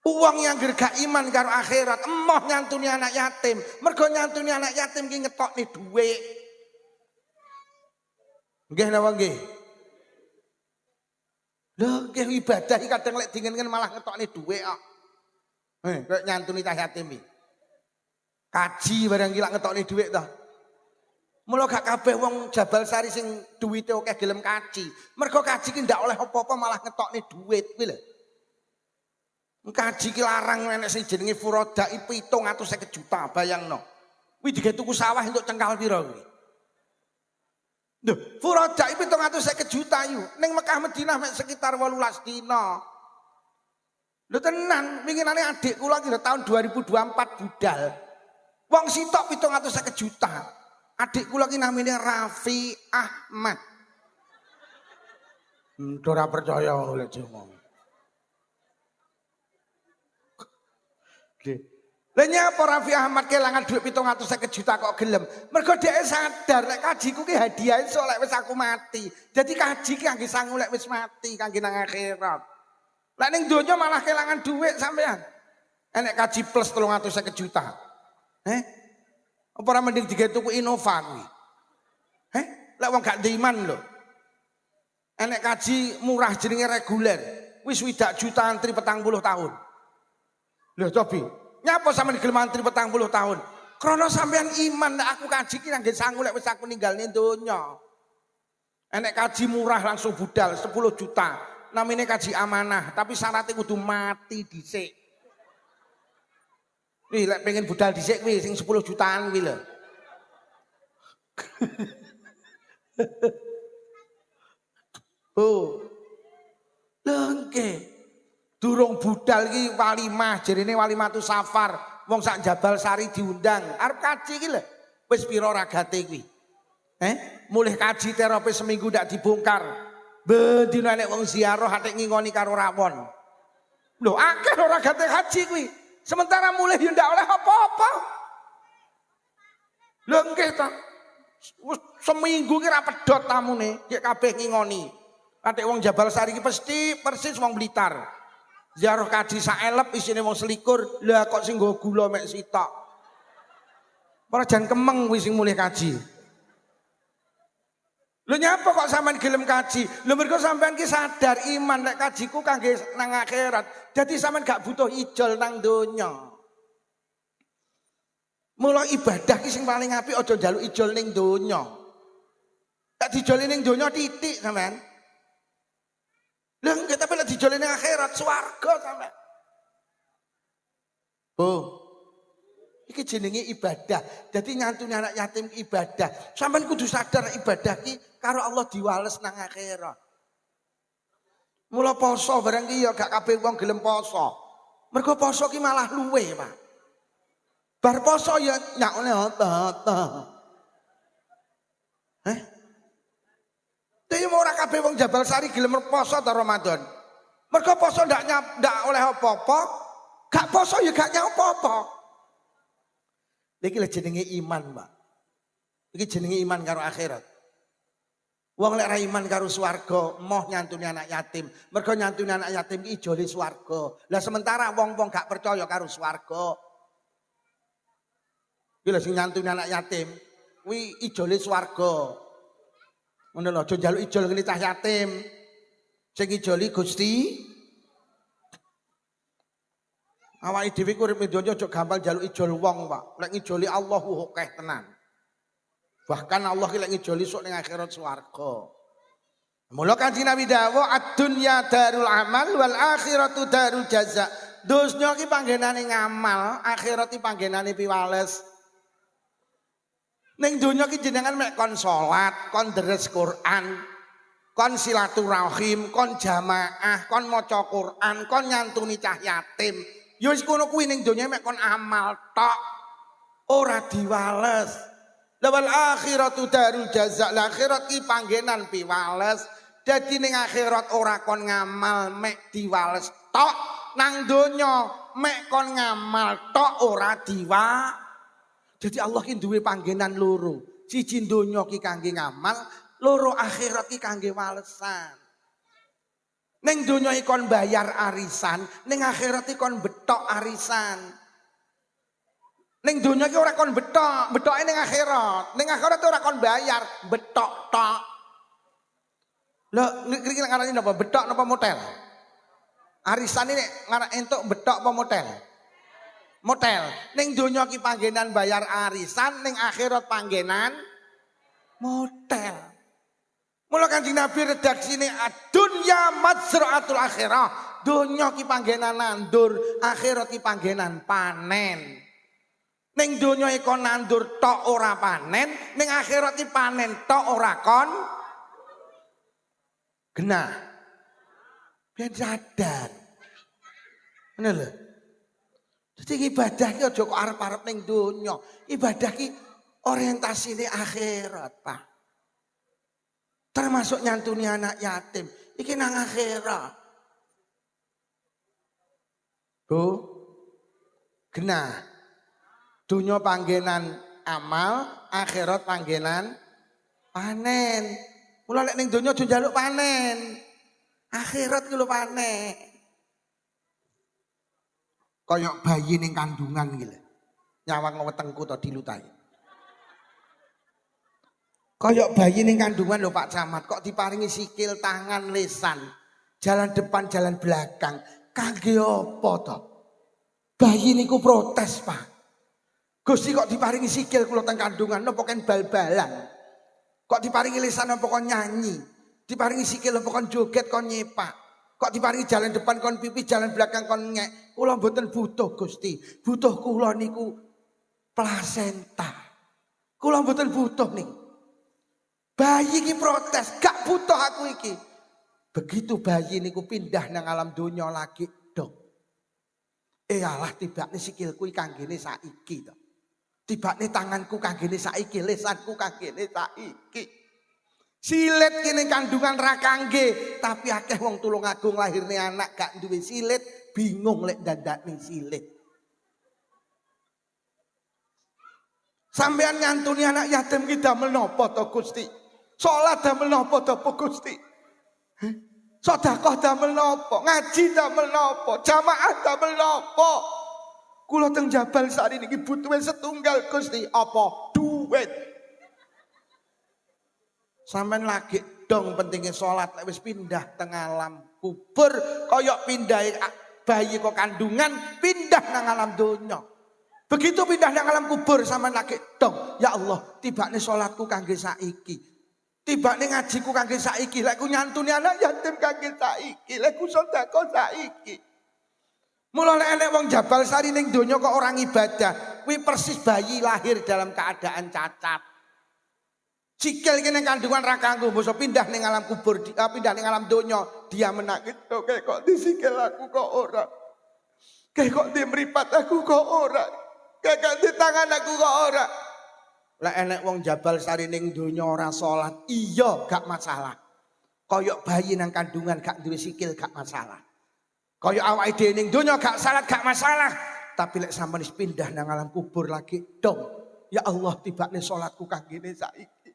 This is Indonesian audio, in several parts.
Uang yang gak iman karo akhirat, emoh nyantuni anak yatim. Mergo nyantuni anak yatim ki ngetokne dhuwit. Nggih napa nggih? Lho, nggih ibadah iki kadang lek dingin malah ngetokne dhuwit kok. Kayak nyantuni cah yatim iki. Kaji barang ki lak ngetokne dhuwit to. Mula gak kabeh wong Jabal Sari sing duwite akeh gelem kaji. Mergo kaji ki ndak oleh apa-apa malah ngetokne dhuwit kuwi lho. Kaji ki larang enek sing jenenge furoda 750 juta, bayangno. Kuwi dige tuku sawah entuk cengkal pira kuwi? Lho, furoda 750 juta yu. Ning Mekah Madinah mek sekitar 18 dina. Lho tenan, winginane adik kula ki tahun 2024 budal. Wong sitok 750 juta. Adik kula ki namine Raffi Ahmad. Ora percaya ngono lek ngomong. Lah nyapa Raffi Ahmad kelangan duit 750 juta kok gelem? Mergo dhek sadar lek kajiku ki hadiah iso lek wis aku mati. Jadi kaji ki kangge sangu lek wis mati, kangge nang akhirat. Lek ning donya malah kelangan duit sampean. Enek kaji plus 350 juta. Apa ora mending digawe tuku Innova kuwi? Lek wong gak ndek iman lho. Enek kaji murah jenenge reguler, wis 20 juta antri 40 tahun. Lho cobi, nyapa sampean gelem antri 40 tahun? Krana sampean iman nek aku kaji ki nangge sangu lek wis aku ninggalne donya. Enek kaji murah langsung budal 10 juta. Namine kaji amanah, tapi syaratnya kudu mati dhisik. Wih, lek pengen budal dhisik kuwi sing 10 jutaan kuwi lho. Oh. Lengke. Durung budal iki walimah, jerene walimatu safar. Wong sak Jabal Sari diundang. Arep kaji iki lho. Wis pira ragate kuwi? Mulih kaji terapi seminggu ndak dibongkar. Bendina nek wong ziarah atik ngingoni karo rawon. Lho akeh ora ragate haji kuwi. Sementara mulih yo ndak oleh apa-apa. Lho nggih ta. Seminggu ki ra pedhot tamune, ki kabeh ngingoni. Atik wong Jabal Sari ki pasti persis wong Blitar. Ziarah kaji saelep isine wong selikur, lah kok sing nggo gula mek sitok. Ora jan kemeng kuwi sing mulih kaji. Lho nyapa kok sampean gelem kaji? Lho mergo sampean ki sadar iman nek kajiku kangge nang akhirat. Dadi sampean gak butuh ijol nang donya. Mula ibadah ki sing paling apik aja njaluk ijol ning donya. Tak dijoli ning donya titik sampean. Lha enggak tapi lek dijoli ning akhirat swarga sampean. Oh. Iki jenenge ibadah. Jadi nyantuni anak yatim ibadah. Sampeyan kudu sadar ibadah ki karo Allah diwales nang akhirat. Mula poso barang ki ya gak kabeh wong gelem poso. Mergo poso ki malah luwe, Pak. Bar poso ya nyakne otot. Tapi ora kabeh wong Jabal Sari gelem poso ta Ramadan. Mergo poso ndak oleh apa-apa, gak poso ya gak nyapa apa. Iki lho jenenge iman, Pak. Iki jenenge iman karo akhirat. Wong lek ra iman karo swarga, moh nyantuni anak yatim. Mergo nyantuni anak yatim iki ijole swarga. Lah sementara wong-wong gak percaya karo swarga. Iki lho sing nyantuni anak yatim, kuwi ijole swarga. Ngono lho, aja njaluk ijol ngene cah yatim. Sing ijoli Gusti. Awake dhewe ku urip donya aja gampang njaluk ijol wong, Pak. Lek ngijoli Allah akeh tenan. Bahkan Allah ki lek ngijoli sok ning akhirat swarga. Mula Kanjeng Nabi dawuh ad-dunya darul amal wal akhiratu darul jaza. Donya ki panggenane ngamal, akhirat ki panggenane piwales. Ning donya ki jenengan mek kon salat, kon deres Quran, kon silaturahim, kon jamaah, kon maca Quran, kon nyantuni cah yatim. Ya wis kono kuwi ning donya mek kon amal tok. Ora diwales. Lawal akhiratu darul jaza. Akhirat ki panggenan piwales. Dadi ning akhirat ora kon ngamal mek diwales tok. Nang donya mek kon ngamal tok ora diwales. Jadi Allah ki duwe panggenan loro. Siji donya ki kangge ngamal, loro akhirat ki kangge walesan. Ning donya ikon bayar arisan, ning akhirat ikon betok arisan. Ning donya ki ora kon betok, betoke ning akhirat. Ning akhirat ora kon bayar, betok tok. Lho, niki ngarani napa? Betok napa motel? Arisan ini ngarep entuk betok apa motel? Motel. Ning donya ki panggenan bayar arisan, ning akhirat panggenan motel. Mula Kanjeng Nabi redaksine dunya mazra'atul akhirah. Donya ki panggenan nandur, akhirat ki panggenan panen. Ning donya iku nandur tok ora panen, ning akhirat ki panen tok ora kon genah. Ben sadar. Ngono lho. Dadi ibadah ki aja kok arep-arep ning donya. Ibadah ki orientasine akhirat, Pak. Termasuk nyantuni anak yatim. Iki nang akhirat. Bu, genah. Dunya panggenan amal, akhirat panggenan panen. Mula lek ning donya aja njaluk panen. Akhirat ki lho panen. Kayak bayi ning kandungan iki lho. Nyawang wetengku to dilutahi. Kayak bayi ning kandungan lho Pak Camat, kok diparingi sikil, tangan, lesan, jalan depan, jalan belakang. Kangge apa to? Bayi niku protes, Pak. Gusti kok diparingi sikil kula teng kandungan napa ken bal-balan. Kok diparingi lesan napa kon nyanyi? Diparingi sikil napa kon joget kon nyepak. Kok diparingi jalan depan kon pipi, jalan belakang kon ngek. Kula mboten butuh Gusti. Butuh kula niku plasenta. Kula mboten butuh nih. Bayi ki protes, gak butuh aku iki. Begitu bayi niku pindah nang alam donya lagi dong. Alah tibakne sikilku kanggene saiki to. Tibakne tanganku kanggene saiki, lesanku kanggene saiki. Silit kene kandungan ra kangge, tapi akeh wong Tulungagung lahirne anak gak duwe silit, bingung lek dandakne silit. Sampeyan nyantuni anak yatim ki damel napa to Gusti? Salat damel napa to Gusti? Sedekah damel napa? Ngaji damel napa? Jamaah damel napa? Kula teng Jabal Sari niki butuhe setunggal Gusti, apa? Duit. Sampeyan lagi dong pentingnya salat lek wis pindah teng alam kubur kaya pindah bayi kok kandungan pindah nang alam donya. Begitu pindah nang alam kubur sampeyan lagi dong, ya Allah, tibane salatku kangge saiki. Tibane ngajiku kangge saiki, lek ku nyantuni anak yatim kangge saiki, lek ku sedekah saiki. Mula lek enek wong Jabal Sari ning donya kok orang ibadah, kuwi persis bayi lahir dalam keadaan cacat. Sikil kene kandungan ra kanggo mbok pindah ning alam kubur, pindah ning alam donya, dia menangis, kayak kok disikil aku kok ora. Kayak kok di mripat aku kok ora. Kayak di tangan aku kok ora. Lah enek wong Jabal Sari ning donya ora salat, iya gak masalah. Kayak bayi nang kandungan gak duwe sikil gak masalah. Kayak awake dhewe ning donya gak salat gak masalah. Tapi lek sampeyan wis pindah nang alam kubur lagi dong. Ya Allah tibane salatku kanggene saiki.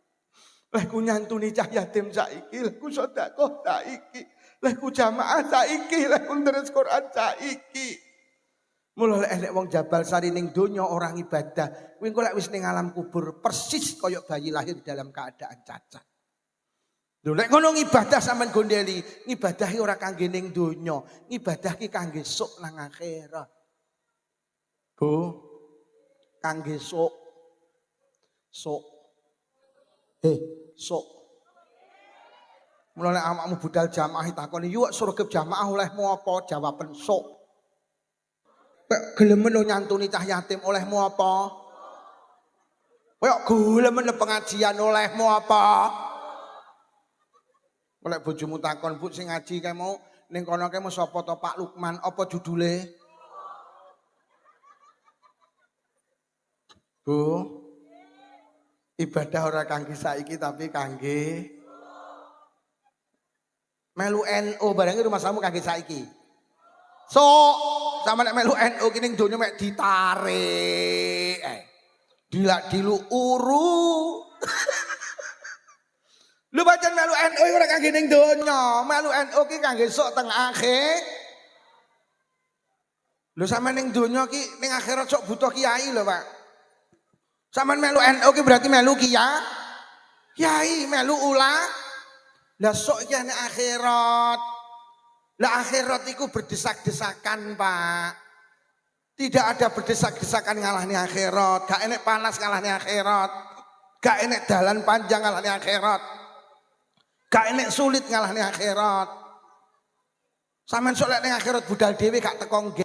Lek ku nyantuni cah yatim saiki, lek ku sedekah saiki, lek ku jamaah saiki, lek ku deres Quran saiki. Mula lek wong Jabal Sari ning donya orang ibadah, kuwi engko lek wis ning alam kubur persis kaya bayi lahir dalam keadaan cacat. Lho lek ngono ngibadah sampean gondeli, ngibadahi ora kangge ning donya, ngibadahi kangge sok nang akhirat. Bu, kangge sok. Sok. Sok. Mula lek awakmu budal jamaah takoni, "Yuk surga jamaah olehmu apa?" Jawaban sok. Gelem lo nyantuni cah yatim olehmu apa? Kok gelem lo pengajian olehmu apa? Oleh bojomu takon, "Bu sing ngaji kae mau ning kono kae mau sapa to Pak Lukman? Apa judule?" Bu, ibadah ora kangge saiki tapi kangge melu NU barang rumah samu kangge saiki. Sama nek melu NU kene donya mek ditarik. Dilak dilu uru. Lho Lu pancen melu NU ora kangge ning donya, melu NU ki kangge sok teng akhir. Lho sampean ning donya ki ning akhirat sok butuh kiai lho, Pak. Sampean melu NU ki berarti melu kiai, melu Lah sok iki nek akhirat. Lah akhirat iku berdesak-desakan, Pak. Tidak ada berdesak-desakan ngalahni akhirat, gak enek panas ngalahni akhirat. Gak enek dalan panjang ngalahni akhirat. Gak enek sulit ngalahni akhirat. Sampeyan sok lek ning akhirat budal dhewe gak teko nggih.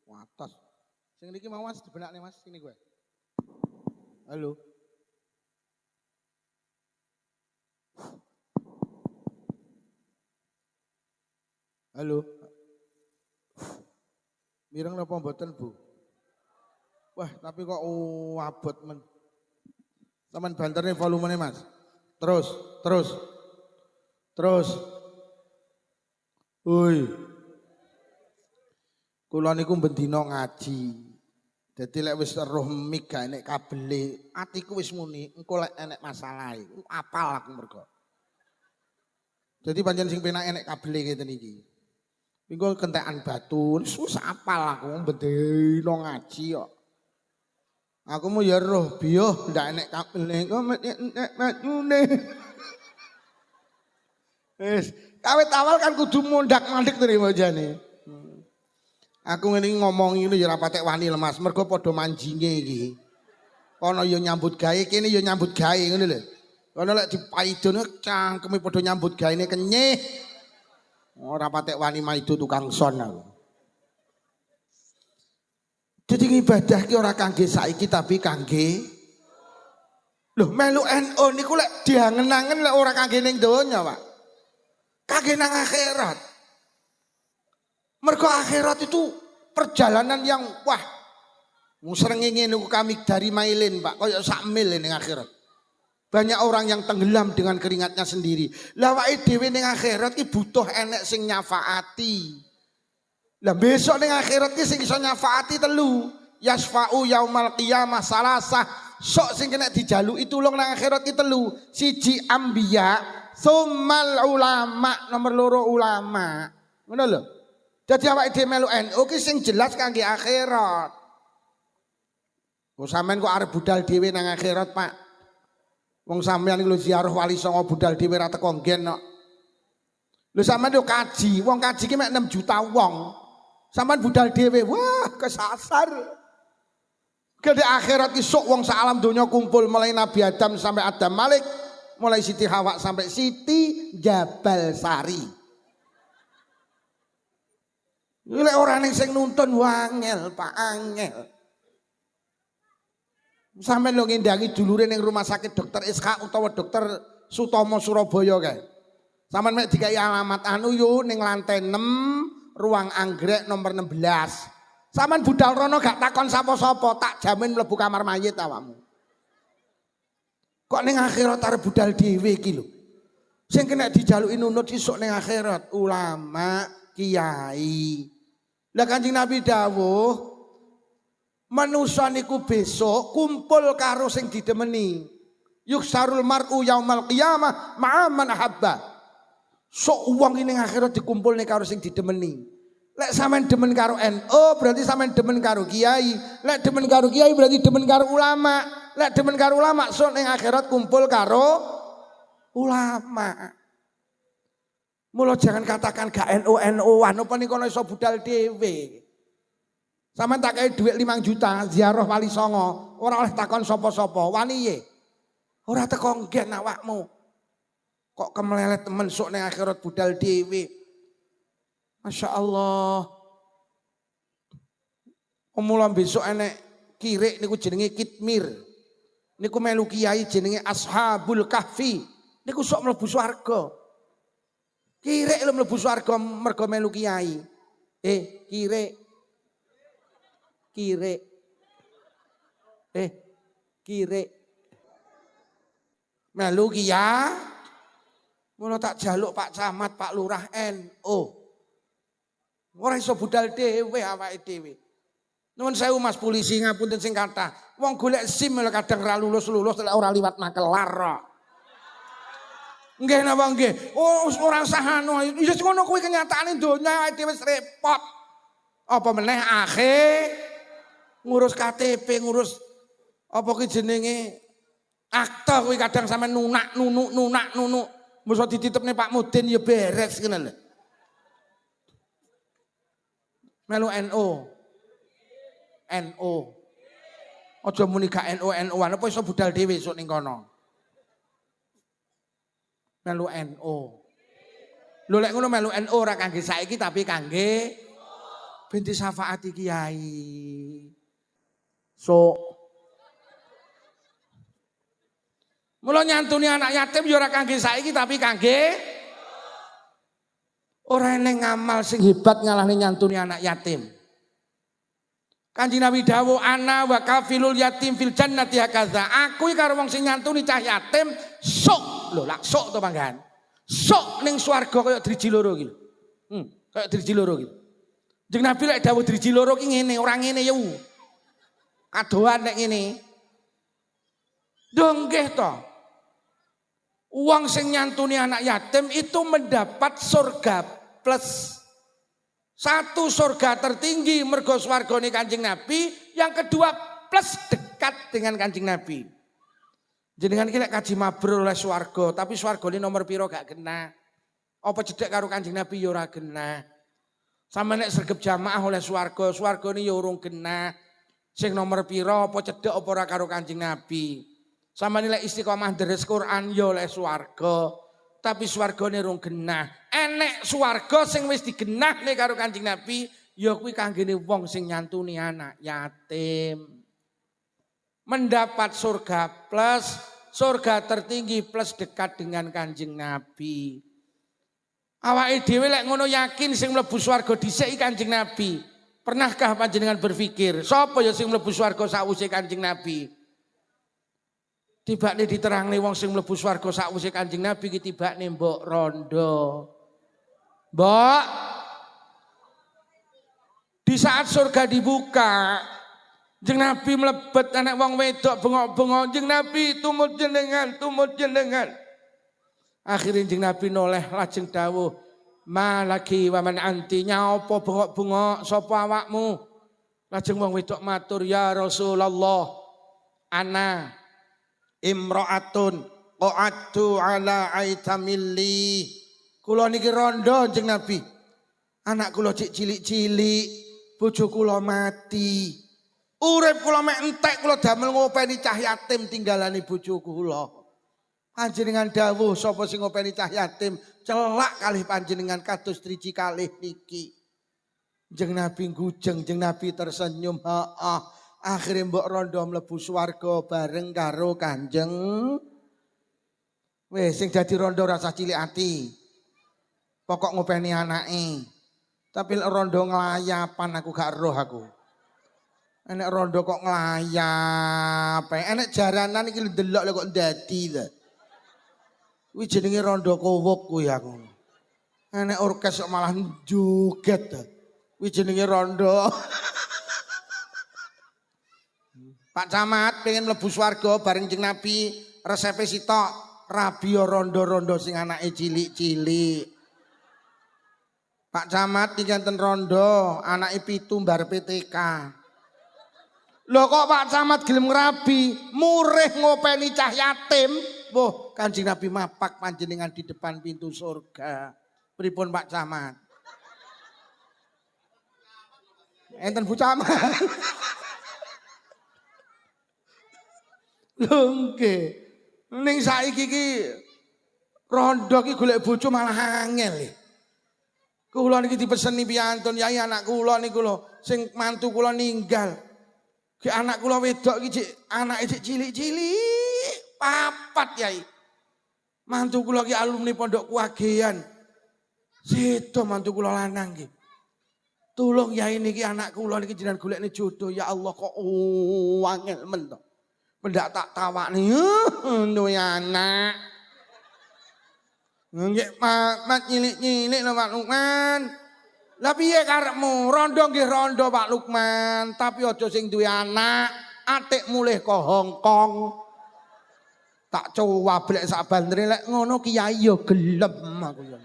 Watas. Sing niki mau Mas dibenakne Mas sini gue. Halo. Halo. Mireng napa mboten, Bu? Wah, tapi kok abot men. Taman banternya volumenya Mas. Terus. Woi. Kula niku bendina ngaji. Dadi lek wis roh mik gak enek kabele, atiku wis muni, engko lek enek masalah iku apal aku mergo. Dadi pancen sing penak enek kabele ngeten iki. Engko kentekan batu, wis apal aku bendina ngaji kok. Aku mau ya roh biyo ndak enek kabele, kok enek matune. Wis, kawit awal kan kudu mondhak-mandhek terima jane. Aku ngene ngomong ngene ya ora patek wani lemas, mergo padha manjinge iki. Kono ya nyambut gawe, kene ya nyambut gawe ngono lho. Kono lek dipaidone cangkeme padha nyambut gaene kenyih. Ora patek wani maido tukang son aku. Jadi ibadah ki ora kangge saiki tapi kangge lho melu NU niku lek diangen-angen lek ora kangge ning donya, Pak. Kangge nang akhirat. Mergo akhirat itu perjalanan yang wah srengenge niku kami dari mailin, Pak, koyo sak mil ning akhirat. Banyak orang yang tenggelam dengan keringatnya sendiri. Lah awake dhewe ning akhirat ki butuh enek sing nyafaati. Lah besok ning akhirat ki sing iso nyafaati telu. Yasfa'u yaumal qiyamah salasah. Sok sing kena dijaluki tulung nang akhirat ki telu. Siji anbiya, tsummal ulama, nomor loro ulama. Ngono lho. Jadi awake dhewe melu NU ki sing jelas kangge akhirat. Kok sampean kok arep budal dhewe nang akhirat, Pak? Wong sampean iki lho ziarah wali songo budal dhewe ra teko nggen kok. Lho sampean yo kaji, wong kaji ki mek 6 juta wong. Sampean budal dhewe, wah kesasar. Gede akhirat ki sok wong sak alam donya kumpul mulai Nabi Adam sampai Adam Malik, mulai Siti Hawa sampai Siti Jabal Sari. Lek ora ning sing nuntun wangel, Pak, angel. Sampeyan lho ngendangi dulure ning rumah sakit Dokter Iska utawa Dokter Sutomo Surabaya kae. Sampeyan mek dikai alamat anu yo ning lantai 6, ruang anggrek nomor 16. Sampeyan budal rono gak takon sapa-sapa, tak jamin mlebu kamar mayit awakmu. Kok ning akhirat arep budal dhewe iki lho. Sing kena dijaluki nunut isuk ning akhirat ulama, kiai. Lah Kanjeng Nabi dawuh, manusa niku besok kumpul karo sing didemeni. Yuksarul mar'u yaumal qiyamah ma'a man ahabba. Sok wong ning akhirat dikumpulne karo sing didemeni. Lek sampean demen karo NU berarti sampean demen karo kiai. Lek demen karo kiai berarti demen karo ulama. Lek demen karo ulama sok ning akhirat kumpul karo ulama. Mula jangan katakan gak NU-NU-an apa ning kono iso budal dhewe. Sampeyan tak kei dhuwit 5 juta ziarah Wali Songo, ora oleh takon sapa-sapa, wani ye. Ora teko nggen awakmu. Kok kemelelet temen sok ning akhirat budal dhewe. Masya Allah. Mula besok enek kirik niku jenenge kitmir. Niku melu kiai jenenge Ashabul Kahfi. Niku sok mlebu swarga. Kirik lho mlebu swarga mergo melu kiai. Kirik. Kirik. Kirik. Melu kiai. Mula tak jaluk Pak Camat, Pak Lurah NU. Ora iso budal dhewe awake dhewe. Nuwun sewu Mas polisi ngapunten sing kathah. Wong golek SIM kadang ra lulus-lulus lek ora liwat Makelar. Nggih napa nggih? Oh ora usah anu. Ya ngono kuwi kenyataane donya awake dhewe wis repot. Apa meneh ngurus KTP, ngurus apa ki jenenge akta kuwi kadang sampe nunuk. Mosok dititipne Pak Mudin ya beres kene lho. Melu NU. Aja muni gak NU-NU-an apa iso budal dhewe esuk ning kono. Melu NU. Lho lek ngono melu NU ora kangge saiki tapi kangge ben disafaati kiai. Mula nyantuni anak yatim ya ora kangge saiki tapi kangge ora eneng ngamal sing hebat ngalahne nyantuni anak yatim. Kanjeng Nabi dawuh ana wa kafilul yatim fil jannati hakaza. Aku iki karo wong sing nyantuni cah yatim sok. Lho lak sok to panggan. Sok ning swarga kaya driji loro iki lho. Kaya driji loro iki. Kanjeng Nabi lek dawuh driji loro ki ngene, ora ngene ya. Kadoan nek ngene. Lho nggih to. Uang sing nyantuni anak yatim itu mendapat surga plus. Satu surga tertinggi mergo swargane Kanjeng Nabi, yang kedua plus dekat dengan Kanjeng Nabi. Jenengan iki lek kaji mabrur oleh swarga, tapi swargane nomor piro gak kena. Apa cedhek karo Kanjeng Nabi ya ora kena. Sama nek sregep jamaah oleh swarga, swargane ya urung kena. Sing nomor piro apa cedhek apa ora karo Kanjeng Nabi. Sama nilai istiqomah deres Quran ya oleh swarga, tapi swargane rung genah. Enek swarga sing wis digenahne karo Kanjeng Nabi, ya kuwi kanggene wong sing nyantuni anak yatim. Mendapat surga plus, surga tertinggi plus dekat dengan Kanjeng Nabi. Awake dhewe lek ngono yakin sing mlebu swarga dhisik Kanjeng Nabi. Pernahkah panjenengan berpikir, sapa ya sing mlebu swarga sakwise Kanjeng Nabi? Tibakne diterangne wong sing mlebu swarga sakwise Kanjeng Nabi ki tibakne mbok rondo. Mbok, di saat surga dibuka, Kanjeng Nabi mlebet anak wong wedok bengok-bengok, Kanjeng Nabi tumut jenengan. Akhire Kanjeng Nabi noleh lajeng dawuh, "Malaki wa man anti?" Nyapa bengok-bengok sapa awakmu? Lajeng wong wedok matur, "Ya Rasulullah, ana imra'atun qa'adtu ala aitamilli." Kula niki rondo Kanjeng Nabi. Anak kula cik cilik-cilik, bojo kula mati. Urip kula mek entek kula damel ngopeni cah yatim tinggalane bojo kula. Panjenengan dawuh sapa sing ngopeni cah yatim, celak kalih panjenengan kados driji kalih niki. Kanjeng Nabi ngujeng, Kanjeng Nabi tersenyum, "Heeh." Akhirnya mbok rondo mlebu swarga bareng karo Kanjeng. Weh sing dadi rondo rasa cilik ati. Pokok ngopeni anake. Tapi lek rondo nglayapan aku gak roh aku. Enek rondo kok nglayap. Enek jaranan iki ndelok lek kok ndadi ta. Kuwi jenenge rondo kowok kuwi aku. Enek orkes kok malah joget ta. Kuwi jenenge rondo. Pak Camat pengen mlebu swarga bareng Kanjeng Nabi, resepe sitok rabi rondo-rondo sing anake cilik-cilik. Pak Camat iki enten rondo, anake 7 mbar PTK. Lho kok Pak Camat gelem ngrabi, murih ngopeni cah yatim. Wah, Kanjeng Nabi mapak panjenengan di depan pintu surga. Pripun Pak Camat? Enten Bu Camat. Lho nggih. Ning saiki iki rondo iki golek bojo malah angel. Kula niki dipeseni piyantun yai anak kula niku lho sing mantu kula ninggal. Ki anak kula wedok iki anake cilik-cilik, 4 yai. Mantu kula ki alumni Pondok Kuagean. Sedo mantu kula lanang ki. Tulung yai niki anak kula niki jenengan golekne jodoh ya Allah kok angel men to. Pendak tak tawakne duwe anak. Nggih mat nyilik-nyilik lho Pak Lukman. Lah piye karepmu? Rondo nggih rondo Pak Lukman, tapi aja sing duwe anak, atik mulih ke Hong Kong. Tak coba blek sak bandere lek ngono kiai yo gelem aku yo.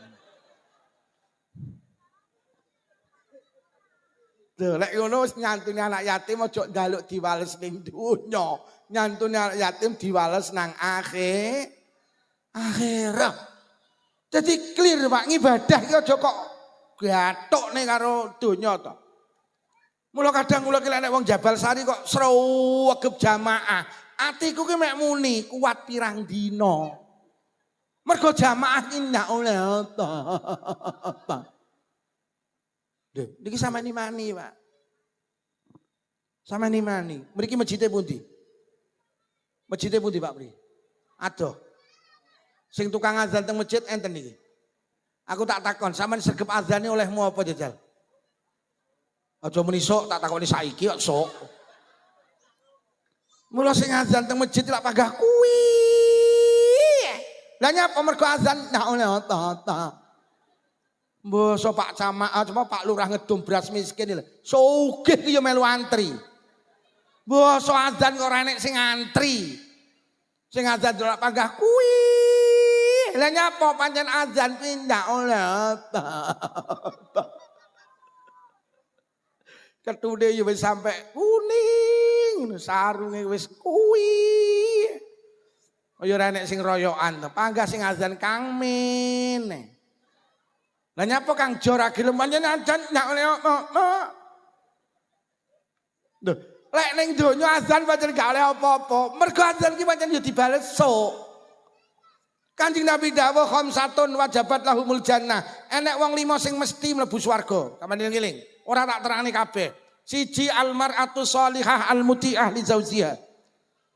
Tuh lek ngono wis nyantuni anak yatim aja njaluk diwales ning donya. Nyantuni anak yatim diwales nang akhirat. Jadi clear Pak, ngibadah iki aja kok gathukne karo donya to. Mula kadang kula ki nek wong Jabal Sari kok sregep jamaah. Atiku ki mek muni kuat pirang dina. Mergo jamaah ki ndak oleh apa. Lho, niki sampeyan mani, Pak. Sampeyan mani. Mriki masjide pundi? Masjide pundi, Pak Pri? Adoh. Sing tukang azan teng masjid enten niki. Aku tak takon, sampean sregep azane olehmu apa jajal? Aja muni sok, tak takoni saiki kok sok. Mula sing azan teng masjid lak panggah kuwi. Lah nyapa mergo azan nak oleh ta. Mbok Pak Camat, cuma Pak Lurah ngedum beras miskin lho. Sugih ki yo melu antri. Mbok azan kok ora enek sing antri. Sing azan lak panggah kuwi. Lah nyapa pancen azan pindah oleh apa. Ketune yo wis sampe kuning, sarunge wis kuwi. Kaya ora enek sing royokan to. Panggah sing azan Kang Min. Lah nyapa Kang Jo ra gelem pancen azan ndak oleh apa. Lho, lek ning donya azan pancen gak oleh apa-apa. Mergo azan ki pancen yo dibales sok. Kanjeng Nabi dawuh khamsatun wajabat lahumul jannah. Enek wong 5 sing mesti mlebu swarga. Kapan ngiling? Ora tak terangni kabeh. Siji almar'atu sholihah almuti'ah li zaujiha.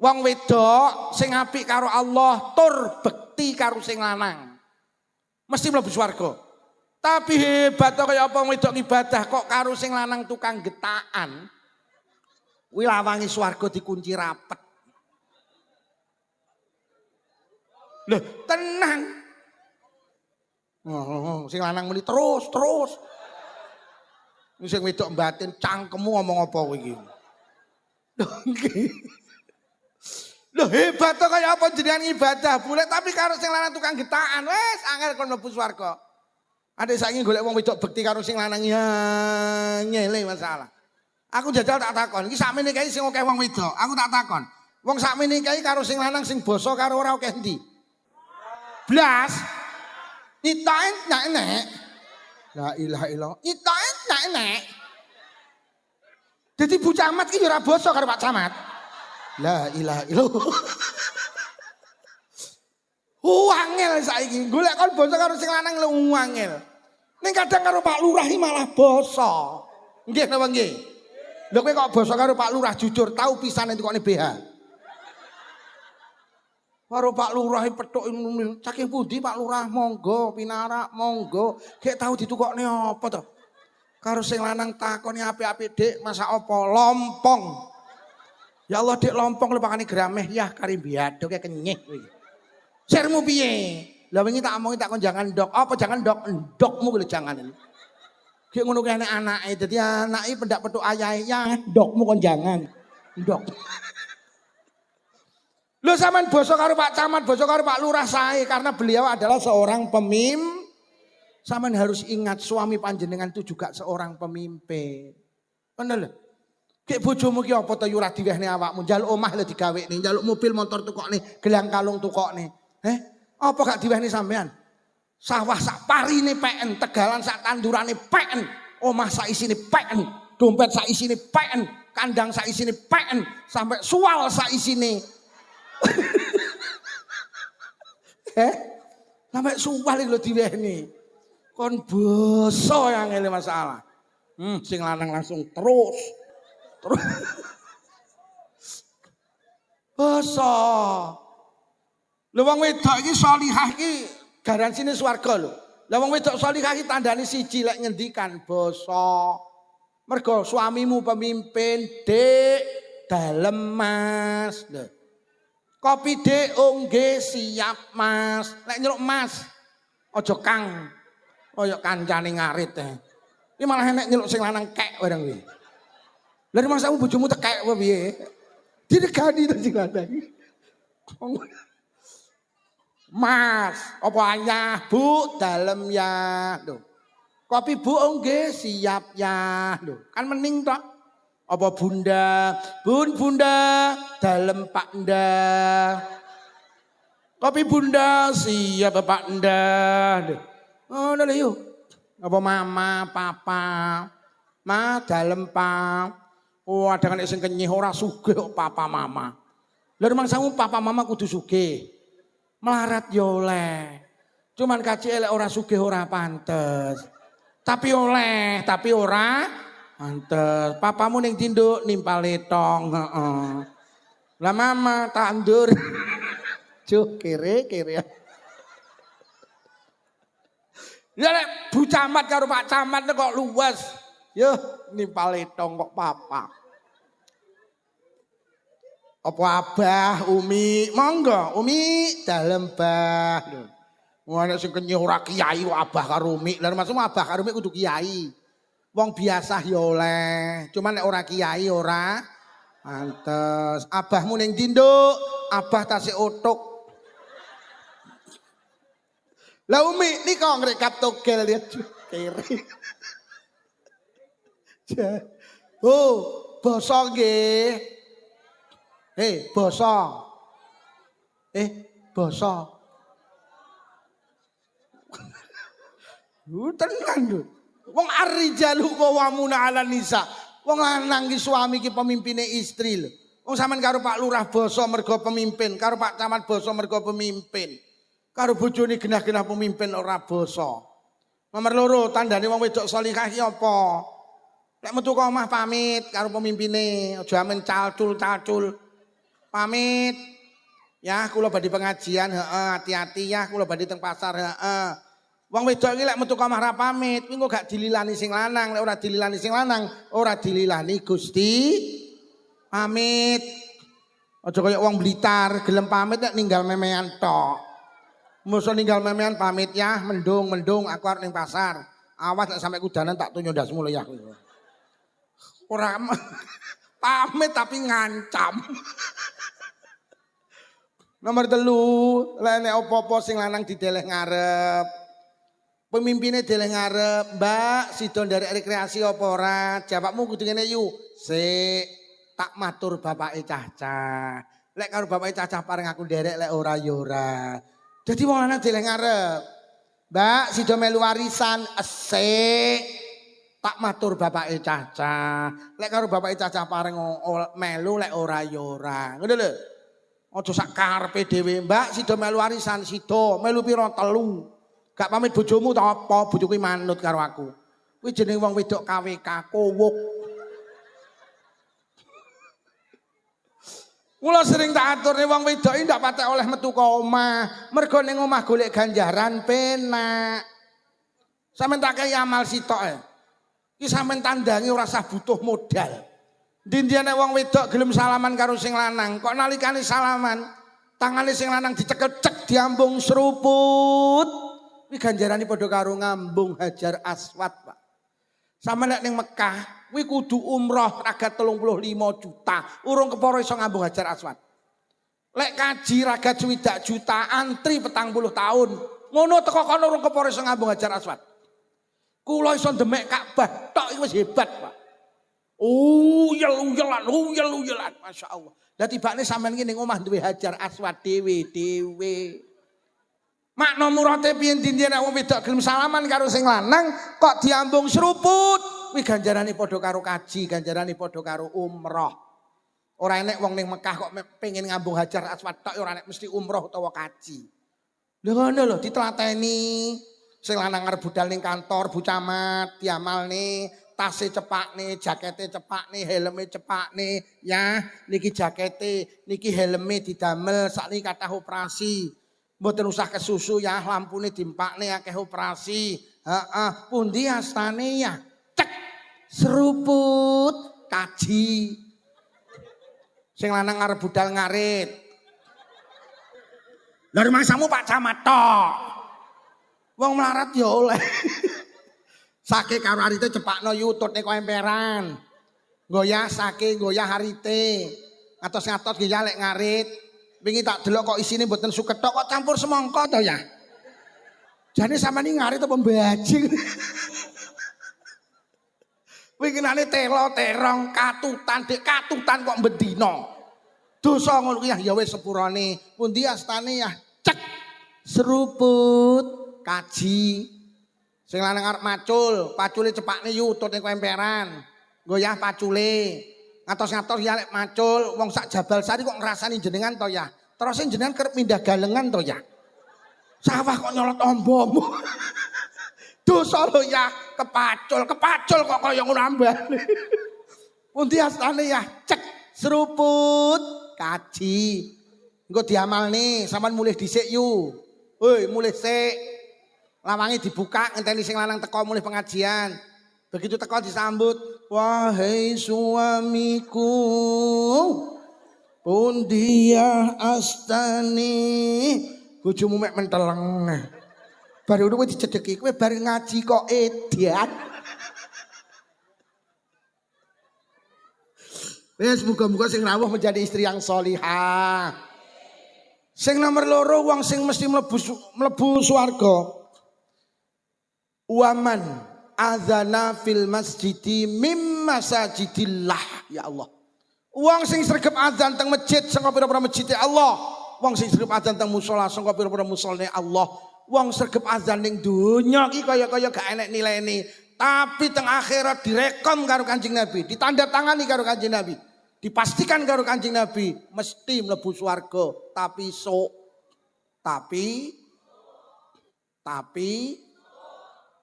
Wong wedok sing apik karo Allah, tur bekti karo sing lanang. Mesti mlebu swarga. Tapi hebat kaya apa wedok ibadah kok karo sing lanang tukang getakan. Kuwi lawange swarga dikunci rapet. Loh, tenang. Sing lanang muni terus. Sing wedok batin cangkemmu ngomong apa kowe iki? Loh, hebat to kaya apa jenengan ibadah boleh tapi karo sing lanang tukang getakan wis angel kon mlebu swarga. Adek saiki golek wong wedok bekti karo sing lanang ya nyele masalah. Aku jajal tak takon, iki sakmene kae sing akeh wong wedok. Aku tak takon. Wong sakmene kae karo sing lanang sing basa karo ora akeh endi? Blas nyitain nak enek. La ilaha illallah. Nyitain nak enek. Dadi Bu Camat ki ora basa karo Pak Camat. La ilaha illallah. Angel saiki. Golek kon basa karo sing lanang lu angel. Ning kadang karo Pak Lurah malah basa. Nggih napa nggih? Lho kowe kok basa karo Pak Lurah jujur tahu pisan entukane BH. Karo Pak Lurah petuk saking pundi Pak Lurah monggo pinarak monggo gek tahu ditukokne apa to. Karo sing lanang takoni apik-apik Dik masak apa lompong. Ya Allah Dik lompong lepakane grameh ya kari biado kayak kenyih kowe. Sirmu piye? Lah wingi tak omongi tak kon jangan ndok. Apa jangan ndok? Ndokmu kuwi jangan. Gek ngono kene anake dadi anake pendak petuk ayahe ya ndokmu kon jangan. Ndok. Lho sampean basa karo Pak Camat, basa karo Pak Lurah sae karena beliau adalah seorang Sampean harus ingat suami panjenengan itu juga seorang pemimpin. Bener lho. Kek bojomu ki apa to ora diwehne awakmu, njaluk omah lho digawekne, njaluk mobil motor tukokne, gelang kalung tukokne. Apa gak diwehne sampean? Sawah sak parine peken, tegalan sak tandurane peken, omah sak isine peken, dompet sak isine peken, kandang sak isine peken, sampai sual sak isine. Sampai sual lho diwehne. Kon boso yang ngene masalah. Sing lanang langsung terus. Boso. Lho wong wedok iki salihah iki garansine swarga lho. Lah wong wedok salihah iki tandane siji lek ngendikan boso. Mergo suamimu pemimpin, Dik, dalem Mas. Lho. Kopi Dik, nggih siap Mas. Lek nyeluk Mas, aja Kang. Kaya kancane ngarit Iki malah enek nyeluk sing lanang kek barang kuwi. Lah masamu bojomu tekek apa piye? Diregani to sing lanang. Mas, apa ayah, Bu, dalem ya. Lho. Kopi Bu nggih siap ya. Lho, kan mending tok. Apa Bunda? Bunda, dalem Pak Ndah. Kopi Bunda siap Pak Ndah. Lho. Oh, udah yuk. Apa mama, papa, ma dalem pa. Oh, ada kan sing kenyih ora sugih kok papa mama. Lah rumangsamu papa mama kudu sugih. Melarat yo oleh. Cuman kaci elek ora sugih ora pantes. Tapi oleh, tapi ora pantes. Papamu ning tinduk nimpal letong, heeh. Lah mama tandur. Cuk kere. Ya lek Bu Camat karo Pak Camat kok luwes. Yo nimpal letong kok papa. Apa abah, umi, monggo, umi dalem bah. Wong nek sing kenyih ora kiai kok abah karo umi. Lah maksudmu abah karo umi kudu kiai. Wong biasa ya oleh, cuman nek ora kiai ora pantes. Abahmu ning tinduk, abah tasik otok. Lah umi nika ngrekap togel ya kiri. Oh, basa nggih. Basa. Basa. Tenan lho. Wong ar-rijalu qawwamuna 'alan nisa. Wong lanang ki suami ki pemimpine istri lho. Wong sampean karo Pak Lurah basa mergo pemimpin, karo Pak Camat basa mergo pemimpin. Karo bojone genah-genah pemimpin ora basa. Nomor loro tandane wong wedok salihah ki apa? Lek metu ka omah pamit karo pemimpine, aja amen calcul-calcul. Pamit. Ya, kula badhe pengajian, hati-hati ya, kula badhe teng pasar, Wong wedok iki lek metu ka omah ra pamit, kuwi kok gak dililani sing lanang, lek ora dililani sing lanang, ora dililani Gusti pamit. Aja kaya wong Blitar, gelem pamit nek ninggal memean tok. Musuh ninggal memean pamit ya, mendung aku arep ning pasar. Awas nek sampe kudanan tak tunjuk ndasmu lho ya. Ora pamit tapi ngancam. Nomor 3, lek nek apa-apa sing lanang dideleh ngarep. Pemimpinnya deleh ngarep, Mbak, sida nderek rekreasi apa ora? Jawabmu kudu ngene yu. Sik, tak matur bapake cah-cah. Lek karo bapake cah-cah pareng aku nderek lek ora ya ora. Dadi wong lanang deleh ngarep. Mbak, sida melu warisan, esik. Tak matur bapake cah-cah. Lek karo bapake cah-cah pareng melu lek ora ya ora. Ngono lho. Aja sak karepe dhewe, Mbak, sida melu warisan, sida melu pira 3. Gak pamit bojomu ta apa? Bojoku manut karo aku. Kuwi jenenge wong wedok KWK, kowuk. Mula sering tak aturne wong wedok iki ndak patek oleh metu ka omah. Mergo ning omah golek ganjaran penak. Sampeyan tak kei amal sitok e. Iki sampeyan tandangi ora usah butuh modal. Ndi-ndine wong wedok gelem salaman karo sing lanang, kok nalikane salaman tangane sing lanang dicekel cek diambung seruput. Kuwi ganjarane padha karo ngambung Hajar Aswad, Pak. Sama nek ning Mekah, kuwi kudu umroh ragat 35 juta, urung kepara iso ngambung Hajar Aswad. Lek kaji ragat 20 juta, antri 40 tahun. Ngono teko kono urung kepara iso ngambung Hajar Aswad. Kula iso ndemek Ka'bah tok iki wis hebat, Pak. Uyel-uyelan, Masya Allah. Lah tibane sampean iki ning omah duwe Hajar Aswad dhewe. Makna murate piye dinten nek wong wedok gelem salaman karo sing lanang kok diambung seruput. Kuwi ganjarane padha karo kaji, ganjarane padha karo umroh. Ora enek wong ning Mekah kok pengen ngambung Hajar Aswad tok ora enek mesti umroh utawa kaji. Lha ngono lho ditlateni. Sing lanang arep budal ning kantor Bu Camat diamalne, tase cepakne, jakete cepakne, helme cepakne, ya niki jakete, niki helme didamel, sakniki kathah operasi. Mboten usah kesusu ya, lampune dimpakne akeh operasi. Heeh, pundi astane ya? Cek. Seruput kaji. Sing lanang arep budal ngarit. Lah rumangsamu Pak Camat tok. Wong melarat ya oleh. Sake karo arite cepakno yutut nek emperan. Goyah sake, goyah harite. Ngatos-ngatos ya lek ngarit. Wingi tak delok kok isine mboten suket tok kok campur semangka to ya. Jane sampean iki ngarit apa bajing. Winginane telo terong katutan dek katutan kok bendina. Dosa ngono ki ya wis sepurane. Pundi astane ya? Cek. Seruput kaji. Sing lanang arep macul, pacule cepakne yutut ning emperan. Goyah pacule. Ngatos-ngatos ya lek macul wong sak Jabal Sari kok ngrasani jenengan to ya. Terus jenengan kerep pindah galengan to ya. Sawah kok nyolot ombomu. Dosa lho ya, kepacul kok kaya ngono ambane. Pundi astane ya? Cek seruput kaji. Engko diamalne, sampean mulih dhisik yu. Hoi, mulih sik. Lawange dibuka ngenteni sing lanang teko mulih pengajian. Begitu teko disambut, wahai suamiku, pundi ya astane. Bojomu mek menteleng. Bar ngono kowe dicedheki, kowe bar ngaji kok edan. Wes muga-muga sing rawuh menjadi istri yang sholihah. Sing nomor loro wong sing mesti mlebu swarga. Waman adzana fil masjidi mim masajidillah, ya Allah. Wong sing sregep adzan teng masjid saka pira-pira masjid Allah. Wong sing sregep adzan teng musala saka pira-pira musolane Allah. Wong sregep adzan ning donya iki kaya-kaya gak enek nilene, tapi teng akhirat direkom karo Kanjeng Nabi, ditandatangani karo Kanjeng Nabi. Dipastikan karo Kanjeng Nabi mesti mlebu swarga, tapi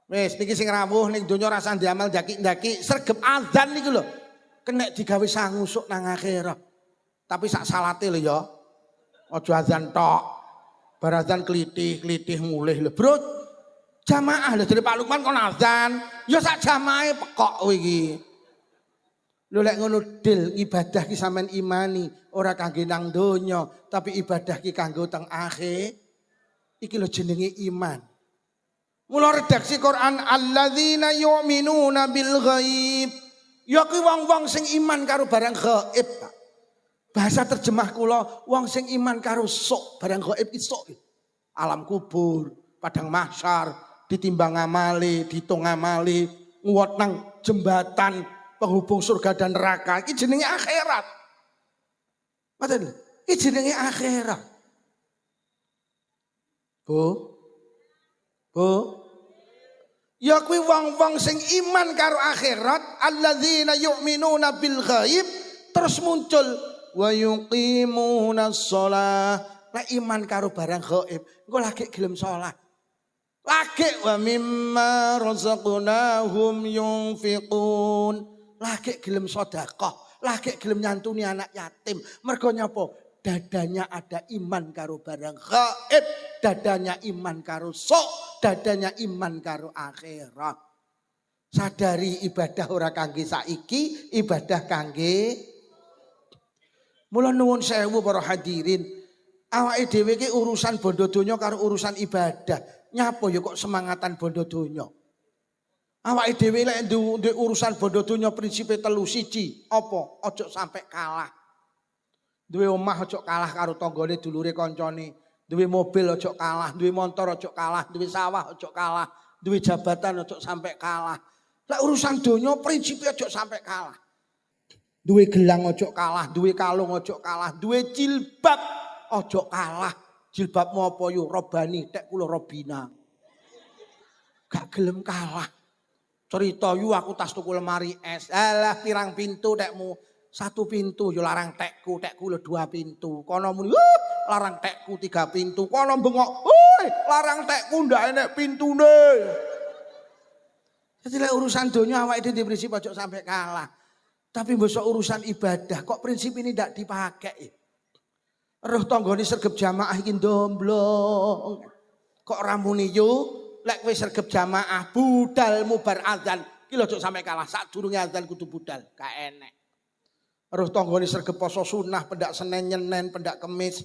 wis niki sing rawuh ning donya rasane diamal ndaki-ndaki sregep adzan niku lho. Kenek digawe sangusuk nang akhirat. Tapi sak salate lho ya. Aja adzan tok. Bar adzan klithih mulih lho, Bro. Jamaah lho dari Pak Lukman kon adzan, ya sak jamaahe pekok kowe iki. Lho lek ngono dil ibadah ki sampean imani, ora kangge nang donya, tapi ibadah ki kanggo teng akhir. Iki lho jenenge iman. Mula redaksi Quran alladzina yu'minuna bil ghaib. Ya kuwi wong-wong sing iman karo barang gaib. Bahasa terjemah kula wong sing iman karo sok barang gaib iki sok. Alam kubur, padang mahsyar, ditimbang amale, diitung amale, nguwat nang jembatan penghubung surga dan neraka. Iki jenenge akhirat. Ngoten lho. Iki jenenge akhirat. Bu, ya kuwi wong-wong sing iman karo akhirat, alladzina yu'minuna bil ghaib, terus muncul wa yuqimuna shalah. Nek iman karo barang gaib, engko lagi gelem salat. Lagi wa mimma razaqnahum yunfiqun. Lagi gelem sedekah, lagi gelem nyantuni anak yatim. Mergo nyapa? Dadanya ada iman karo barang gaib, dadanya iman karo sok, dadanya iman karo akhirat. Sadari ibadah ora kangge saiki, ibadah kangge. Mula nuwun sewu para hadirin, awake dhewe iki urusan bondo donya karo urusan ibadah. Nyapa ya kok semangatan bondo donya? Awake dhewe lek ndek urusan bondo donya prinsipe telu siji, apa? Aja sampai kalah. Duwe omah aja kalah karo tanggane dulure kancane. Duwe mobil ojo kalah, duwe motor ojo kalah, duwe sawah ojo kalah, duwe jabatan ojo sampai kalah. Lah urusan donya prinsipnya ojo sampai kalah. Duwe gelang ojo kalah, duwe kalung ojo kalah, duwe jilbab ojo kalah. Jilbabmu apa yo robani, tek kula robina. Gak gelem kalah. Cerita yu aku tas tuku lemari es. Alah pirang pintu tekmu. 1 pintu yo larang tekku lho 2 pintu. Kono muni larang tekku 3 pintu. Kono bengok, "Hoi, larang tekku ndak enek pintune." Jadi lek urusan donya awake dhewe prinsip ojo sampai kalah. Tapi mbok urusan ibadah kok prinsip ini ndak dipakai. Roh tanggane sergep jamaah iki ndomblong. Kok ora muni yo lek kowe sergep jamaah budal mubar azan ki lho ojo sampai kalah. Sadurunge azan kudu budal, gak enek. Roh tanggane sergep poso sunah, pendak Senin Nyenen, pendak Kemis,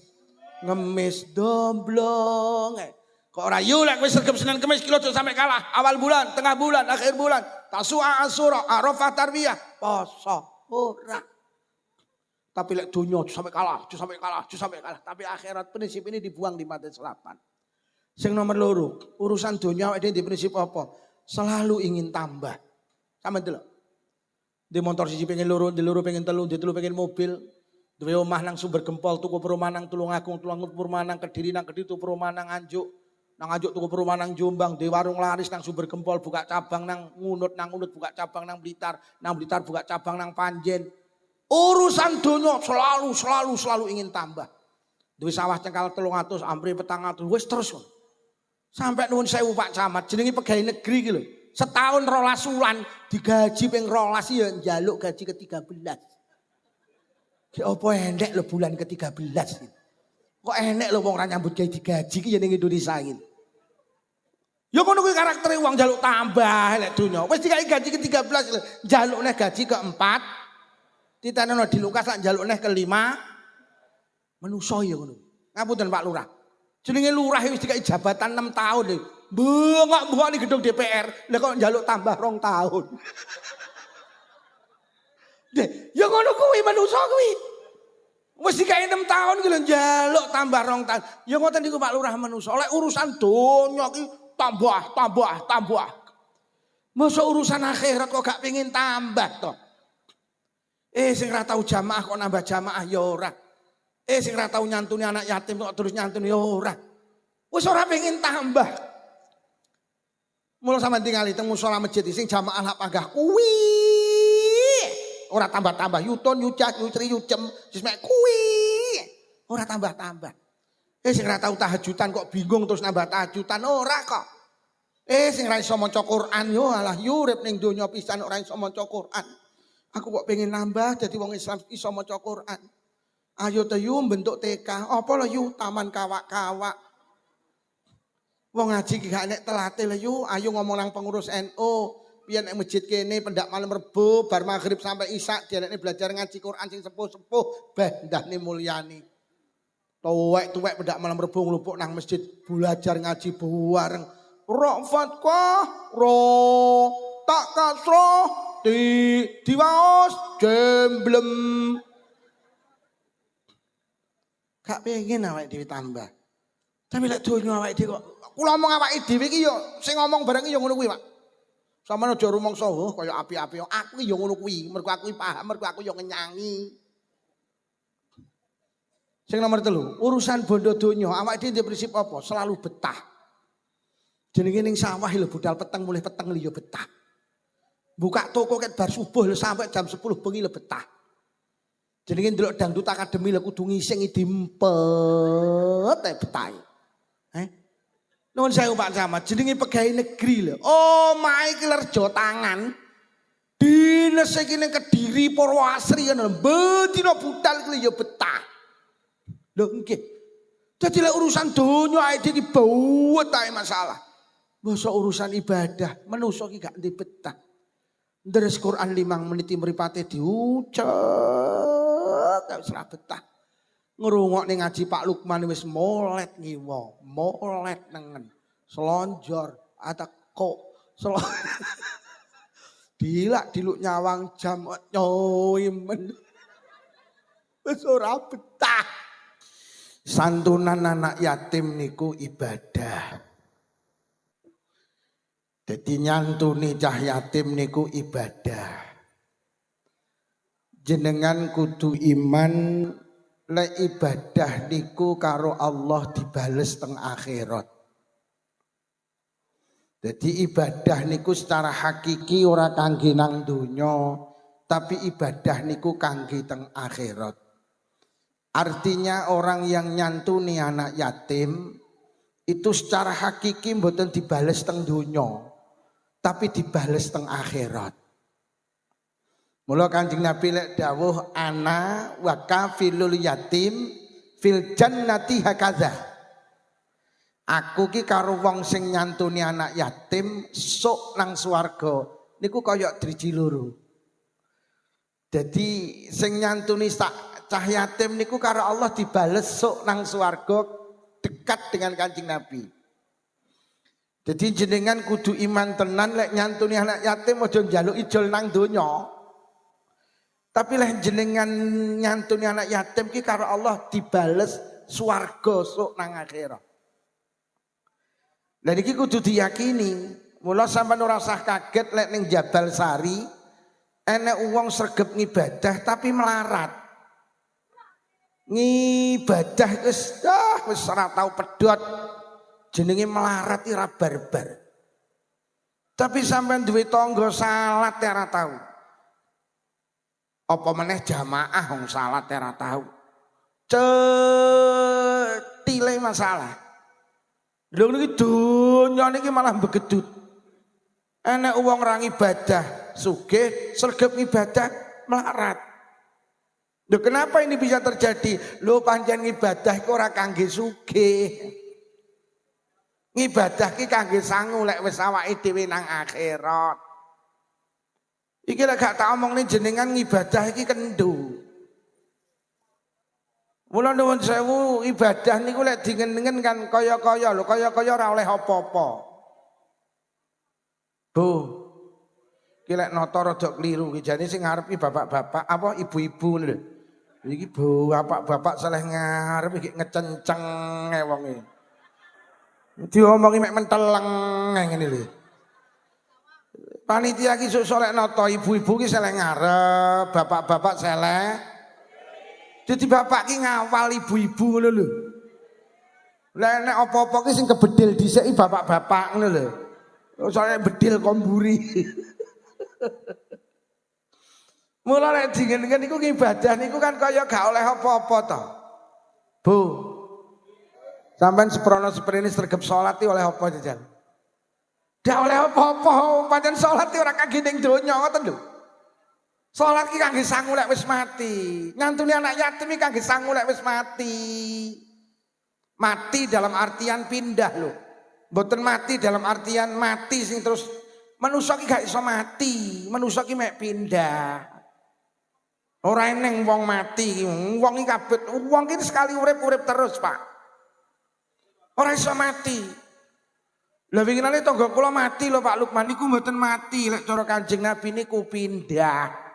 ngemis domblong. Kok ora yo lek wis sergep Senin Kemis ki aja sampe kalah. Awal bulan, tengah bulan, akhir bulan, Tasu'a Asyura, Arafah Tarwiyah, poso ora. Tapi lek dunya aja sampe kalah, aja sampe kalah, aja sampe kalah. Tapi akhirat prinsip ini dibuang di mata selapan. Sing nomor 2, urusan dunya awake dhewe prinsip apa? Selalu ingin tambah. Sampe delok. Di motor siji pengen loro, di loro pengen telu, di telu pengen mobil. Duwe omah nang Sumber Gempol tuku perumahan nang Tulungagung perumahan nang Kediri nang Kediri tuku perumahan nang Anjuk. Nang Anjuk tuku perumahan nang Jombang, di warung laris nang Sumber Gempol buka cabang nang Ngunut, nang Ngunut buka cabang nang Blitar buka cabang nang Panjen. Urusan donya selalu ingin tambah. Duwe sawah cengkal 300, ampri 400, wis terus. Sampai nuwun sewu Pak Camat, jenenge pegawai negeri iki lho. Setahun 12 wulan digaji ping 12 ya njaluk gaji ke-13. Ki opo endek lho bulan ke-13 iki. Kok enek lho wong ora nyambut gawe digaji ki ya ning Indonesia iki. Ya ngono kuwi karaktere wong njaluk tambah lek donya. Wis dikai gaji ke-13 lho, njaluk neh gaji ke-4. Titanono di Lukas lak njaluk neh ke-5. Menusa ya ngono. Ngapunten Pak Lurah. Jenenge lurah wis dikai jabatan 6 tahun lho. Bengok-bengok di gedung DPR, lah kok njaluk tambah 2 tahun. Ya ngono kuwi manusa kuwi. Wis dikai 6 tahun ki lho njaluk tambah 2 tahun. Ya ngoten niku Pak Lurah manusa. Lek urusan donya ki tambah. Masa urusan akhirat kok gak pengin tambah to. Sing ra tau jamaah kok nambah jamaah ya ora. Sing ra tau nyantuni anak yatim kok terus nyantuni ya ora. Wis ora pengin tambah. Mula sampean tingali teng musala masjid sing jamaah lak panggah kuwi. Ora tambah-tambah yuton yucah yusri yucem wis mek kuwi. Ora tambah-tambah. Sing ora tau tahajudan kok bingung terus nambah tahajudan ora kok. Sing ra iso maca Quran yo alah urip ning donya pisan ora iso maca Quran. Aku kok pengen nambah dadi wong Islam iso maca Quran. Ayo te yu bentuk TK, apa lho yu taman kawak-kawak. Wong ngaji ki gak nek telate lho yu, ayo ngomong nang pengurus NU. Piye nek masjid kene pendak malam Rebo bar maghrib sampai isya dianekne belajar ngaji Quran sing sepuh-sepuh bah ndahne mulyani. Tuwek-tuwek pendak malam Rebo nglupuk nang masjid belajar ngaji bareng. Rafat kah ro tak kasro diwaos jemblem. Gak pengen awake dhewe tambah. Tapi lek donya awake dhewe kok kula omong awake dhewe iki yo sing ngomong bareng iki yo ngono kuwi, Pak. Sampeyan aja rumangsa kaya api-api. Aku yo ngono kuwi, mergo aku paham, mergo aku yo ngenyangi. Sing nomor 3, urusan bondo donya, awake dhewe prinsip apa? Selalu betah. Jenenge ning sawah lho budal peteng mulih peteng lho yo betah. Buka toko ket bar subuh lho sampai jam 10 bengi lho betah. Jenenge ndelok dangdut akademi lho kudu ngising dimpet betah. Nuwun sewu Pak Camat, jenenge pegawai negeri lho. Omahe ki lerjo tangan. Dinas iki ning Kediri Purwoasri ngono. Bedina budal ki ya betah. Lho nggih. Dadi lek urusan donya ae iki bawet ae masalah. Masa urusan ibadah, manusa ki gak ndek betah. Ndres Quran 5 menit mripate diucek, gak wis ra betah. Ngrungokne ngaji Pak Lukman wis molet ngiwa, molet nengen, selonjor, atako, diluk nyawang jam nyoimen. Wis ora betah. Santunan anak yatim niku ibadah. Jadi nyantuni cah yatim niku ibadah. Jenengan kudu iman lek ibadah niku karo Allah dibales teng akhirat. Jadi ibadah niku secara hakiki ora kangge nang donya, tapi ibadah niku kangge teng akhirat. Artinya orang yang nyantuni anak yatim itu secara hakiki mboten dibales teng donya, tapi dibales teng akhirat. Mula Kanjeng Nabi lek dawuh ana wa kafilul yatim fil jannati hakadha. Aku ki karo wong sing nyantuni anak yatim sok nang swarga niku kaya driji loro. Jadi sing nyantuni cah yatim niku karo Allah dibales sok nang swarga dekat dengan Kanjeng Nabi. Jadi jenengan kudu iman tenan lek nyantuni anak yatim aja njaluk ijol nang donya. Tapi lek jenengan nyantuni anak yatim ki karo Allah dibales swarga sok nang akhirat. Lah iki kudu diyakini. Mula sampean ora usah kaget lek ning Jabal Sari enek wong sregep ngibadah tapi melarat. Ngibadah wis ora tau pedhot. Jenenge melarat ora barbar. Tapi sampean duwe tangga salat ora tau. Apa meneh jamaah wong salat ora tau. Cetile masalah. Lha niki donya niki malah begedut. Enek wong ra ibadah sugih, sregep ibadah melarat. Lho kenapa ini bisa terjadi? Lho pancen ibadah iku ora kangge sugih. Ibadah ki kangge sangu lek wis awake dhewe nang akhirat. Iki lek gak tak omongne jenengan ibadah iki kendho. Mula nuwun sewu ibadah niku lek dingen-dingen kan kaya-kaya lho, kaya-kaya ora oleh apa-apa. Bu. Iki lek nata rada kliru iki jane sing ngarep iki bapak-bapak apa ibu-ibu lho. Iki bu bapak-bapak saleh ngarep iki ngecenceng wong iki. Diomongi mek menteleng ngene lho. Panitia ki sok lek nata ibu-ibu ki saleh ngarep, bapak-bapak saleh. Jadi bapak ki ngawal ibu-ibu ngono lho. Lah nek apa-apa ki sing kebedil dhisik bapak-bapak ngono lho. Soale bedil komburi. Mula nek dingen-dingen niku ibadah niku kan kaya gak oleh apa-apa to. Bu. Sampeyan seprono seprene sregep salat oleh apa jajan? Gak oleh apa-apa, pancen salat ora kangge ning donya ngoten lho. Salat ki kangge sangu lek wis mati. Nyantuni anak yatim iki kangge sangu lek wis mati. Mati dalam artian pindah lho. Mboten mati dalam artian mati sing terus manusa ki gak iso mati. Manusa ki mek pindah. Ora eneng wong mati. Wong iki kabeh wong iki sekali urip terus, Pak. Ora iso mati. Lah winginane tangga kula mati lho Pak Lukman niku mboten mati lek cara Kanjeng Nabi niku pindah.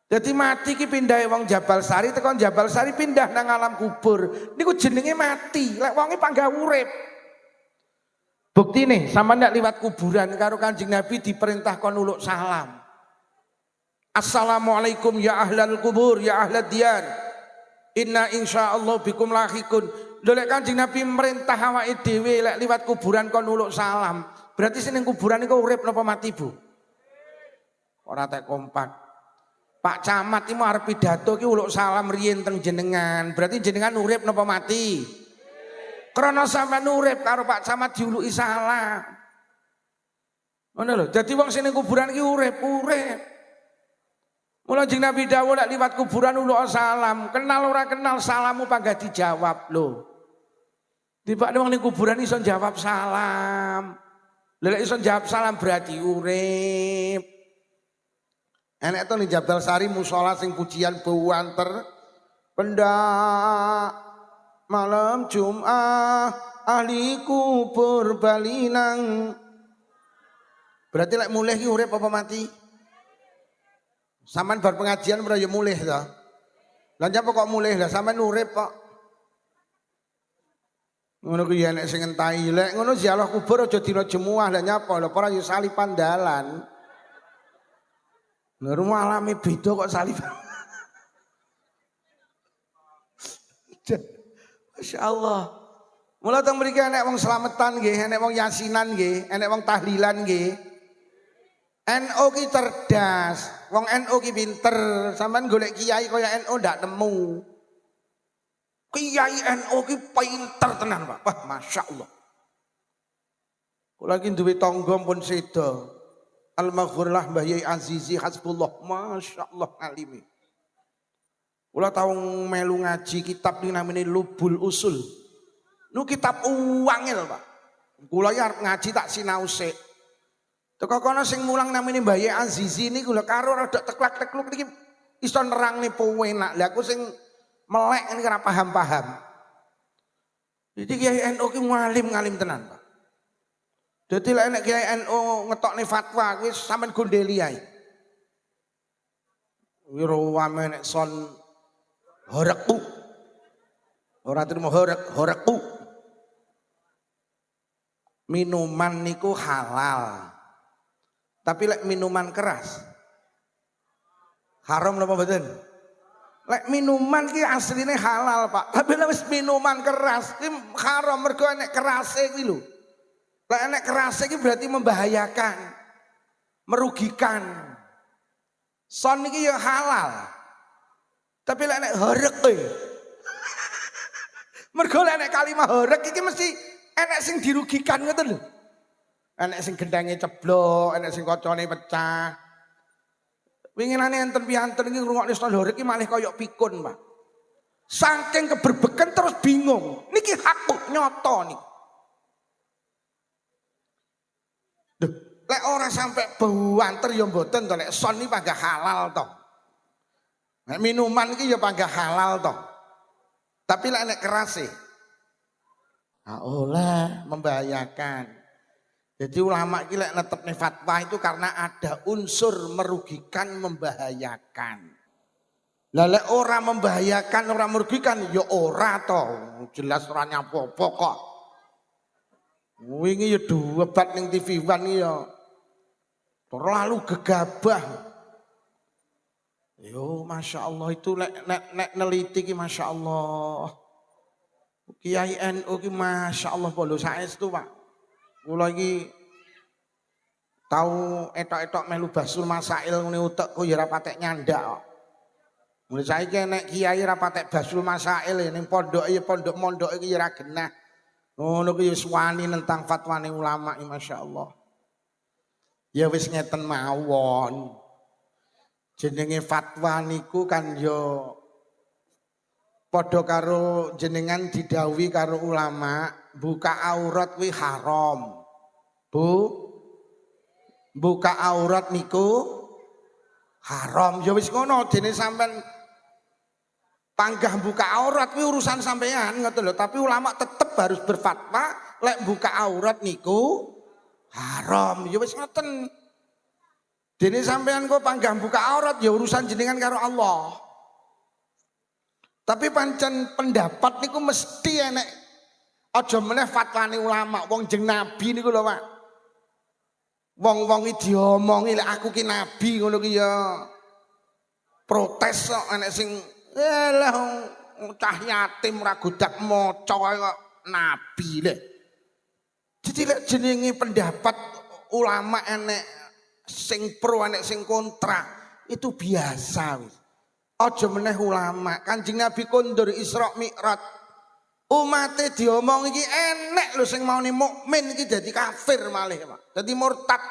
Jadi mati ki pindah wong Jabal Sari tekan Jabal Sari pindah nang alam kubur. Niku jenenge mati. Lek wonge panggah urip. Buktine sampean ndak liwat kuburan karo Kanjeng Nabi diperintah kon nuluk salam. Assalamualaikum ya ahlal kubur ya ahlad diyar. Inna insyaallah bikum lahiqun. Lho lek Kanjeng Nabi merintah awake dhewe lek liwat kuburan kon nuluk salam. Berarti sing kuburan niku urip napa mati, Bu? Ora tek kompak. Pak Camat iki mau arep pidato ki uluk salam riyen teng jenengan. Berarti jenengan urip napa mati? Krana sampean urip karo Pak Camat diuluki salam. Ngono lho. Dadi wong sing ning kuburan ki urip. Mula jeneng Nabi dawuh lek liwat kuburan uluk salam, kenal ora kenal salammu panggah dijawab lho. Tibane wong ning kuburan iso jawab salam. Lek iso jawab salam berarti urip. Enek to ning Jabal Sari musala sing pujian buanter pendak malam Jumat ahli kubur balinang. Berarti lek mulih ki urip apa mati? Sampeyan bar pengajian ora ya mulih to. Lah nyapa kok mulih lah sampeyan urip kok. Ngono ku ya nek sing ngentahi. Lek ngono ziarah kubur aja dina Jemuah lah nyapa lho ora ya salipan dalan. Lha rumah alami beda kok salipan. Masya Allah. Mula teng mriki enek wong slametan nggih, enek wong yasinan nggih, enek wong tahlilan nggih. NU ki cerdas, wong NU ki pinter, sampean golek kiai kaya NU ndak nemu. Kiai NU ki pinter tenan, Pak. Wah, Masya Allah. Kula ki duwe tangga pun seda. Al-Maghfurlah Mbah Yai Azizi Hasbullah, Masya Allah ngalimi. Kula tau melu ngaji kitab ini namanya Lubul Usul. Nu kitab uangil, Pak. Kula ya arep ngaji tak sinau sik. Teko kono sing mulang namanya Mbah Yai Azizi niku lho karo rada teklak-tekluk niki iso nerangne penak. Lah aku sing melek ini ora paham-paham. Jadi Kiai NU ki ngalim tenan, Pak. Dadi lek nek Kiai NU ngetokne fatwa kuwi sampean gondeli ae. Wiro wame nek son horekku. Ora trimo horekku. Minuman niku halal. Tapi lek minuman keras haram napa mboten? Lek minuman ki asline halal, Pak. Tapi lek wis minuman keras ki haram mergo nek kerase ki lho. Lek nek kerase ki berarti membahayakan, merugikan. Son niki ya halal. Tapi lek nek horek kowe. Mergo lek nek kalimah horek iki mesti enek sing dirugikan ngoten lho. Enek sing gendhange ceblok, enek sing kacane pecah. Winginane enten pianten iki ngrungokne stand horek iki malih kaya pikun, Pak. Saking keberbeken terus bingung. Niki hakku nyoto niki. Duh, lek ora sampai banter ya mboten to, lek son iki panggah halal to. Nek minuman iki ya panggah halal to. Tapi lek nek keras e oleh membahayakan. Jadi ulama iki lek netepne fatwa itu karena ada unsur merugikan, membahayakan. Lah lek ora membahayakan, ora merugikan ya ora to. Jelas ora nyapo-apa kok. Wingi ya debat ning TV One ya terlalu gegabah. Yo Masya Allah itu nek neliti ki Masya Allah. Kiai NU ki Masya Allah polo saestu, Pak. Kula iki tau etok-etok melu basul masail ngene utekku ya ora patek nyandak kok. Mulai saiki nek kiai ora patek basul masail ning pondok ya pondok-mondok iki ya ora genah. Ngono ki wis wani nentang fatwane ulama iki masyaallah. Ya wis ngeten mawon. Jenenge fatwa niku kan yo padha karo jenengan didhawuhi karo ulama, buka aurat kuwi haram. Buka aurat niku haram. Ya wis ngono dene sampean panggah buka aurat kuwi urusan sampean ngoten lho, tapi ulama tetep harus berfatwa lek buka aurat niku haram. Ya wis ngoten. Dene sampean kok panggah buka aurat ya urusan jenengan karo Allah. Tapi pancen pendapat niku mesti enek aja meneh fatwane ulama wong jeng nabi niku lho, Pak. Wong-wong iki diomongi lek aku ki nabi ngono ki ya protes kok enek sing lah cah yatim ra godak maca kok nabi lek. Jadi lek jenenge pendapat ulama enek sing pro enek sing kontra itu biasa wis. Aja meneh ulama, Kanjeng Nabi kondur Isra Mi'raj. Umate diomong iki enek lho sing maune mukmin iki dadi kafir malih, Pak. Dadi murtad.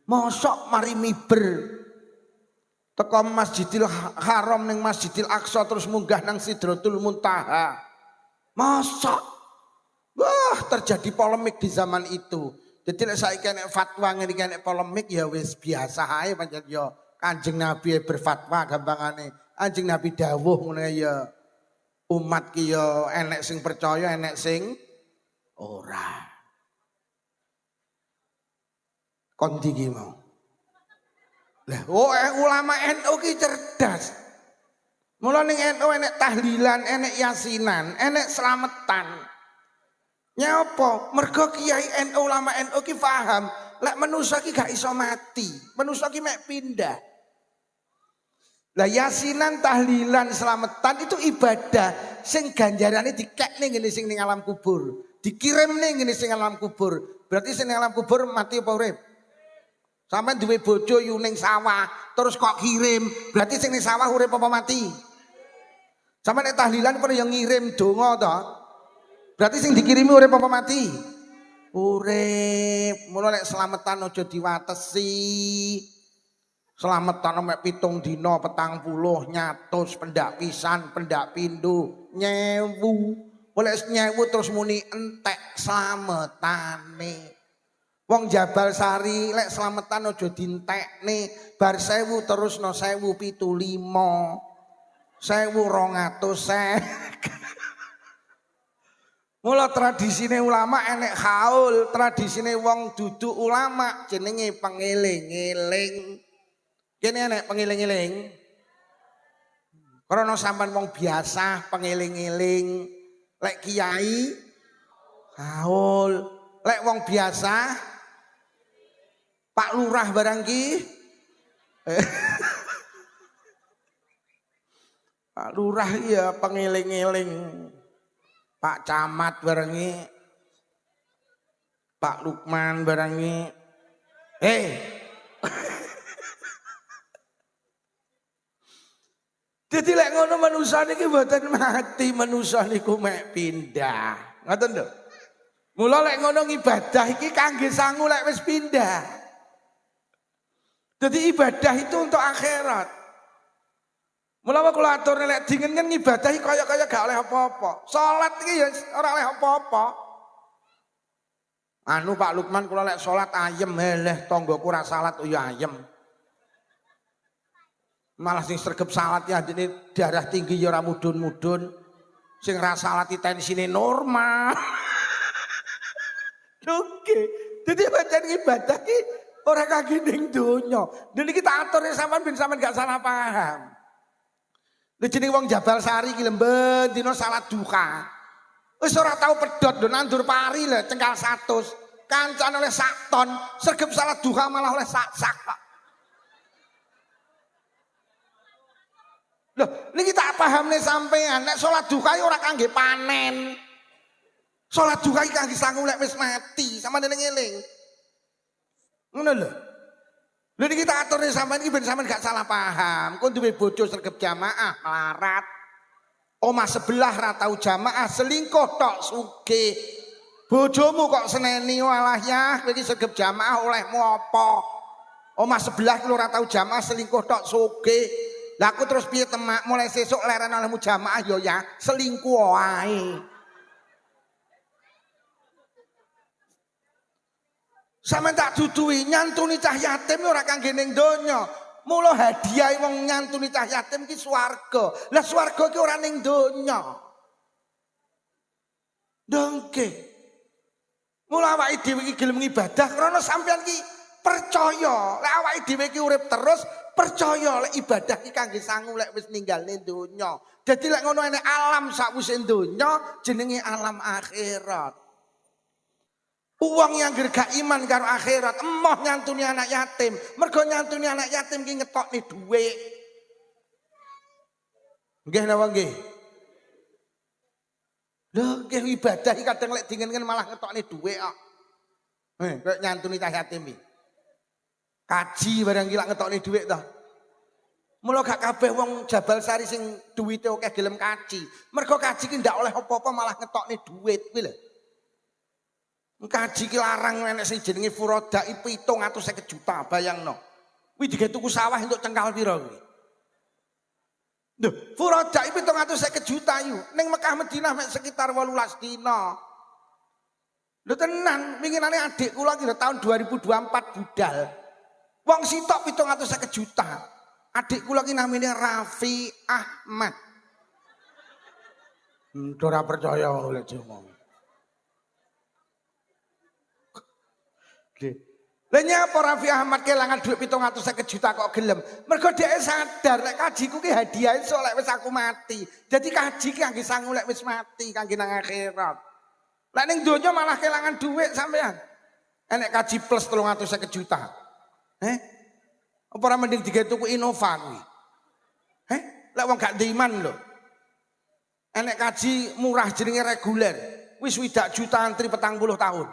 Mosok mari miber teko Masjidil Haram ning Masjidil Aqsa terus munggah nang Sidratul Muntaha. Mosok. Wah, terjadi polemik di zaman itu. Jadi lek saiki nek fatwa ngene iki nek polemik ya wis biasa ae pancen ya Kanjeng Nabi berfatwa gampangane. Kanjeng Nabi dawuh ngene ya umat ki ya enek sing percaya enek sing ora. Kon ndi mau. Lah ulama NU ki cerdas. Mula ning NU enek tahlilan, enek yasinan, enek slametan. Nyapa? Mergo kiai NU ulama NU ki paham, lek manusa ki gak iso mati. Manusa ki mek pindah. Lah yasinan, tahlilan, slametan itu ibadah sing ganjarane dikekne ngene sing ning alam kubur. Dikirimne ngene sing alam kubur. Berarti sing ning alam kubur mati apa urip? Sampeyan duwe bojo yu ning sawah, terus kok kirim, berarti sing ning sawah urip apa mati? Sampeyan nek tahlilan kok yang ngirim donga to? Berarti sing dikirimi urip apa mati? Urip. Mula lek slametan aja diwatesi. Slametan mek 7 dina 40 nyatus pendak pisan, pendak pindho, 1000. Oleh 1000 terus muni entek slametane. Wong Jabal Sari lek slametan aja dientekne, bar 1000 terus no 1075. 1200. Mula tradisine ulama enek haul, tradisine wong duduk ulama jenenge pengeling-eling. Kene enek pengeling-eling. Karena sampean wong biasa pengeling-eling, lek kiai haul, lek wong biasa Pak Lurah barang ki. Pak Lurah iya pengeling-eling. Pak Camat barengi, Pak Lukman barengi, jadi lek ngono manusia niki mboten mati, manusia niku mek pindah. Ngoten lho. Mula lek ngono ibadah iki kangge sangu lek wis pindah. Jadi ibadah itu untuk akhirat. Mula kula atur lek dingin kan ibadah iki kaya-kaya gak oleh apa-apa. Salat iki ya ora oleh apa-apa. Anu Pak Lukman kula lek salat ayem heleh tanggaku ora salat ya ayem. Malah sing sregep salat ya jene darah tinggi ya ora mudhun-mudhun. Sing ra salat tensine normal. Oke. Jadi bacaan ibadah ki ora kangge ning donya. Dan iki tak atur sampean ben sampean gak salah paham. Lha jeneng wong Jabal Sari ki lemben dina salat duha. Wis ora tau pedhot lho nandur pari lho cengkal 100. Kancane oleh sak ton, sregep salat duha malah oleh sak Pak. Loh, niki tak pahamne sampean, nek salat duha ora kangge panen. Salat duha iki kangge sangu lek wis mati, sampeyan eling-eling. Ngono lho. Lha niki tak aturne sampean iki ben sampean gak salah paham. Kon duwe bojo sregep jamaah melarat. Omah sebelah ra tau jamaah, selingkuh tok sugih. Bojomu kok seneni walah ya, kowe iki sregep jamaah olehmu apa? Omah sebelah ki ora tau jamaah, selingkuh tok sugih. Lah aku terus piye temak mulai sesuk leren olehmu jamaah yo ya selingkuh wae. Sampe tak duduhi nyantuni cah yatim ora kangge ning donya. Mula hadiah wong nyantuni cah yatim ki swarga. Lah swarga ki ora ning donya. Dongke. Mula awake dhewe iki gelem ibadah krana sampeyan ki percaya. Lek awake dhewe ki urip terus percaya lek ibadah ki kangge sangu lek wis ninggalne donya. Dadi lek ngono enek alam sakwise donya jenenge alam akhirat. Uang yang gak iman karo akhirat emoh nyantuni anak yatim. Mergo nyantuni anak yatim ki ngetokne dhuwit. Nggih napa nggih? Lho nggih ibadah iki kadang lek dingen malah ngetokne dhuwit kok. Kayak nyantuni cah yatim iki. Kaji barang gila ngetokne dhuwit to. Mula gak kabeh wong Jabal Sari sing duwite akeh gelem kaji. Mergo kaji ki ndak oleh apa-apa malah ngetokne dhuwit kuwi lho. Kaji ki larang enek sing jenenge furodai 750 juta bayangno. Kuwi digawe tuku sawah entuk cengkal pira kuwi. Lho, furodai 750 juta yu ning Mekah Madinah mek sekitar 18 dina. Lho tenan, winginane adik kula ki tahun 2024 budal. Wong sitok 750 juta. Adik kula ki namanya Raffi Ahmad. Ora percaya oleh ngomong. Lah nyapa Raffi Ahmad kelangan duit 750 juta kok gelem? Mergo dhek sadar lek kajiku ki hadiah iso lek wis aku mati. Jadi kaji ki kangge sangu lek wis mati, kangge nang akhirat. Lek ning donya malah kelangan duit sampean. Enek kaji plus 350 juta. Apa ora mending digawe tuku Innova kuwi? Lek wong gak ndek iman lho. Enek kaji murah jenenge reguler. Wis 20 juta antri 40 tahun.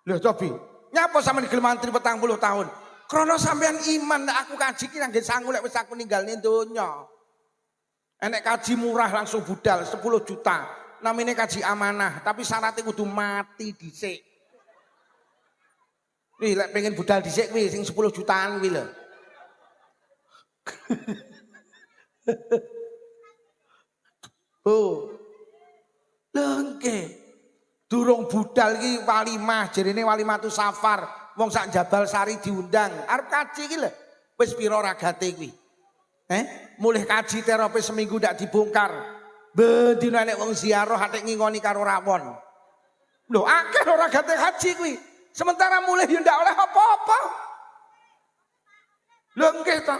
Lho cobi, nyapa sampean gelem antri 40 tahun? Krana sampean iman nek aku kaji ki nangge sangu lek wis aku ninggalne donya. Enek kaji murah langsung budal 10 juta. Namine kaji amanah, tapi syaratnya kudu mati dhisik. Wih, lek pengen budal dhisik kuwi sing 10 jutaan kuwi lho. Oh. Lengke. Durung budal iki walimah, jerene walimatu safar. Wong sak Jabal Sari diundang. Arep kaji iki lho. Wis pira ragate kuwi? Mulih kaji terapi seminggu ndak dibongkar. Bendina nek wong ziarah atik ngingoni karo rawon. Lho akeh ora ragate haji kuwi. Sementara mulih yo ndak oleh apa-apa. Lho nggih to.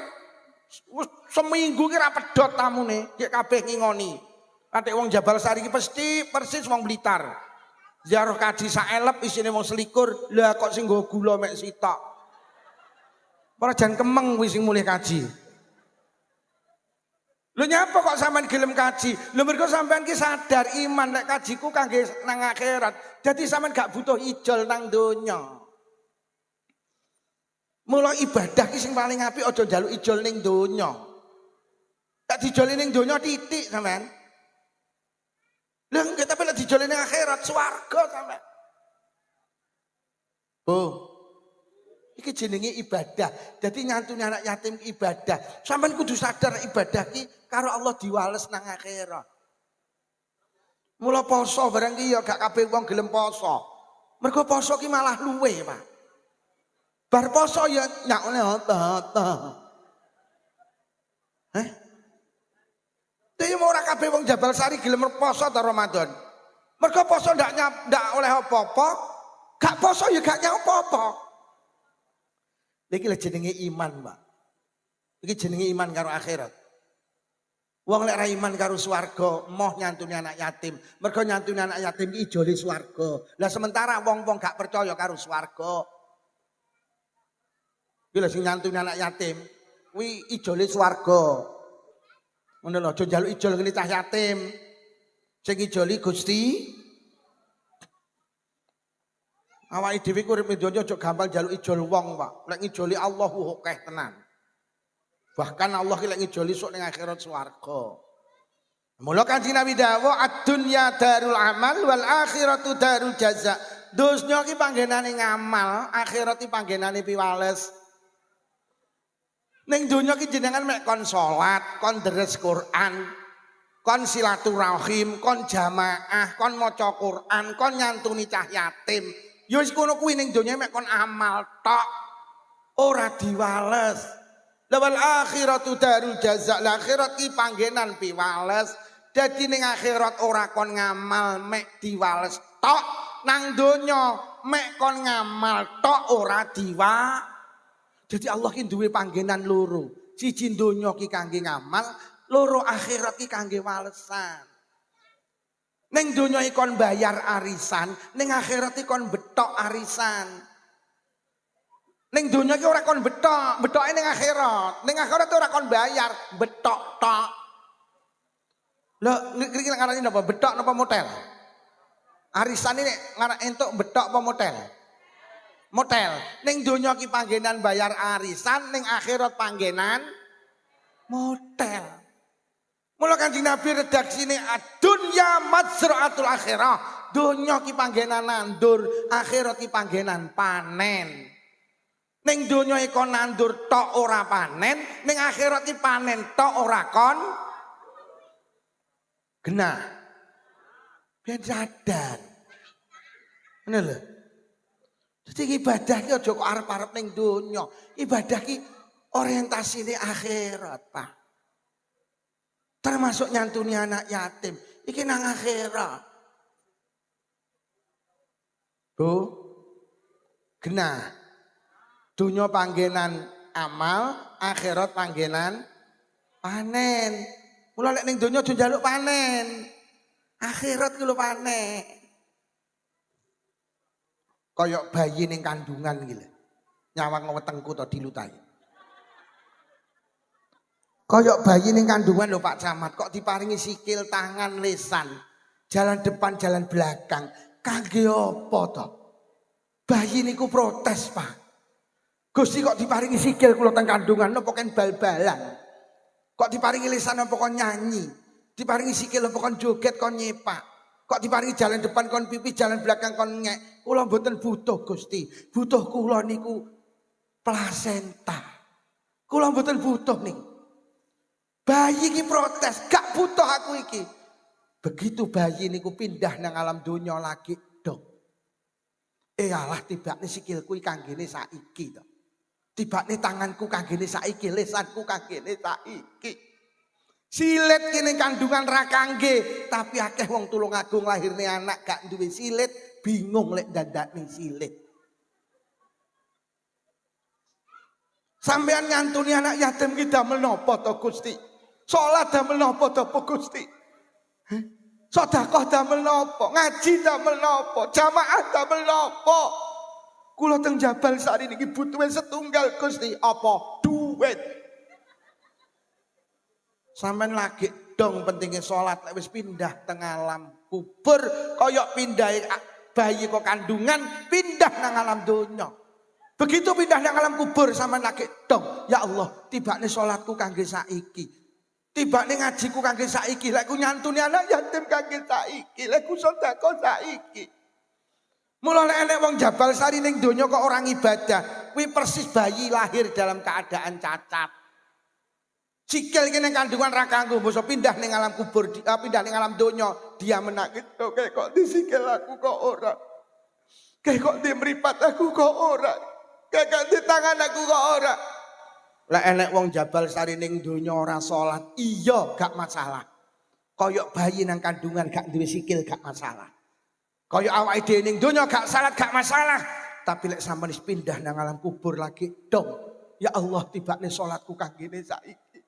Seminggu ki ra pedhot tamune, nek kabeh ngingoni. Atik wong Jabal Sari ki persis wong Blitar. Ziarah kaji saelep isine wong selikur, lah kok sing nggo gula mek sitok. Ora jan kemeng kuwi sing mulih kaji. Lho nyapa kok sampean gelem kaji? Lho mergo sampean ki sadar iman nek kajiku kangge nang akhirat. Dadi sampean gak butuh ijol nang donya. Mula ibadah ki sing paling apik aja njaluk ijol ning donya. Tak dijoli ning donya titik sampean. Lha enggak tapi lek dijoli ning akhirat swarga sampean. Iki jenenge ibadah. Jadi nyantuni anak yatim ibadah. Sampeyan kudu sadar ibadah ki karo Allah diwales nang akhirat. Mula poso barang ki ya gak kabeh wong gelem poso. Mergo poso ki malah luwe, Pak. Bar poso ya nyakne otot. Tapi ora kabeh wong Jabal Sari gelem poso ta Ramadan. Mergo poso ndak oleh apa-apa, gak poso ya gak nyapa apa-apa. Iki lho jenenge iman, Pak. Iki jenenge iman karo akhirat. Wong lek ra iman karo swarga, moh nyantuni anak yatim. Mergo nyantuni anak yatim iki ijole swarga. Lah sementara wong-wong gak percaya karo swarga. Iki lho sing nyantuni anak yatim, kuwi ijole swarga. Ngono lho, aja njaluk ijol ngene cah yatim. Sing ijoli Gusti awake dhewe ku urip donya aja gampang njaluk ijol wong, Pak. Lek ngijoli Allah akeh tenan. Bahkan Allah ki lek ngijoli sok ning akhirat swarga. Mula Kanjeng Nabi dawuh ad-dunya darul amal wal akhiratu darul jaza. Donya ki panggenane ngamal, akhirat ki panggenane piwales. Ning donya ki jenengan mek kon salat, kon deres Quran, kon silaturahim, kon jamaah, kon maca Quran, kon nyantuni cah yatim. Ya wis kono kuwi ning donya mek kon amal tok ora diwales. Lawal akhiratu darul jaza. Akhirat ki panggenan piwales. Dadi ning akhirat ora kon ngamal mek diwales tok, nang donya mek kon ngamal tok ora Jadi Allah ki duwe panggenan loro. Siji donya ki kangge ngamal, loro akhirat ki kangge walesan. Ning donya iki kon bayar arisan, ning akhirat iki kon betok arisan. Ning donya iki ora kon betok, betoke ning akhirat. Ning akhirat ora kon bayar, betok tok. Lho, niki ngarani napa? Betok napa motel? Arisan ini ngarak entuk betok apa motel? Motel. Ning donya ki panggenan bayar arisan, ning akhirat panggenan motel. Mula Kanjeng Nabi redaksine ad-dunya mazra'atul akhirah. Donya ki panggenan nandur, akhirat ki panggenan panen. Ning donya iki kon nandur tok ora panen, ning akhirat ki panen tok ora kon genah. Ben sadar. Ngono lho. Jadi ibadah ki aja kok arep-arep ning donya. Ibadah ki orientasine akhirat, Pak. Termasuk nyantuni anak yatim. Iki nang akhirat. Bu, genah. Dunya panggenan amal, akhirat panggenan panen. Mula lek ning donya aja njaluk panen. Akhirat ku lho panen. Kayak bayi ning kandungan iki lho. Nyawang wetengku to dilutai. Kayak bayi ning kandungan lho Pak Camat, kok diparingi sikil, tangan, lisan, jalan depan, jalan belakang. Kangge apa to? Bayi niku protes, Pak. Gusti kok diparingi sikil kula teng kandungan napa ken bal-balan. Kok diparingi lisan napa kon nyanyi. Diparingi sikil napa kon joget kon nyepak. Kok diparingi jalan depan kon pipi, jalan belakang kon ngek. Kula mboten butuh Gusti. Butuh kula niku plasenta. Kula mboten butuh niku. Bayi iki protes, gak butuh aku iki. Begitu bayi niku pindah nang alam donya lagi dok. Alah tibakne sikilku iki kanggene saiki to. Tibakne tanganku kanggene saiki, lisanku kanggene saiki. Silit kene kandungan ra kangge, tapi akeh wong tulung agung lahirne anak gak duwe silit, bingung lek dandakne silit. Sampeyan nyantuni anak yatim ki damel napa to Gusti? Salat damel napa to Gusti? Sedekah damel napa? Ngaji damel napa? Jamaah damel napa? Kula teng Jabal Sari niki butuhe setunggal Gusti, apa? Duit. Sampeyan lagi dong pentingnya salat lek wis pindah teng alam kubur kaya pindah bayi kok kandungan pindah nang alam donya. Begitu pindah nang alam kubur sampeyan lagi dong, ya Allah, tibane salatku kangge saiki. Tibane ngajiku kangge saiki, lek ku nyantuni anak yatim kangge saiki, lek ku sedekah saiki. Mula nek enek wong Jabal Sari ning donya kok orang ibadah, kuwi persis bayi lahir dalam keadaan cacat. Sikil kene kandungan ra kanggo mbok pindah ning alam kubur, pindah ning alam donya, dia menakit kok disikil aku kok ora. Kayak kok di mripat aku kok ora. Kayak di tangan aku kok ora. Lah enek wong Jabal Sari ning donya ora salat, iya gak masalah. Koyok bayi nang kandungan gak duwe sikil gak masalah. Koyok awake dhewe ning donya gak salat gak masalah. Tapi lek sampeyan pindah nang alam kubur lagi dong. Ya Allah tibane salatku kanggene saiki.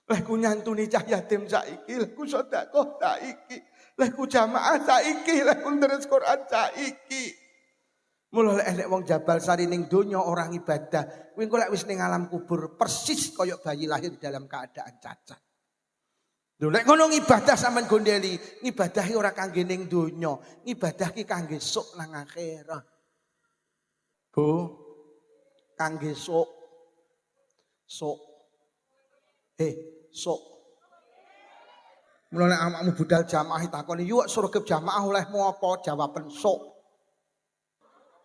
Lek ku nyantuni cah yatim saiki, lek ku sedekah saiki, lek ku jamaah saiki, lek ku ndres Quran saiki. Mula lek enek wong Jabal Sari ning donya orang ibadah, kuwi engko lek wis ning alam kubur persis kaya bayi lahir dalam keadaan cacat. Lho nek ngono ngibadah sampean gondeli, ngibadahi ora kangge ning donya, ngibadah ki kangge sok nang akhirat. Bu, kangge sok. Sok. Sok. Mula nek awakmu budal jamaah takoni, "Yuk surga jamaah olehmu apa?" Jawaban sok.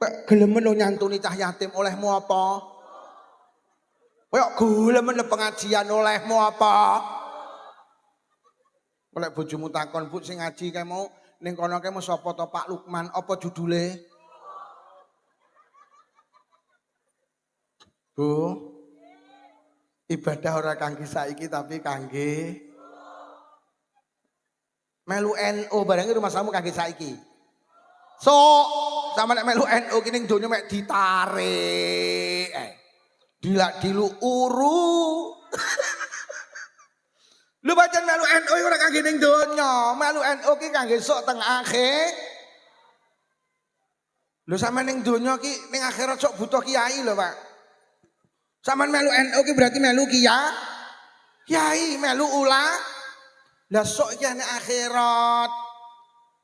Kok gelemen nyantuni cah yatim olehmu apa? Kok gelemen pengajian olehmu apa? Oleh bojomu takon, "Bu sing ngaji kae mau ning kono kae mau sapa to Pak Lukman? Apa judule?" Bu, ibadah ora kangge saiki tapi kangge melu NU barange rumah samu kangge saiki. Sama nek melu NU ki ning donya mek ditarik. Dilak dilu uru. Lu pancen melu NU ora kangge ning donya, melu NU ki kangge sok teng akhir. Lho sampean ning donya ki ning akhirat sok butuh kiai lho, Pak. Sampean melu NU ki berarti melu kiai, melu lah sok iki nek akhirat.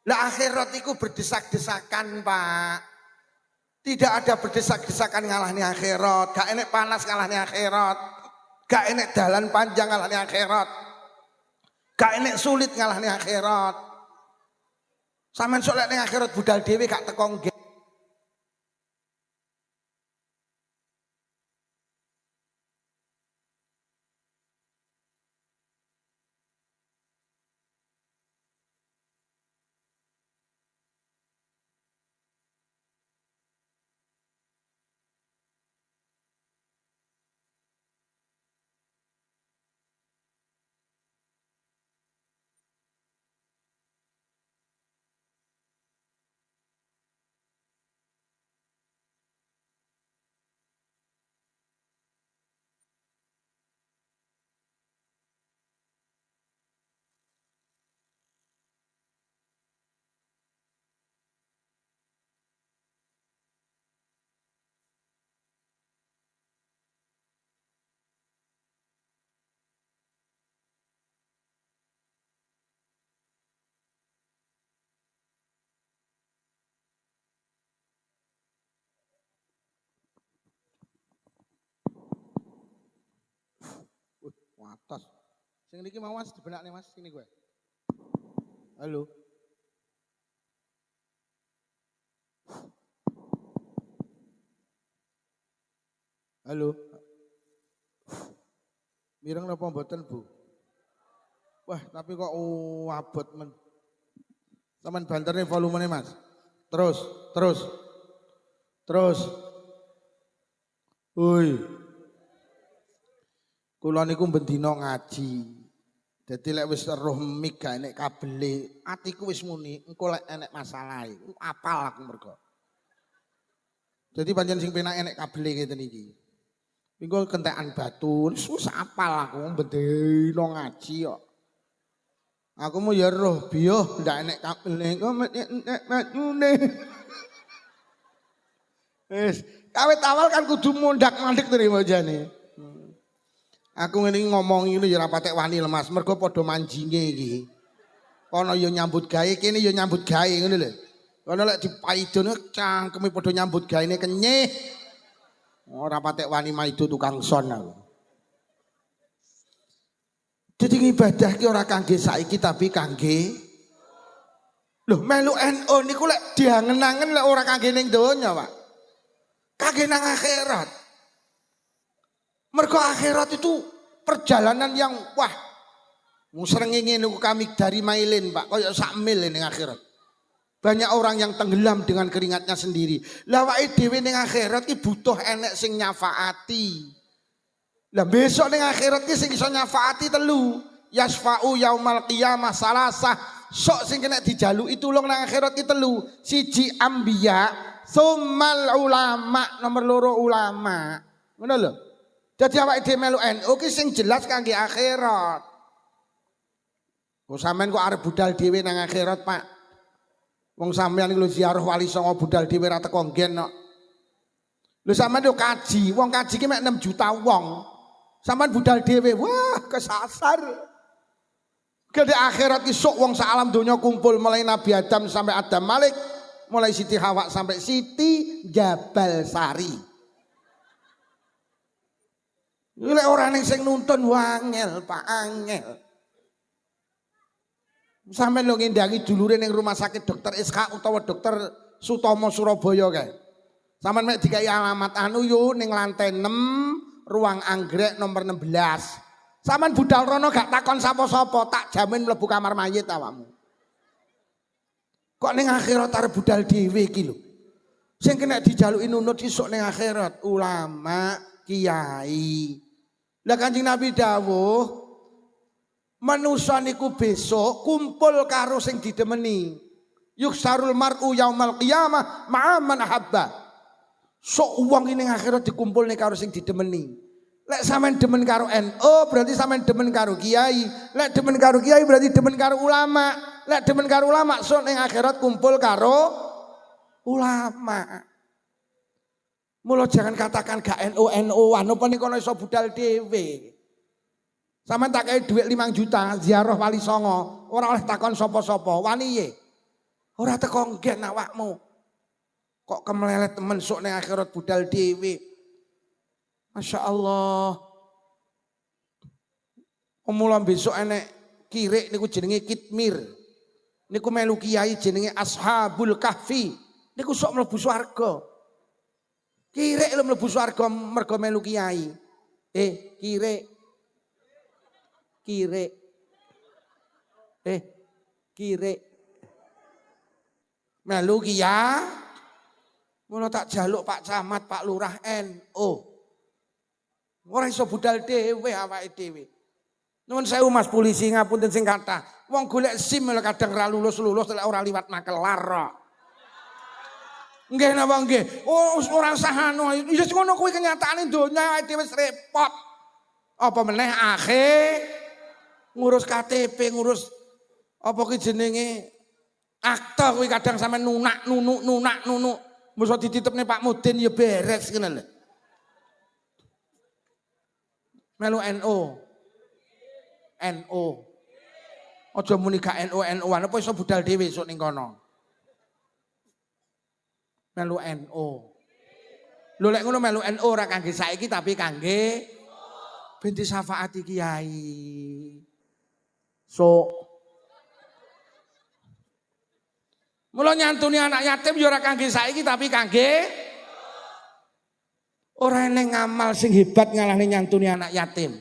Lah akhirat itu berdesak-desakan Pak. Tidak ada berdesak-desakan ngalahni akhirat. Gak enek panas ngalahni akhirat. Gak enek dalan panjang ngalahni akhirat. Gak enek sulit ngalahni akhirat. Sampeyan sok lek ning akhirat budal dhewe gak teko nggih. atas. Sing niki mau Mas dibenakne Mas sini gue. Halo. Halo. Mireng napa mboten Bu? Wah, tapi kok abot men. Saman banterne volumenya Mas. Terus. Woi. Kula niku bendina ngaji. Dadi lek wis roh mik gak enek kabele, atiku wis muni, engko lek enek masalah iku apal aku mergo. Dadi pancen sing penak enek kabele ngeten iki. Engko kentekan batu, wis apal aku bendina ngaji kok. Aku mau ya roh biyo ndak enek kabele, engko enek batune. Wis, kawit awal kan kudu mondhak-mandhek terima jane. Aku ngene ngomong ini ya ora patek wani lemas mergo padha manjinge iki. Kono ya nyambut gawe, kene ya nyambut gawe ngono lho. Kono lek dipaidone cangkeme padha nyambut gaene kenyih. Ora patek wani maido tukang son aku. Jadi ibadah ki ora kangge saiki tapi kangge lho melu NU niku lek diangen-angen lek ora kangge ning donya, Pak. Kangge nang akhirat. Mergo akhirat itu perjalanan yang wah. Musrengenge niku kami dari mailin, Pak, koyo sak mil ning akhirat. Banyak orang yang tenggelam dengan keringatnya sendiri. Lah awake dhewe ning akhirat ki butuh enek sing nyafaati. Lah besok ning akhirat ki sing iso nyafaati telu. Yasfa'u yaumal qiyamah salasah. Sok sing kena dijaluki tulung nang akhirat ki telu. Siji anbiya, tsummal ulama, nomor loro ulama. Ngono lho. Jadi awake dhewe melu NU ki sing jelas kangge akhirat. Kok sampean kok arep budal dhewe nang akhirat, Pak? Wong sampean iki lho ziarah wali songo budal dhewe ra teko nggen kok. Lho sampean yo kaji, wong kaji ki mek 6 juta wong. Sampean budal dhewe, wah kesasar. Gede akhirat ki sok wong sak alam donya kumpul mulai Nabi Adam sampai Adam Malik, mulai Siti Hawa sampai Siti Jabal Sari. Lek ora ning sing nuntun wangel, Pak, angel. Sampeyan lho ngendangi dulure ning rumah sakit Dokter SK utawa Dokter Sutomo Surabaya kae. Sampeyan mek dikai alamat anu yo ning lantai 6, ruang anggrek nomor 16. Sampeyan budal rono gak takon sapa-sapa, tak jamin mlebu kamar mayit awakmu. Kok ning akhirat arep budal dhewe iki lho. Sing kena dijaluki nunut isuk ning akhirat ulama, kiai. Lah Kanjeng Nabi dawuh, manusa niku besok kumpul karo sing didemeni. Yuksarul mar'u yaumal qiyamah ma'a man ahabba. Sok wong ning akhirat dikumpulne karo sing didemeni. Lek sampean demen karo NU berarti sampean demen karo kiai. Lek demen karo kiai berarti demen karo ulama. Lek demen karo ulama sok ning akhirat kumpul karo ulama. Mula jangan katakan gak NU-NU-an apa ning kono iso budal dhewe. Sampeyan tak kei dhuwit 5 juta ziarah Wali Songo, ora oleh takon sapa-sapa, wani ye. Ora teko nggen awakmu. Kok kemlelet temen sok ning akhirat budal dhewe. Masya Allah. Mula besok enek kirik niku jenenge kitmir. Niku melu kiai jenenge Ashabul Kahfi. Niku sok mlebu swarga. Kirek lho mlebu swarga mergo melu kiai. Kirek. Melu kiai. Mula tak jaluk Pak Camat, Pak Lurah NU. Ora iso budal dhewe awake dhewe. Nuwun sewu Mas polisi ngapunten sing kathah. Wong golek SIM lho kadang ra lulus-lulus lek ora liwat makelar. Nggih napa nggih. Oh ora usah anu. Wis ngono kuwi kenyataane donya dhewe wis repot. Apa meneh ngurus KTP, ngurus apa ki jenenge akta kuwi kadang sampe nunak nunuk. Mosok dititipne Pak Mudin ya beres ngene lho. Melu NU. Aja muni gak NU-NU-an apa iso budal dhewe esuk ning kono. Melu NU. Lho lek ngono melu NU ora kangge saiki tapi kangge ben disafaati kiai. So mula nyantuni anak yatim ya ora kangge saiki tapi kangge ora eneng ngamal sing hebat ngalahne nyantuni anak yatim.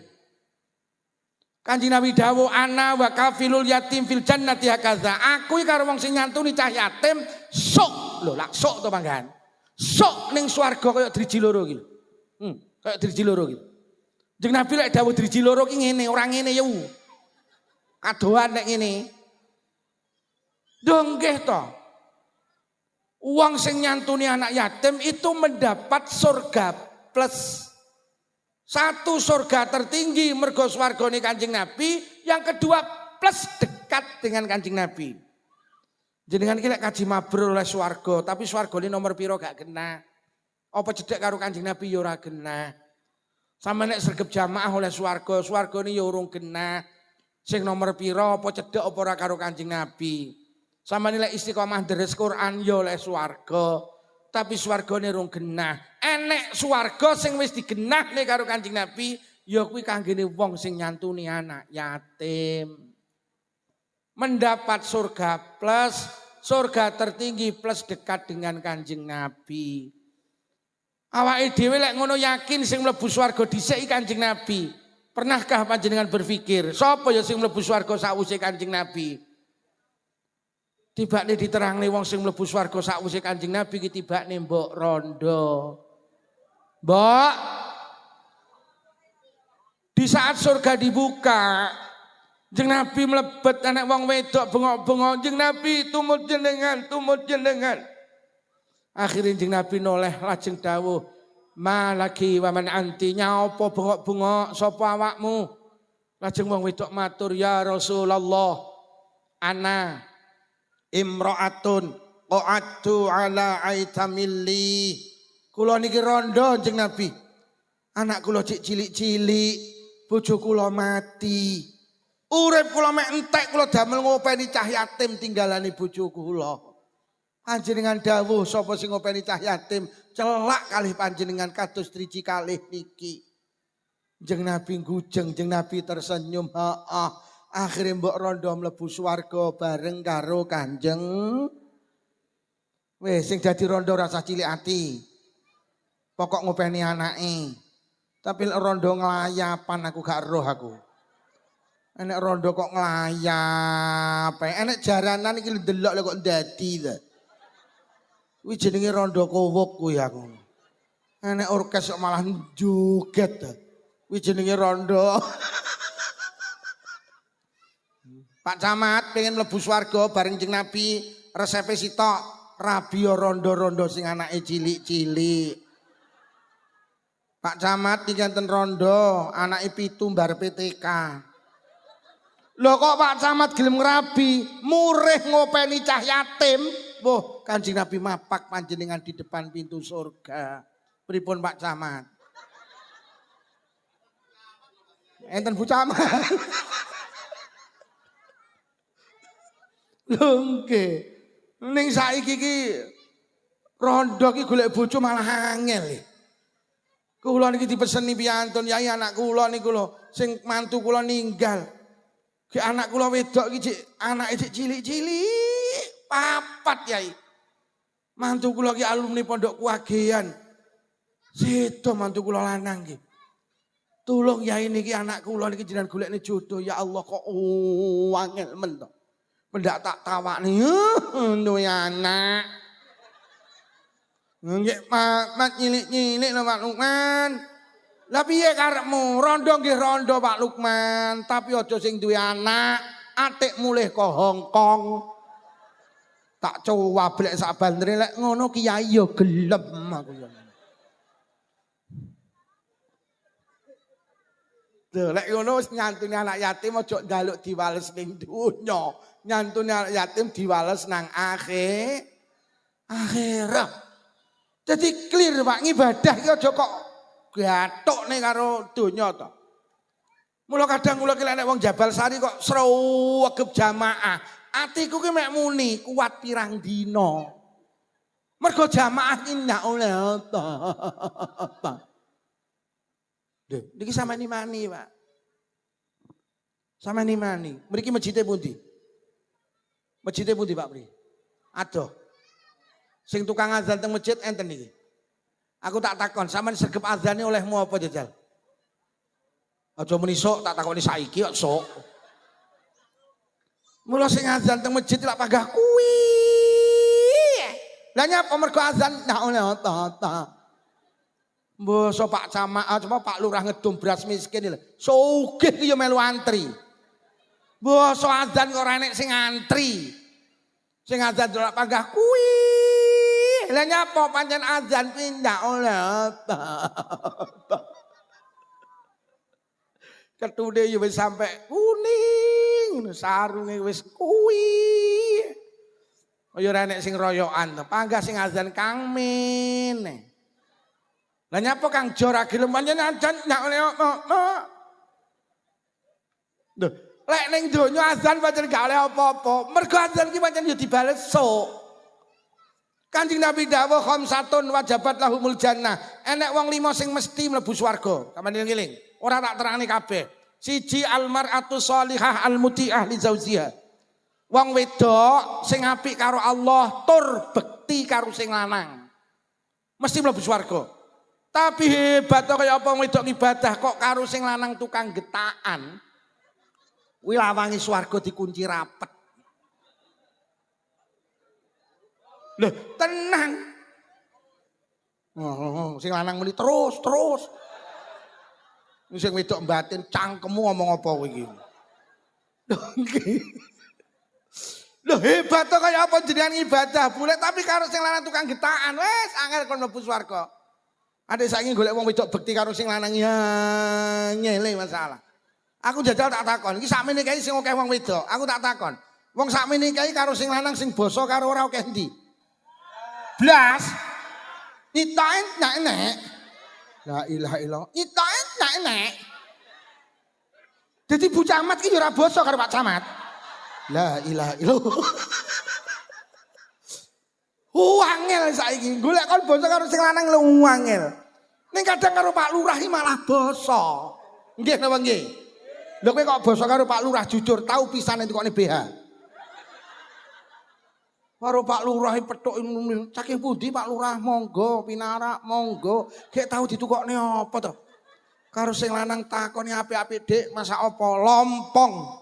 Kanjeng Nabi dawuh ana wa kafilul yatim fil jannati hakaza. Aku iki karo wong sing nyantuni cah yatim sok. Lho lak sok to panggan. Sok ning swarga kaya driji loro iki. Kaya driji loro iki. Kanjeng Nabi lek dawuh driji loro ki ngene, ora ngene ya. Kadoan nek ngene. Lho nggih to. Wong sing nyantuni anak yatim itu mendapat surga plus. Satu surga tertinggi mergo swargane Kanjeng Nabi, yang kedua plus dekat dengan Kanjeng Nabi. Jenengan iki lek kaji mabrur oleh swarga, tapi swargane nomor piro gak kena. Apa cedhek karo Kanjeng Nabi ya ora kena. Sama nek sregep jamaah oleh swarga, swargane ya urung kena. Sing nomor piro apa cedhek apa ora karo Kanjeng Nabi. Sama nek istiqomah deres Quran ya oleh swarga. Tapi swargane rong genah. Enek swarga sing wis digenahne karo Kanjeng Nabi, ya kuwi kanggene wong sing nyantuni anak yatim. Mendapat surga plus, surga tertinggi plus dekat dengan Kanjeng Nabi. Awake dhewe lek ngono yakin sing mlebu swarga dhisik Kanjeng Nabi. Pernahkah panjenengan berpikir, sapa ya sing mlebu swarga sakwise Kanjeng Nabi? Tibakne diterangne wong sing mlebu swarga sakwise Kanjeng Nabi ki tibakne mbok rondo. Mbok di saat surga dibuka, Kanjeng Nabi mlebet anak wong wedok bengok-bengok, Kanjeng Nabi tumut jenengan, tumut jenengan. Akhire Kanjeng Nabi noleh lajeng dawuh, "Malaki wa man anti?" Nyapa bengok-bengok sapa awakmu? Lajeng wong wedok matur, "Ya Rasulullah, ana imra'atun qa'attu ala aitamilli." Kula niki rondo Kanjeng Nabi. Anak kula cik cilik-cilik, bojo kula mati. Urip kula mek entek kula damel ngopeni cah yatim tinggalane bojo kula. Panjenengan dawuh sapa sing ngopeni cah yatim, celak kalih panjenengan kados driji kalih niki. Kanjeng Nabi ngujeng, Kanjeng Nabi tersenyum, "Heeh." Akhirnya mbok rondo mlebu swarga bareng karo Kanjeng. Weh sing dadi rondo rasa cilik ati. Pokok ngopeni anake. Tapi rondo nglayapan aku gak roh aku. Enek rondo kok nglayap. Enek jaranan iki ndelok lho kok ndadi ta. Kuwi jenenge rondo kowok kuwi aku. Enek orkes kok malah joget ta. Kuwi jenenge rondo. Pak Camat pengen mlebu swarga bareng Kanjeng Nabi, resepe sitok rabi rondo-rondo sing anake cilik-cilik. Pak Camat iki enten rondo, anake 7 mbar PTK. Lho kok Pak Camat gelem ngrabi, murih ngopeni cah yatim. Wah, Kanjeng Nabi mapak panjenengan di depan pintu surga. Pripun Pak Camat? Enten Bu Camat. Lungke, ning saiki iki rondo ki golek bojo malah angel. Kula niki dipeseni piyantun yai anak kula niku lho, sing mantu kula ninggal. Ki anak kula wedok iki anake cek cilik-cilik, 4 yai. Mantu kula ki alumni Pondok Kuagean. Sedo mantu kula lanang ki. Tulung yai niki anak kula niki jenengan golekne jodoh, ya Allah kok angel men to. Mendak tak tawakne duwe anak. Nggih Pak nyilik-nyilik lho Pak Lukman. Lah piye karepmu? Rondo nggih rondo Pak Lukman, tapi aja sing duwe anak, atik mulih ka Hongkong. Tak coba blek sak bandere lek ngono kiai ya gelem aku ya. Lho lek ngono wis nyantuni anak yatim aja njaluk diwales ning donya. Nyantuni anak yatim diwales nang akhirat. Jadi clear Pak, ngibadah iki aja kok gathuk nih karo donya to. Mula kadang kula ki nek wong Jabal Sari kok srewegep jamaah. Atiku ki mek muni kuat pirang dina. Mergo jamaah ki ndak oleh apa. Lho, niki sampeyan imani, Pak. Sampeyan imani. Mriki masjide pundi? Masjide pundi, Pak Pri? Adoh. Sing tukang azan teng masjid enten niki. Aku tak takon, sampean sregep azane olehmu apa jajal? Aja muni sok, tak takoni saiki kok sok. Mula sing azan teng masjid lak panggah kuwi. Lah nyapa mergo azan ndak oleh ta. Mbok Pak Camat, cuma Pak Lurah ngedum beras miskin lho. Sugih ki yo melu antri. Mbok azan kok ora enek sing antri. Sing azan lak panggah kuwi. Lah nyapa pancen azan pindah oleh apa? Ketune ya wis sampe kuning, sarunge wis kuwi. Kaya ora enek sing royokan to. Panggah sing azan Kang Min. Lah nyapa Kang Jo ra gelem pancen azan ndak oleh apa? Lho, lek ning donya azan pancen gak oleh apa-apa. Mergo azan ki pancen ya dibales sok. Kanjeng Nabi dawuh khamsatun wajabat lahumul jannah. Enek wong 5 sing mesti mlebu swarga. Sampeyan ngeling. Ora tak terangni kabeh. Siji almar'atu sholihah almuti'ah li zaujiha. Wong wedok sing apik karo Allah tur bekti karo sing lanang. Mesti mlebu swarga. Tapi hebat kaya apa wong wedok ibadah kok karo sing lanang tukang getakan. Kuwi lawange swarga dikunci rapet. Loh, tenang. Sing lanang muni terus. Sing wedok batin cangkemmu ngomong apa kowe iki? Loh, hebat to kaya apa jenengan ibadah boleh tapi karo sing lanang tukang getakan wis angel kon mlebu swarga. Ade saiki golek wong wedok bekti karo sing lanang ya nyele masalah. Aku jajal tak takon, iki sakmene kae sing akeh wong wedok. Aku tak takon. Wong sakmene kae karo sing lanang sing basa karo ora akeh ndi? Blas nyitain nak enek. La ilaha illallah. Nyitain nak enek. Dadi Bu Camat ki ora basa karo Pak Camat. La ilaha illallah. Angel saiki. Golek kon basa karo sing lanang lu angel. Ning kadang karo Pak Lurah iki malah basa. Nggih napa nggih? Lho kowe kok basa karo Pak Lurah jujur tau pisan entukane BH. Karo Pak Lurah petuk saking pundi Pak Lurah monggo pinarak monggo gek tau ditukokne apa to karo sing lanang takoni apik-apik Dik masak apa lompong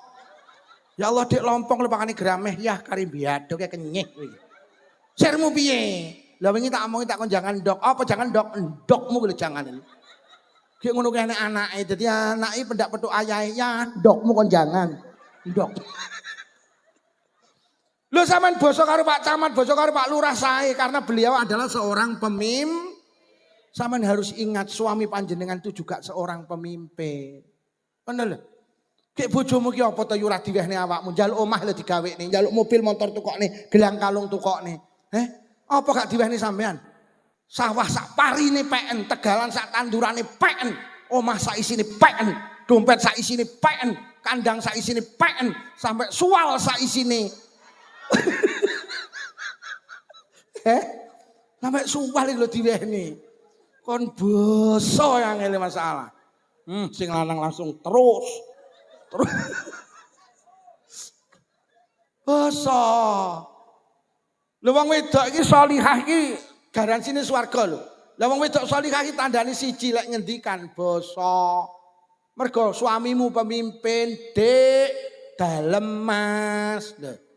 ya Allah Dik lompong lepakane grameh ya kari biado kayak kenyih kowe sirmu piye lha wingi tak omongi tak kon jangan ndok apa jangan ndok ndokmu lho jangan gek ngono kene anake dadi anake pendak petuk ayahe ya ndokmu kon jangan ndok. Lu sampean basa karo Pak Camat, basa karo Pak Lurah sae karena beliau adalah seorang pemimpin. Sampean harus ingat suami panjenengan itu juga seorang pemimpin. Bener lho. Kek bojomu ki apa to ora diwehne awakmu, njaluk omah lho digawekne, njaluk mobil motor tukokne, gelang kalung tukokne. Apa gak diwehne sampean? Sawah sak parine peken, tegalan sak tandurane peken, omah sak isine peken, dompet sak isine peken, kandang sak isine peken, sampai sual sak isine. Sampai sumpah lho diwehne. Kon basa yang ngene masalah. Sing lanang langsung terus. Basa. Lho wong wedok iki sholihah iki garansine swarga lho. Lah wong wedok sholihah iki tandane siji lek ngendikan basa. Mergo suamimu pemimpin, Dik, dalem Mas. Lho.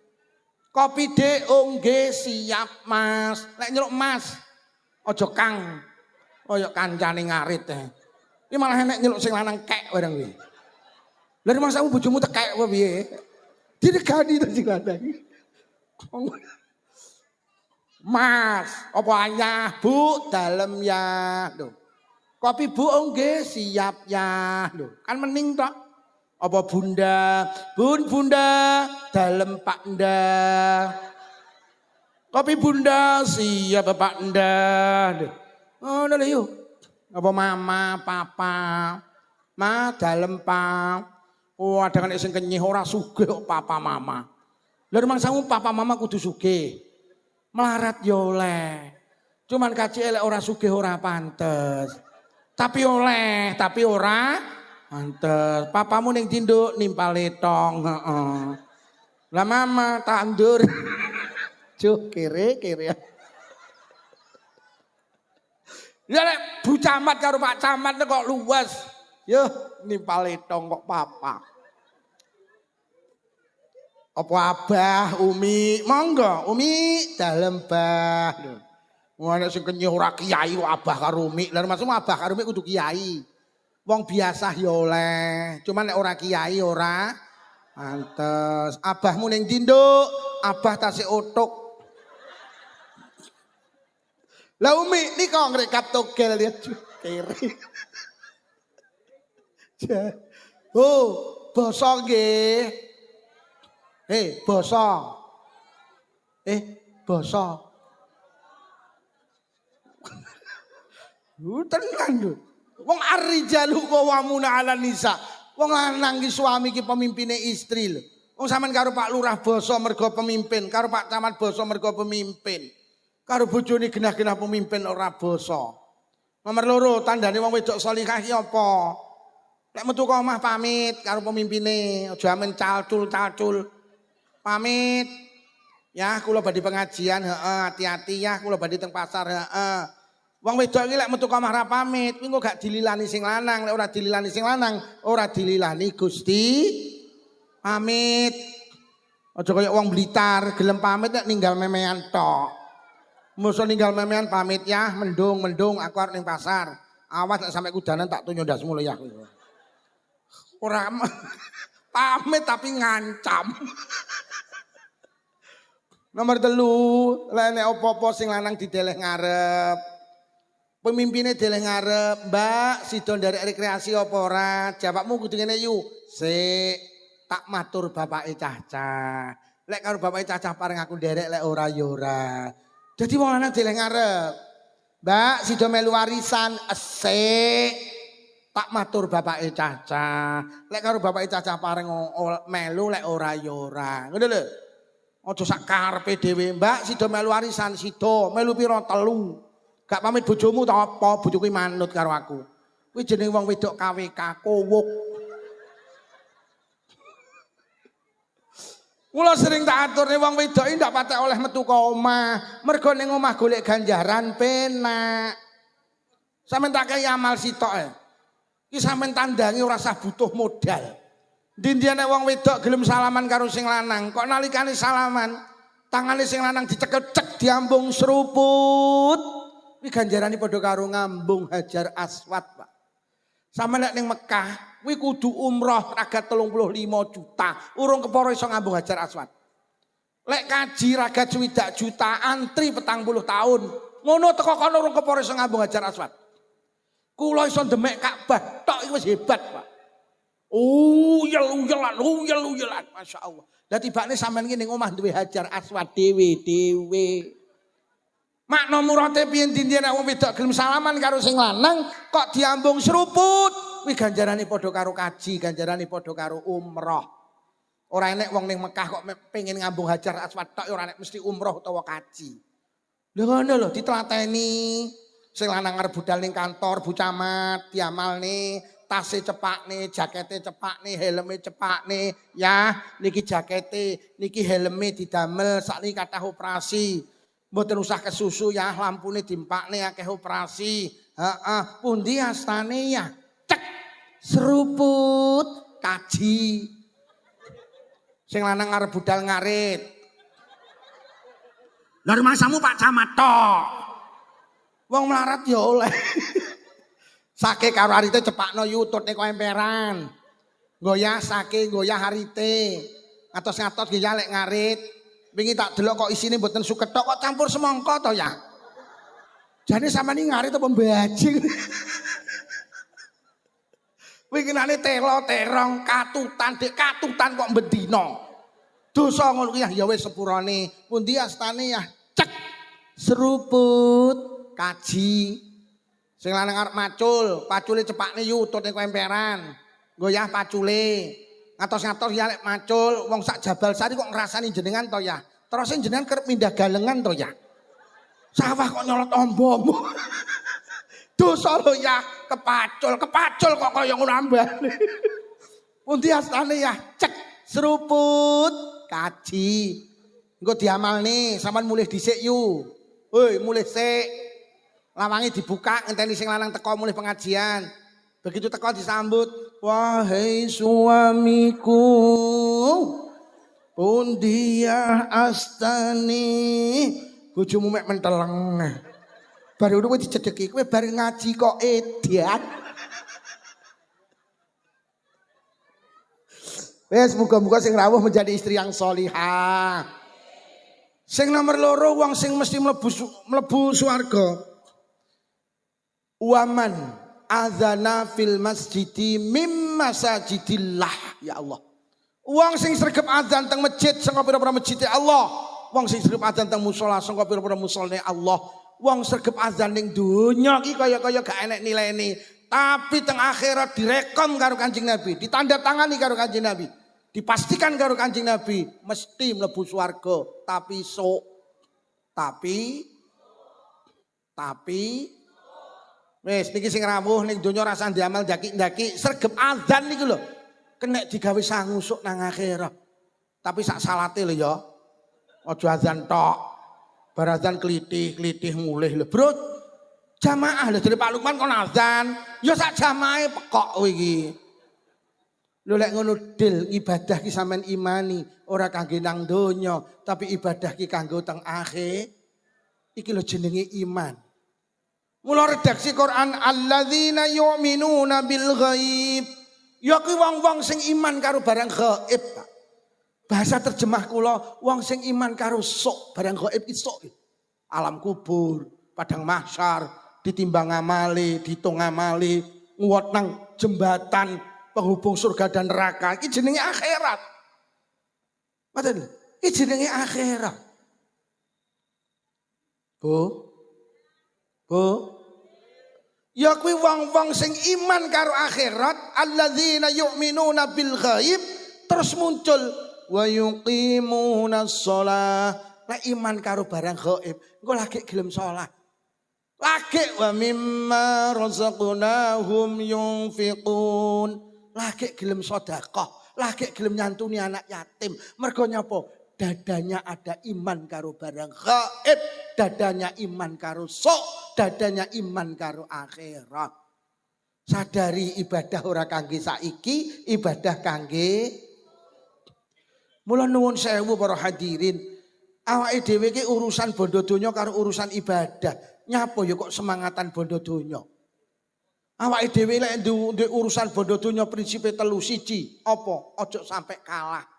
Kopi Dik, nggih siap Mas. Lek nyeluk Mas, aja Kang. Kaya kancane ngarit teh. Iki malah enek nyeluk sing lanang kek bareng kuwi. Lah masamu bojomu tekek apa piye? Diregani to sing lanang. Mas, apa ayah, Bu, dalem ya. Lho. Kopi Bu, nggih siap ya. Lho, kan mending tok. Apa Bunda, Bunda, dalem Pak Nda. Kopi Bunda, siap Pak Nda. Oh, udah yuk. Apa Mama, Papa, Ma, dalem Pak. Oh, ada kan sing kenyih ora sugih kok Papa Mama. Lha rumangsamu Papa Mama kudu sugih. Melarat yo oleh. Cuman kaci elek ora sugih ora pantes. tapi oleh, tapi ora mantes. Papamu ning tinduk nimpale tong, heeh. Lah mama tandur. Cuk kere. Ya lek Bu Camat karo Pak Camat kok luwes. Yo nimpale tong kok papa. Apa abah, umi, monggo, umi dalem bah. Ngono sing kenyih ora kiai kok abah karo umi. Lah maksudmu abah karo umi kudu kiai. Wong biasa ya oleh, cuman nek ora kiai ora pantes. Abahmu ning ndinduk, abah tasih otok. Lah umi nika ngrekap togel ya kiri. Oh, basa nggih. Basa. Basa. Tenan lho. Wong ar-rijalu qawwamuna 'alan nisa. Wong lanang ki suami ki pemimpine istri lho. Wong sampean karo Pak Lurah basa mergo pemimpin, karo Pak Camat basa mergo pemimpin. Karo bojone genah-genah pemimpin ora basa. Nomor loro tandane wong wedok salihah ki apa? Nek metu ka omah pamit karo pemimpine, aja amen calcul-calcul. Pamit. Ya, kula badhe pengajian, hati-hati ya, kula badhe teng pasar, Wong wedok iki lek metu ka omah ra pamit, kuwi kok gak dililani sing lanang, lek ora dililani sing lanang, ora dililani Gusti pamit. Aja kaya wong Blitar, gelem pamit nek ninggal memean tok. Musuh ninggal memean pamit ya, mendung aku arep ning pasar. Awas nek sampe kudanan tak tunyo ndasmu lho ya. Ora pamit tapi ngancam. Nomor 3, lek nek apa-apa sing lanang dideleh ngarep. Pemimpinnya deleh ngarep, Mbak, sido dari rekreasi apa ora? Jawabmu kudu ngene yu. Sik, tak matur bapake Caca. Lek karo bapake Caca pareng aku nderek lek ora ya ora. Dadi wong lanang deleh ngarep. Mbak, sido melu warisan, sik. Tak matur bapake Caca. Lek karo bapake Caca pareng melu lek ora ya ora. Ngono lho. Aja sak karepe dhewe, Mbak, sido melu warisan, sido melu pira 3. Gak pamit bojomu ta apa, bojoku manut karo aku. Kuwi jenenge wong wedok KWK, kowuk. Kula sering tak aturne wong wedok iki ndak patek oleh metu ka omah, mergo ning omah golek ganjaran penak. Sampeyan tak kei amal sitok e. Iki sampeyan tandangi ora usah butuh modal. Ndi-ndi nek wong wedok gelem salaman karo sing lanang, kok nalikane salaman, tangane sing lanang dicekel cek diambung seruput. Ini ganjarane padha karo ngambung Hajar Aswad, Pak. Sama nek ning Mekah, kuwi kudu umroh ragat 35 juta, urung kepara iso ngambung Hajar Aswad. Lek kaji ragat 20 juta, antri 40 tahun. Ngono teko kono urung kepara iso ngambung Hajar Aswad. Kula iso ndemek Ka'bah, tok iki wis hebat, Pak. Uyel-uyelan, masyaallah. Lah tibane sampean iki ning omah duwe Hajar Aswad dhewe. Makna murate piye ndi nek wong wedok gelem salaman karo sing lanang kok diambung seruput. Kuwi ganjarane padha karo kaji, ganjarane padha karo umroh. Ora enek wong ning Mekah kok pengen ngambung Hajar Aswad tok ora enek mesti umroh utawa kaji. Lha ngono lho ditlateni. Sing lanang arep budal ning kantor Bu Camat diamalne, tase cepakne, jakete cepakne, helme cepakne. Ya, niki jakete, niki helme didamel, sakniki kathah operasi. Mboten usah kesusu ya, lampune dimpakne akeh operasi. Pundi astane ya? Cek seruput kaji. Sing lanang arep budal ngarit. Lah rumasamu Pak Camat tok. Wong melarat ya oleh. Sake karo arite cepakno yutute kok emperan. Goyah sake, goyah arite. Ngatos-ngatos ya lek ngarit. Wingi tak delok kok isine mboten suket tok kok campur semangka to ya. Jane sampean iki ngarit apa mbajing. Winginane telo terong katutan dik katutan kok bendina. Dosa ngono ki ya wis sepurane. Pundi astane ya cek seruput kaji. Sing lanang arep macul, pacule cepakne yutute kok emperan. Goyah pacule. Ngatos-ngatos ya lek macul wong sak Jabal Sari kok ngrasani jenengan to ya. Terus jenengan kerep pindah galengan to ya. Sawah kok nyolot ombomu. Dosa lho ya, kepacul kok kaya ngono ambane. Pundi astane ya? Cek seruput kaji. Engko diamalne, sampean mulih dhisik yu. Woi, mulih sik. Lawange dibuka ngenteni sing lanang teko mulih pengajian. Begitu teko disambut, wahai suamiku, pundi ya astane. Bojomu mek menteleng. Baru kowe dicedeki, kowe bar ngaji kok edan. Wes muga-muga sing rawuh menjadi istri yang sholihah. Sing nomor loro wong sing mesti mlebu swarga. Waman adzana fil masjidi mim masajidillah. Ya Allah. Wong sing sregep adzan teng masjid saka pira-pira masjid Allah. Wong sing sregep adzan teng musala saka pira-pira musolane Allah. Wong sregep adzan ning donya iki kaya-kaya gak enek nilainya. Tapi teng akhirat direkom karo Kanjeng Nabi, ditandatangani karo Kanjeng Nabi, dipastikan karo Kanjeng Nabi mesti mlebu swarga, tapi wis niki sing rawuh ning donya rasa diamal ndaki-ndaki sregep adzan niku lho kena digawe sangusuk nang akhirat. Tapi sak salate lho ya. Aja adzan tok. Bar adzan klitih mulih lho, Bro. Jamaah lho dari Pak Lukman kon azan, ya sak jamahe pekok kowe iki. Lho lek ngono dil ibadah ki sampean imani, ora kangge nang donya, tapi ibadah ki kanggo teng akhir. Iki lho jenenge iman. Mula redaksi Quran alladzina yu'minuna bil ghaib. Ya kuwi wong-wong sing iman karo barang gaib. Bahasa terjemah kula wong sing iman karo sok, barang gaib iki sok. Alam kubur, padang mahsyar, ditimbang amali, dihitung amali, nguwat nang jembatan penghubung surga dan neraka. Iki jenenge akhirat. Ngoten lho. Iki jenenge akhirat. Bu. Ya kuwi wong-wong sing iman karo akhirat, alladzina yu'minuna bil ghaib, terus muncul wa yuqimuna shalah. Nek iman karo barang gaib, engko lagi gelem salat. Lagi wa mimma razaqnahum yunfiqun. Lagi gelem sedekah, lagi gelem nyantuni anak yatim. Mergo nyapa? Dadanya ada iman karo barang gaib, dadanya iman karo sok, dadanya iman karo akhirat. Sadari ibadah ora kangge saiki, ibadah kangge. Mula nuwun sewu para hadirin, awake dhewe iki urusan bondo donya karo urusan ibadah. Nyapa ya kok semangatan bondo donya. Awake dhewe lek ndek urusan bondo donya prinsipe telu siji, apa? Aja sampai kalah.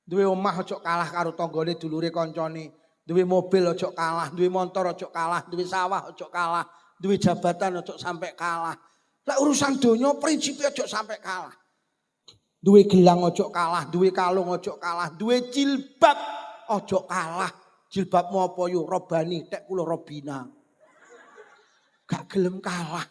Duwe omah aja kalah karo tanggane dulure kancane, duwe mobil aja kalah, duwe motor aja kalah, duwe sawah aja kalah, duwe jabatan aja sampai kalah. Lek urusan donya prinsipe aja sampai kalah. Duwe gelang aja kalah, duwe kalung aja kalah, duwe jilbab aja kalah. Jilbabmu apa yo robani, tek kula robina. Gak gelem kalah.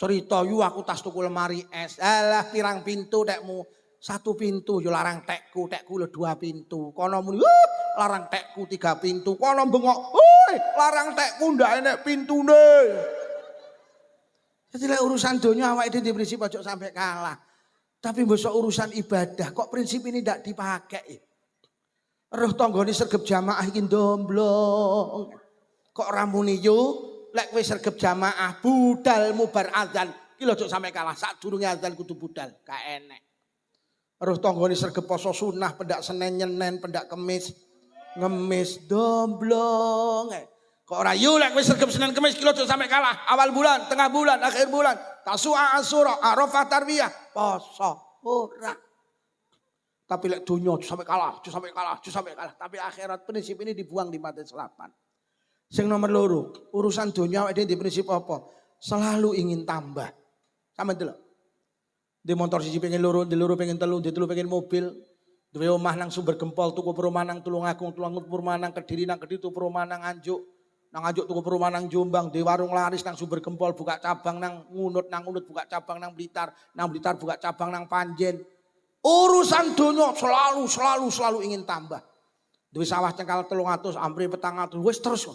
Cerita yu aku tas tuku lemari es. Alah pirang pintu tekmu? Satu pintu yo larang tekku lho 2 pintu. Kono muni larang tekku 3 pintu. Kono bengok, "Woi, larang tekku ndak enek pintune." Jadi lek urusan donya awake dhewe prinsip aja sampai kalah. Tapi mbok urusan ibadah kok prinsip ini ndak dipakai. Roh tanggane sregep jamaah iki ndomblong. Kok ramune yo lek kowe sregep jamaah budal mubar azan iki lho aja sampai kalah. Sadurunge azan kudu budal, gak enek. Roh tanggane sregep poso sunah pendak Senin Nyenen pendak Kemis ngemis domblong. Kok ora yo lek wis sregep Senin Kemis kilo aja sampai kalah. Awal bulan, tengah bulan, akhir bulan, Tasu'a Asyura, Arafah Tarwiyah, poso ora. Tapi lek dunya aja sampai kalah, aja sampai kalah. Tapi akhirat prinsip ini dibuang di mata selapan. Sing nomor loro, urusan dunya awake dhewe prinsip apa? Selalu ingin tambah. Sama delok. Di motor siji pengen loro, di loro pengen telu, di telu pengen mobil. Duwe omah nang Sumber Gempol, tuku perumahan nang Tulungagung, tuku perumahan nang Kediri, nang Kediri tuku perumahan nang Nganjuk. Nang Nganjuk tuku perumahan nang Jombang, di warung laris nang Sumber Gempol, buka cabang nang Ngunut, nang Ngunut buka cabang nang Blitar buka cabang nang Panjen. Urusan donya selalu ingin tambah. Duwe sawah cengkal 300, ampre 400, wis terus.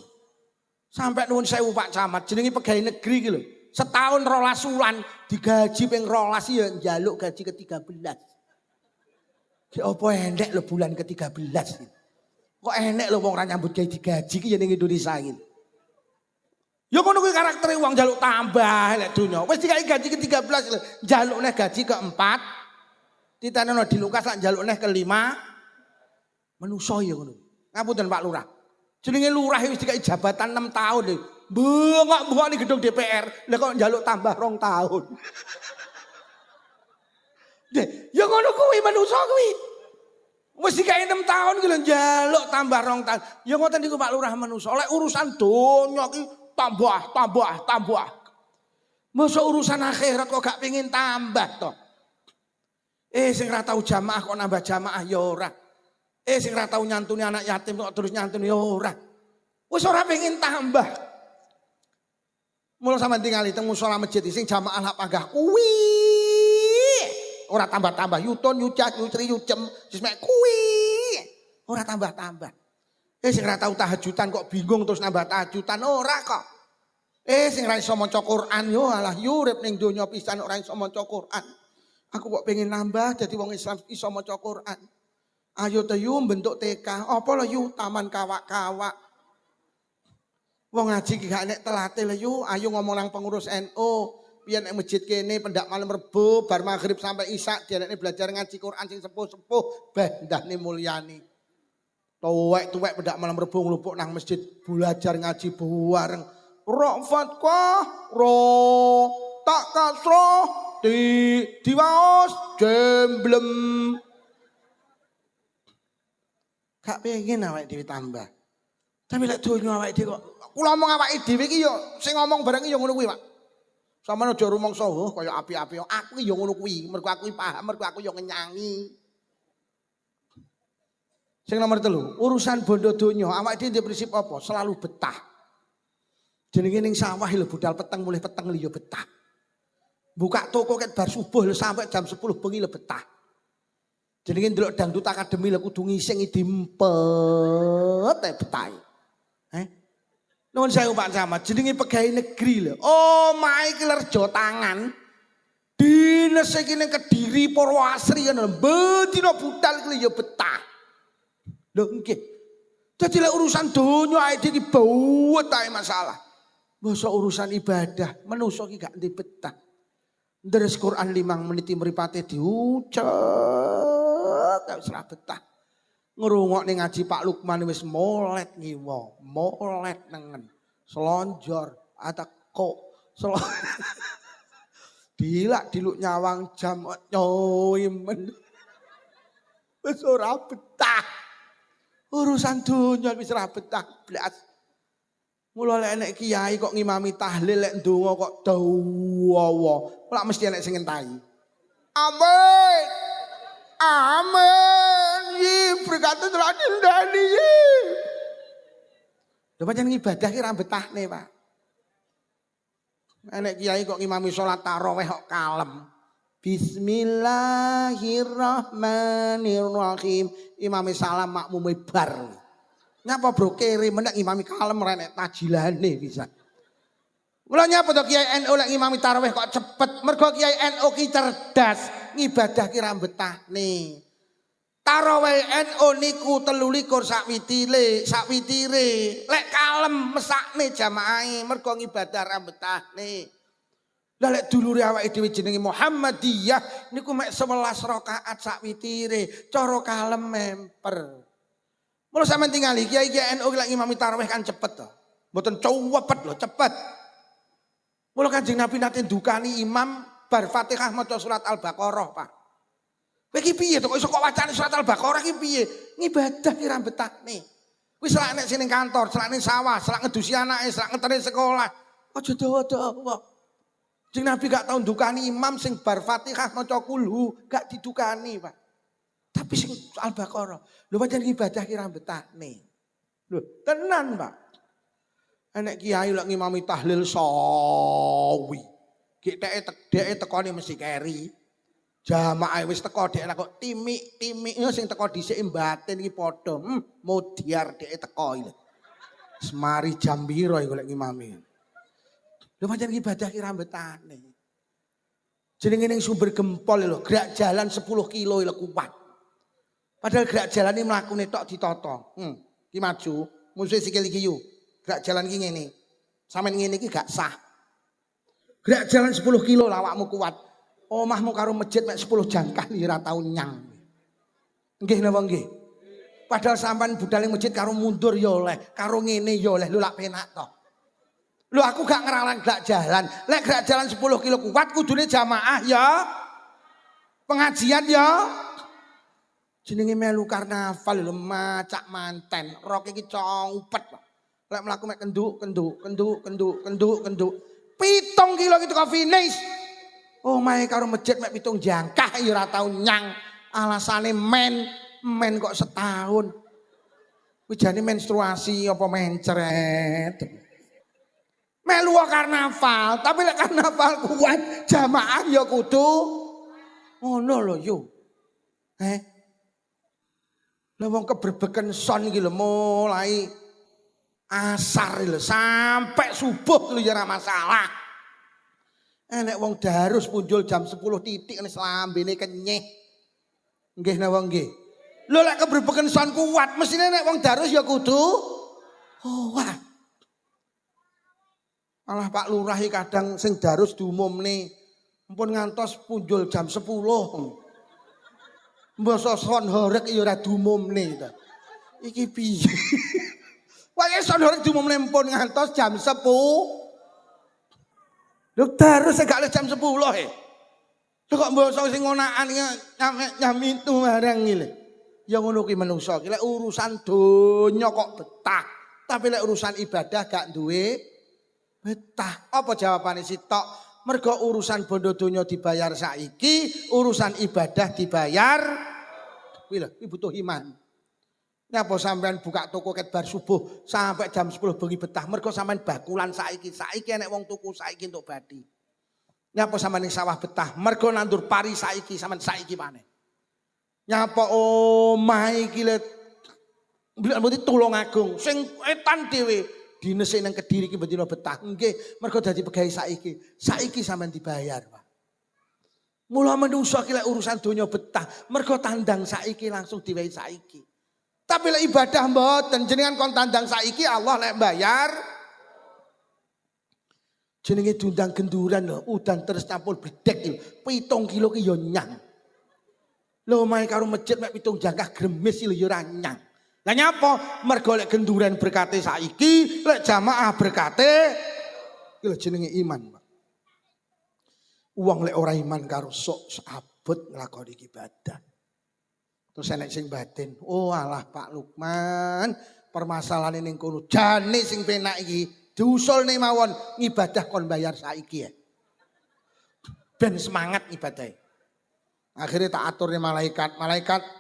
Sampai nuwun sewu Pak Camat, jenenge pegawai negeri iki lho. Setahun 12 wulan digaji ping 12 ya njaluk gaji ke-13. Ki apa enek lho bulan ke-13. Kok enek lho wong ora nyambut gawe digaji ki ya ning Indonesia iki. Ya ngono kuwi karaktere wong njaluk tambah lek donya. Wis dikai gaji ke-13 lho, njaluk neh gaji ke-4. Ditanono di Lukas lak njaluk neh ke-5. Menusa ya ngono. Ngapunten Pak Lurah. Jenenge lurah wis dikai jabatan 6 tahun lho. Bengok-bengok ning gedung DPR. Lah kok njaluk tambah 2 tahun. Ya ngono kuwi manusa kuwi. Wis dikai 6 tahun ki lho njaluk tambah 2 tahun. Ya ngoten niku Pak Lurah manusa. Lek urusan donya ki tambah. Masa urusan akhirat kok gak pengin tambah to. Sing ra tau jamaah kok nambah jamaah ya ora. Sing ra tau nyantuni anak yatim kok terus nyantuni ya ora. Wis ora pengin tambah. Mula sampean tingali teng musala masjid sing jamaah lak panggah kuwi. Ora tambah-tambah yuton yucak yutri yucem wis mek kuwi. Ora tambah-tambah. Sing ra tau tahajudan kok bingung terus nambah tahajudan ora kok. Sing ra iso maca Quran yo alah urip ning donya pisan ora iso maca Quran. Aku kok pengen nambah jadi wong Islam iso maca Quran. Ayo to yu bentuk TK. Apa lho yu taman kawak-kawak. Wong ngaji ki gak nek telate lho yu, ayo ngomong nang pengurus NU. Pian nek masjid kene pendak malam Rebo bar maghrib sampai Isya dianekne belajar ngaji Quran sing sepuh-sepuh bah ndahne mulyani. Tuwek-tuwek pendak malam Rebo nglupuk nang masjid belajar ngaji bareng. Rafat kah ro tak kasro diwaos jemblem. Gak pengen awake dhewe tambah. Tapi lek donya awake dhewe kok kula omong awake dhewe iki yo sing ngomong bareng yo ngono kuwi, Pak. Sampeyan aja rumangsa kaya api-api. Aku yo ngono kuwi, mergo aku paham, mergo aku yo ngenyangi. Sing nomor 3, urusan bondo donya, awake dhewe prinsip apa? Selalu betah. Jenenge ning sawah lho budal peteng mulih peteng lho yo betah. Buka toko ket bar subuh lho sampai jam 10 bengi lho betah. Jenenge ndelok dangdut akademi lho kudu ngising dimpet betah. Nuwun sewu Pak Camat, jenenge pegawai negeri lho. Oh, mae iki lerjo tangan. Dinas iki ning Kediri Purwoasri ngono. Bendina budal iki ya betah. Lho nggih. Dadi lek urusan donya ae iki bawet ae masalah. Masa urusan ibadah menungso iki gak ndek betah. Ndres Quran 5 menit mripate diucap gak ora betah. Ngrungokne ngaji Pak Lukman wis molet ngiwa, molet nengen. Selonjor atako dilak diluk nyawang jam nyoimen. Wis ora betah. Urusan donya wis ora betah blas. Mula lek enek kiai kok ngimami tahlil lek ndonga kok dawa. Lak mesti enek sing ngentahi. Amin. Amin. Yi berkata telah dindani. Lho pancen ibadah ki ra betahne, Pak. Enek kiai kok ngimami salat tarawih kok kalem. Bismillahirrahmanirrahim. Imame salam makmume bar. Nyapa bro kere menek ngimami kalem ora enek tajilane pisan. Mula nyapa to kiai NU lek ngimami tarawih kok cepet. Mergo kiai NU ki cerdas, ngibadah ki ra betahne. Tarawih NU niku 23 sak witire. Lek kalem mesakne jamaahe mergo ngibadah ra betahne. Lah lek dulure awake dhewe jenenge Muhammadiyah niku mek 11 rakaat sak witire, cara kalem memper. Mula sampeyan tingali kiai-kiai NU lek ngimami tarawih kan cepet to. Mboten cuwepet lho, cepet. Mula Kanjeng Nabi nate ndukani imam bar Fatihah maca surat Al-Baqarah, Pak. Kowe iki piye to kok iso kok wacane surat Al-Baqarah iki piye? Ngibadah ki ra betahne. Kuwi selak nek sing kantor, selak ning sawah, selak ngedusi anake, selak ngeteri sekolah. Aja dawa-dawa. Kanjeng Nabi gak tau ndukani imam sing bar Fatihah maca kulhu, gak didukani, Pak. Tapi sing Al-Baqarah, lho pancen ibadah ki ra betahne. Lho, tenan, Pak. Enek kiai lek ngimami tahlil sawi. Dheke tekone mesti keri. Jamaah wis teko dhek kok timik-timik sing teko dhisik mbatin iki padha. Modiar dhek teko iki. Semari jam piro iku lek ngimami. Lho pancen ibadah ki rambetane. Jenenge ning sumber gempol lho, gerak jalan 10 kilo lho kuat. Padahal gerak jalan ini mlakune tok ditata. Ki maju, musuhe sikil iki yo. Gerak jalan ki ngene. Sampeyan ngene iki gak sah. Gerak jalan 10 kilo awakmu kuat. Omahmu karo masjid mek 10 jangkah ora tau nyang. Nggih napa nggih? Padahal sampean budal ning masjid karo mundur ya oleh, karo ngene ya oleh, lho lak penak to. Lho aku gak ngeralang gerak jalan. Lek gerak jalan 10 kilo kuat kudune jamaah ya. Pengajian ya. Jenenge melu karnaval lho macak manten. Rok iki congpet. Lek mlaku mek kenduk. 7 kilo gitu ke finish. Oh mae karo masjid mek 7 jangkah ya ora tau nyang. Alasane men kok setahun. Kuwi jane menstruasi apa mencret. Melu karnaval, tapi lek karnaval kuat jamaah ya kudu ngono lho yo. Lah wong keberbeken son iki lho mulai asar lho sampai subuh lho ya ora masalah. Nek wong darus punjul jam 10 titik nek lambene kenyeh. Nggih napa nggih. Lho lek keberbeken son kuat mesine nek wong darus ya kudu wah. Malah Pak Lurah kadang sing darus diumumne mpun ngantos punjul jam 10. Mbasa son horeg ya ora diumumne to. Iki piye? Wae son horeg diumumne mpun ngantos jam 10. Lho darus gak le jam 10 he. Lho kok mbasa sing ngonakan nyamitu barang iki lho. Ya ngono ki menungso iki lek urusan donya kok betah. Tapi lek urusan ibadah gak duwe betah. Apa jawabane sitok? Mergo urusan bondo donya dibayar saiki, urusan ibadah dibayar. Kuwi lho, iki butuh iman. Nyapa sampean buka toko ket bar subuh sampai jam 10 bengi betah mergo sampean bakulan saiki. Saiki enek wong tuku saiki entuk bathi. Nyapa sampean ning sawah betah mergo nandur pari saiki sampean saiki panen. Nyapa omah iki le mboten Tulungagung sing etan dhewe. Dinese nang Kediri iki bendina betah. Nggih, mergo dadi pegawai saiki. Saiki sampean dibayar, Pak. Mula menungso iki lek urusan donya betah, mergo tandang saiki langsung diwehi saiki. Tapi lek ibadah mboten, jenengan kon tandang saiki Allah lek bayar. Jenenge dundang genduran lho, udan terus campur bledek iki. 7 kilo ki yo nyang. Lho omahe karo masjid mek 7 jangkah gremes lho yo ora nyang. Lah nyapa? Mergo lek genduran berkate saiki, lek jamaah berkate iki lho jenenge iman, Pak. Wong lek ora iman karo sok abot nglakoni ibadah. Terus enek sing batin, oh alah Pak Lukman, permasalahan ning kono jane sing penak iki diusulne mawon ngibadah kon bayar saiki ya. Ben semangat ibadahe. Akhirnya tak aturnya malaikat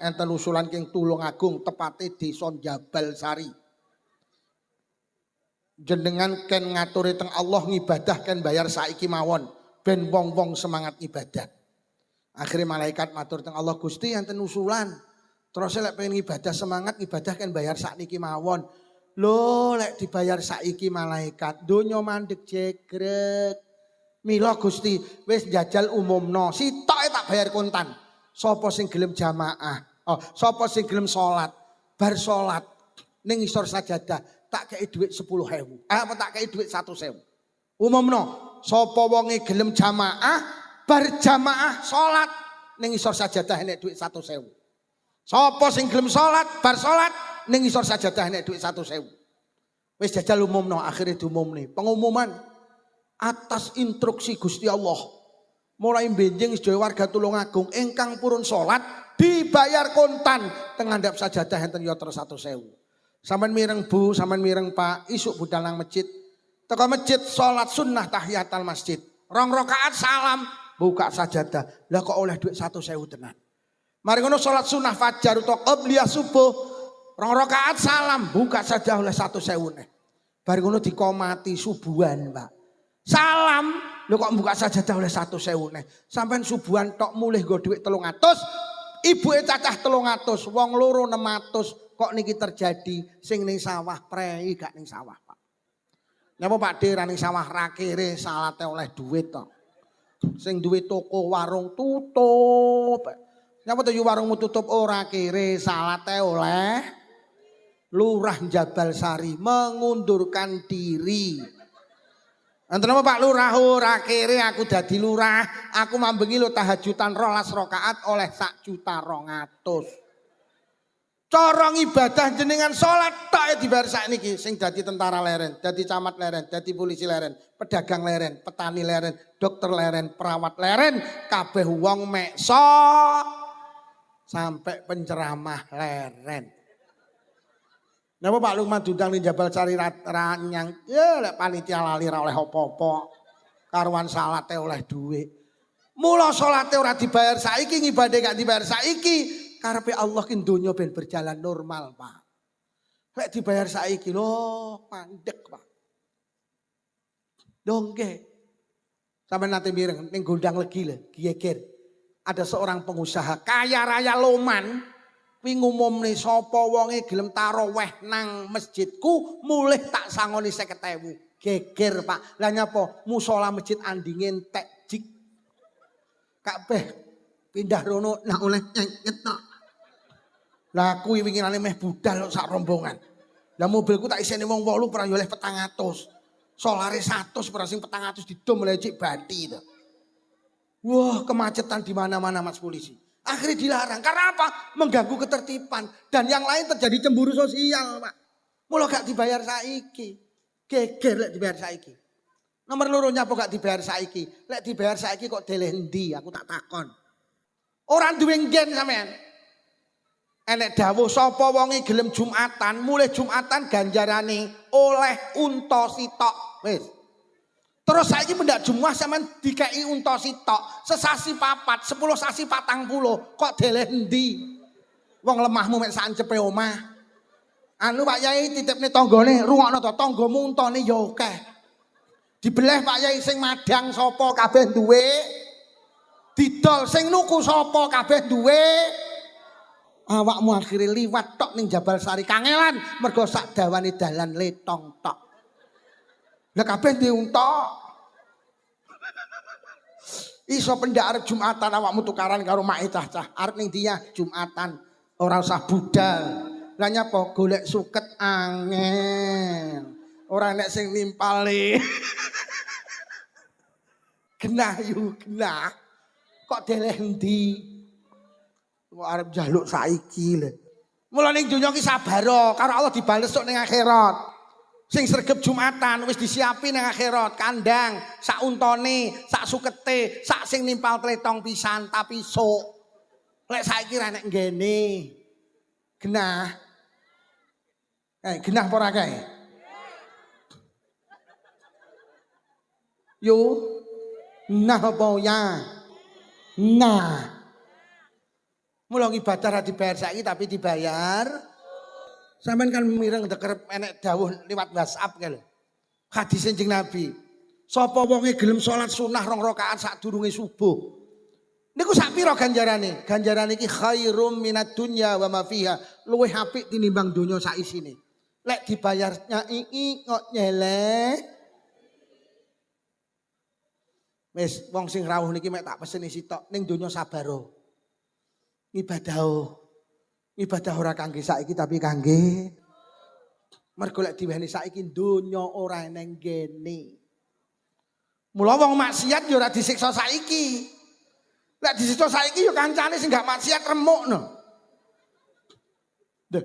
enten usulan king Tulungagung tepate desa Jabal Sari. Jenengan ken ngaturi teng Allah ngibadah ken bayar saiki mawon ben wong-wong semangat ibadah. Akhirnya malaikat matur teng Allah Gusti enten usulan. Terus lek pengen ibadah semangat ibadah ken bayar sakniki mawon. Lho lek dibayar saiki malaikat donya mandek jegrek. Mila Gusti wis njajal umumno sitoke tak bayar kontan. Sapa sing gelem jamaah? Sapa sing gelem salat? Bar salat ning isor sajadah tak kei dhuwit 10.000. Apa tak kei dhuwit 100.000. Umumno sapa wonge gelem jamaah bar jamaah salat ning isor sajadah enek dhuwit 100.000. Sapa sing gelem salat bar salat ning isor sajadah enek dhuwit 100.000. Wis jajal umumno akhire diumumne. Pengumuman atas instruksi Gusti Allah. Mulai benjing sedaya warga Tulungagung ingkang purun salat dibayar kontan teng ngandhap sajadah enten yotra 100.000. Sampeyan mireng Bu, sampeyan mireng Pak, isuk budal nang masjid. Teko masjid salat sunnah tahiyatul masjid. 2 rakaat salam buka sajadah. Lah kok oleh duit 100.000 tenan. Mari ngono salat sunnah fajar utawa qabliyah subuh 2 rakaat salam buka sajadah oleh 100.000 neh. Bar ngono dikomati subuhan, Pak. Salam, lho kok buka sajadah oleh 100.000 neh. Sampeyan subuhan tok mulih nggo dhuwit 300, ibuke cacah 300, wong loro 600. Kok niki terjadi sing ning sawah prei gak ning sawah, Pak. Nyapa Pak De ra ning sawah ra kere salate oleh duit to. Sing duwe toko warung tutup. Nyapa to warungmu tutup ora kere salate oleh Lurah Jabal Sari mengundurkan diri. Enten apa Pak Lurah ora kere aku dadi lurah, aku mambengi lo tahajudan 12 rakaat oleh 1.200.000. Corong ibadah jenengan salat tok dibayar sakniki sing dadi tentara leren, dadi camat leren, dadi polisi leren, pedagang leren, petani leren, dokter leren, perawat leren, kabeh wong meksa sampai penceramah leren. Napa Pak Lukman dudang ning Jabal Sari ranyang, ya lek panitia lali ra oleh apa-apa. Karuan salate oleh duit. Mula salate ora dibayar saiki, ngibade gak dibayar saiki, karepe Allah ki donya ben berjalan normal, Pak. Lek dibayar saiki lho, mandek, Pak. Dongke. Sampai nanti mireng ning Gondang Legi lho, geger. Ada seorang pengusaha kaya raya loman. Kuwi ngumumne sapa wonge gelem tarawih nang masjidku mulih tak sangoni 50.000. Geger Pak. Lah nyapa musala masjid andinge entek jik. Kabeh pindah rono nak oleh nyet tok. Lah kuwi wingine meh budal sak rombongan. Lah mobilku tak iseni wong 8 ora yo oleh 400. Solare 100 ora sing 400 didom oleh cik Bati to. Wah, kemacetan di mana-mana Mas polisi. Akhirnya dilarang. Karena apa? Mengganggu ketertiban. Dan yang lain terjadi cemburu sosial, Pak. Mula gak dibayar saiki. Geger lek dibayar saiki. Nomor loro nyapa gak dibayar saiki. Lek dibayar saiki kok delendi, aku tak takon. Orang duwe nggen sampean. Enek dawuh sapa wonge gelem Jumatan, mulai Jumatan ganjarane oleh unta sitok. Wis. Terus saiki mendak Jumat sampean dikeki unta sitok, sesasi 4, 10 sasi 40. Kok delendi? Wong lemahmu mek sancepe omah. Anu Pak Yai titipne tanggane, rungokno to, tanggamu untane ya akeh. Dibeleh Pak Yai sing madang sapa kabeh duwe. Didol sing nuku sapa kabeh duwe. Awakmu akhire liwat tok ning Jabal Sari kangelan mergo sak dawane dalan letong tok. Lah kabeh duwe unta. Iso pendak arep Jumatan awakmu tukaran karo mak cah-cah. Arep ning dia Jumatan ora usah budal. Lah nyapa golek suket angel. Ora nek sing nimpale. Genah yu genah. Kok deleh endi? Kok arep njaluk saiki lho. Mula ning donya ki sabar karo Allah dibales sok ning akhirat. Sing sregep Jumatan wis disiapi nang akhirat, kandang, sak untone, sak sukete, sak sing nimpal tletong pisan tapi sok. Lek saiki ra nek nggene. Genah. Genah apa ora kae? Yo. Nah apa ya? Nah. Mula ibadah ra dibayar saiki tapi dibayar. Sampeyan kan mireng deker enek dawuh liwat WhatsApp kae lho. Hadis Kanjeng Nabi. Sapa wonge gelem salat sunah 2 rakaat sadurunge subuh. Niku sak pira ganjarane? Ganjarane iki khairum minad dunya wa ma fiha. Luwih apik tinimbang donya sak isine. Lek dibayarnya iki kok nyeleh. Wis wong sing rawuh niki mek tak peseni sitok ning donya sabar. Ibadah ora kangge saiki tapi kangge mergo lek diweni saiki donya ora neng gene. Mula wong maksiat ya ora disiksa saiki. Lek disiksa saiki ya kancane sing gak maksiat remukno. Deh.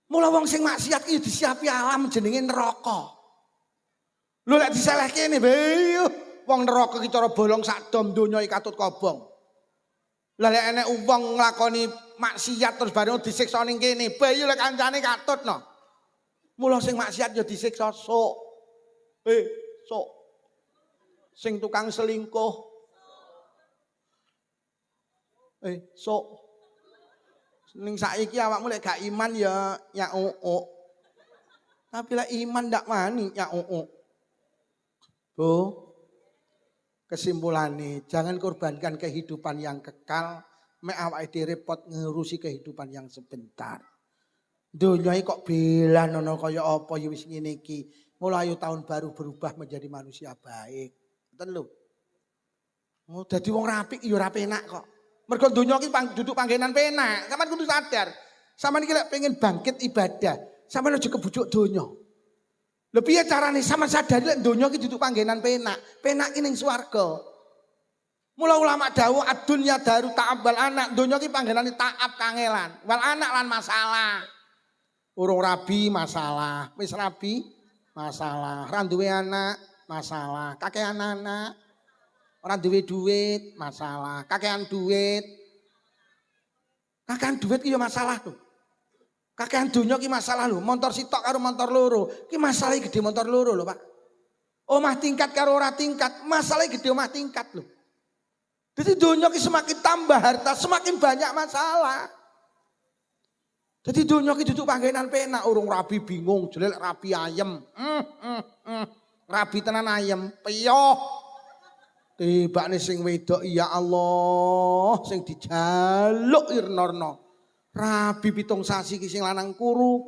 Mula wong sing maksiat iki disiapi alam jenenge neraka. Lho lek diselehke kene bae wong neraka ki cara bolong sak dom donya iki katut kobong. Lah lek enek wong nglakoni maksiat terus bareng disiksa ning kene, bayi lek kancane katutno. Mula sing maksiat ya disiksa sok. Sok. Sing tukang selingkuh. Sok. Ning saiki awakmu lek gak iman ya Tapi lek iman ndak wani Bu. Kesimpulannya, jangan korbankan kehidupan yang kekal, mek awake dhewe repot ngurusi kehidupan yang sebentar. Dunya iki kok belan ana kaya apa ya wis ngene iki. Mulai tahun baru berubah menjadi manusia baik. Ngoten lho. Oh, dadi wong rapi ya ora penak kok. Mergo donya iki duduk panggenan penak. Sampeyan kudu sadar. Sampeyan iki lek pengen bangkit ibadah, sampeyan aja kebujuk donya. Lho piye carane sampeyan sadari lek donya iki duduk panggenan penak. Penak ki ning swarga. Mula ulama dawuh ad-dunya daru ta'ab wal anak, donya ki panggenane ta'ab kangelan, wal anak lan masalah. Urung rabi masalah, wis rabi masalah, ra duwe anak masalah, kakean anak, ora duwe duit masalah, kakean duit. Kakean duit ki ya masalah lho. Kakean donya ki masalah lho, montor sitok karo montor loro, ki masalah gede montor loro lho, Pak. Omah tingkat karo ora tingkat, masalah gede omah tingkat lho. Jadi dunia ki semakin tambah harta, semakin banyak masalah. Jadi dunia ki duduk panggenan penak, urung rabi bingung, jelek rabi ayem. Rabi tenan ayem, piyoh. Tibane sing wedok ya Allah, sing dijaluk irnorno. Rabi pitung sasi ki sing lanang kuru.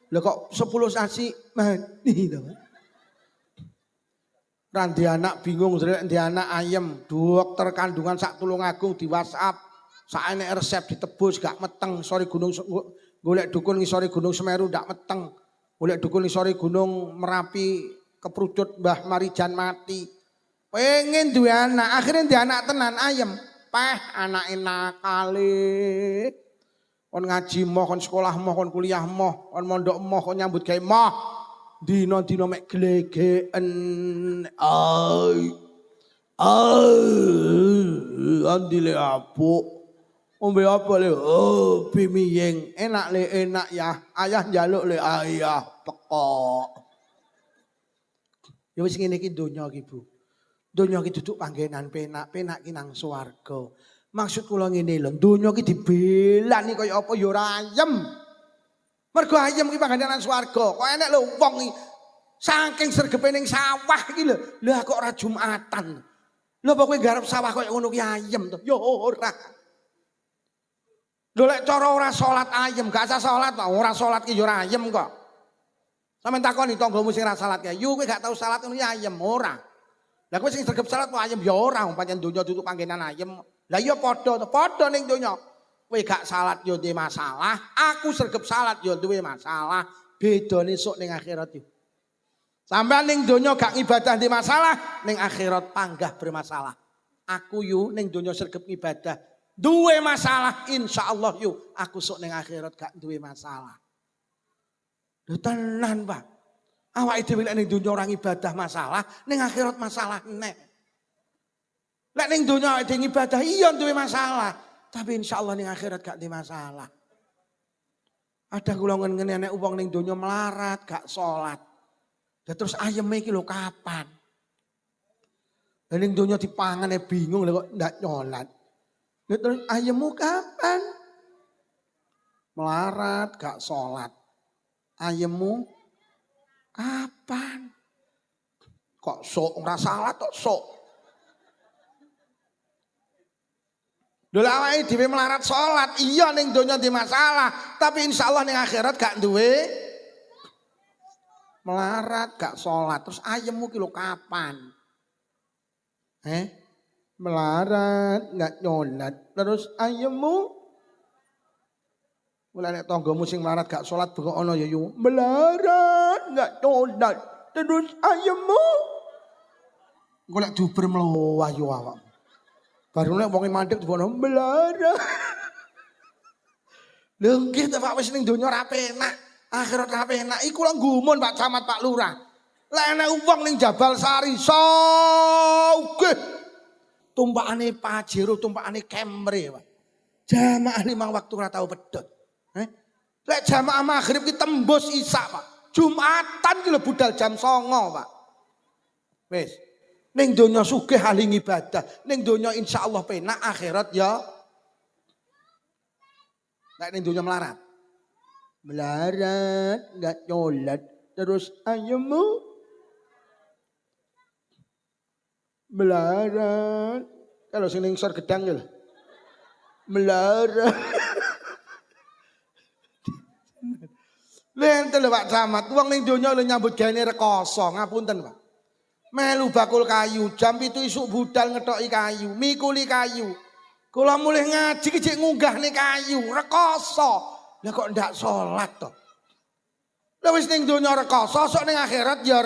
Lah kok 10 sasi mati to. Randi anak bingung, di anak ayem, dokter kandungan sak Tulungagung di WhatsApp, sak enek resep ditebus gak meteng, sore gunung golek dukun ngisore Gunung Semeru ndak meteng, golek dukun ngisore Gunung Merapi keprucut Mbah Marijan mati. Pengen duwe anak, akhirnya di anak tenan ayem, anake nakale. Kon ngaji moh, kon sekolah moh, kon kuliah moh, kon mondok moh, kon nyambut gawe moh. Dino mek glegeken andile apuk ombe apa le bimiyeng enak le enak ya ayah njaluk le ayah teko ya wis ngene iki donya iki Bu donya iki duduk panggenan penak ki nang swarga maksud kula ngene lho donya iki dibelani kaya apa ya ora ayem. Mergo ayem ki panggenan swarga. Kok enek lho wong iki saking sregepe ning sawah iki lho. Lah kok ora Jumatan. Lho apa kowe garap sawah koyo ngono ki ayem to? Ya ora. Lho lek cara ora salat ayem, gak usah salat to. Ora salat ki ya ora ayem kok. Sampeyan takoni tanggamu sing ora salat ya, yu kowe gak tau salat ngono ki ayem ora. Lah kowe sing sregep salat kok ayem ya ora, pancen donya duduk panggenan ayem. Lah iya padha ning donya. Kowe gak salat yo duwe masalah, aku sregep salat yo duwe masalah. Bedane sok ning akhirat yo. Sampeyan ning donya gak ngibadah duwe masalah, ning akhirat panggah bermasalah. Aku yo ning donya sregep ngibadah duwe masalah, insyaallah yo aku sok ning akhirat gak duwe masalah. Lho tenan, Pak. Awake dhewe lek ning donya ora ngibadah masalah, ning akhirat masalah nek. Lek ning donya awake dhewe ngibadah iya duwe masalah. Tapi insya Allah ning akhirat gak di masalah. Ada kula ngene nek wong ning donya melarat gak salat. Terus ayeme iki lho kapan? Lah ning donya dipangane bingung lho kok ndak nyolat. Terus ayemmu kapan? Melarat gak salat. Ayemmu kapan? Kok sok ora salat kok sok? Lho awake dhewe melarat salat, iya ning donya di masalah, tapi insyaallah ning akhirat gak duwe melarat gak salat. Terus ayemmu ki lho kapan? Melarat gak nyolat. Terus ayemmu mulai nek tanggamu sing melarat gak salat bengok ana ya yu. Melarat gak nyolat. Terus ayemmu golek duber mlowah yo awak. Baru nek wong mandek dibono melarat. Lho nggih ta Pak wis ning donya ora penak, akhirat ora penak. Iku lho gumun Pak Camat Pak Lurah. Lek enek wong ning Jabal Sari sugih. Tumpakane Pajero, tumpakane Camry, Pak. Jamaah 5 waktu ora tau pedhot. Lek jamaah maghrib ki tembus Isya, Pak. Jumatan ki lho budal jam 09.00, Pak. Wis. Ning donya sugih ahli ibadah, ning donya insyaallah penak, akhirat ya. Nek ning donya melarat. Melarat, enggak nyolat, terus ayemmu melarat. Kalau sing ning sor gedang ya lho. Melarat. Lha Pak Camat, wong ning donya lho nyambut gawe rekoso, ngapunten Pak. Melu bakul kayu, jam 7 isuk budal ngethoki kayu, mikuli kayu. Kula mulih ngaji ki jek ngunggahne kayu, rekoso. Lah kok ndak salat to? Lah wis ning donya rekoso, sok ning akhirat ya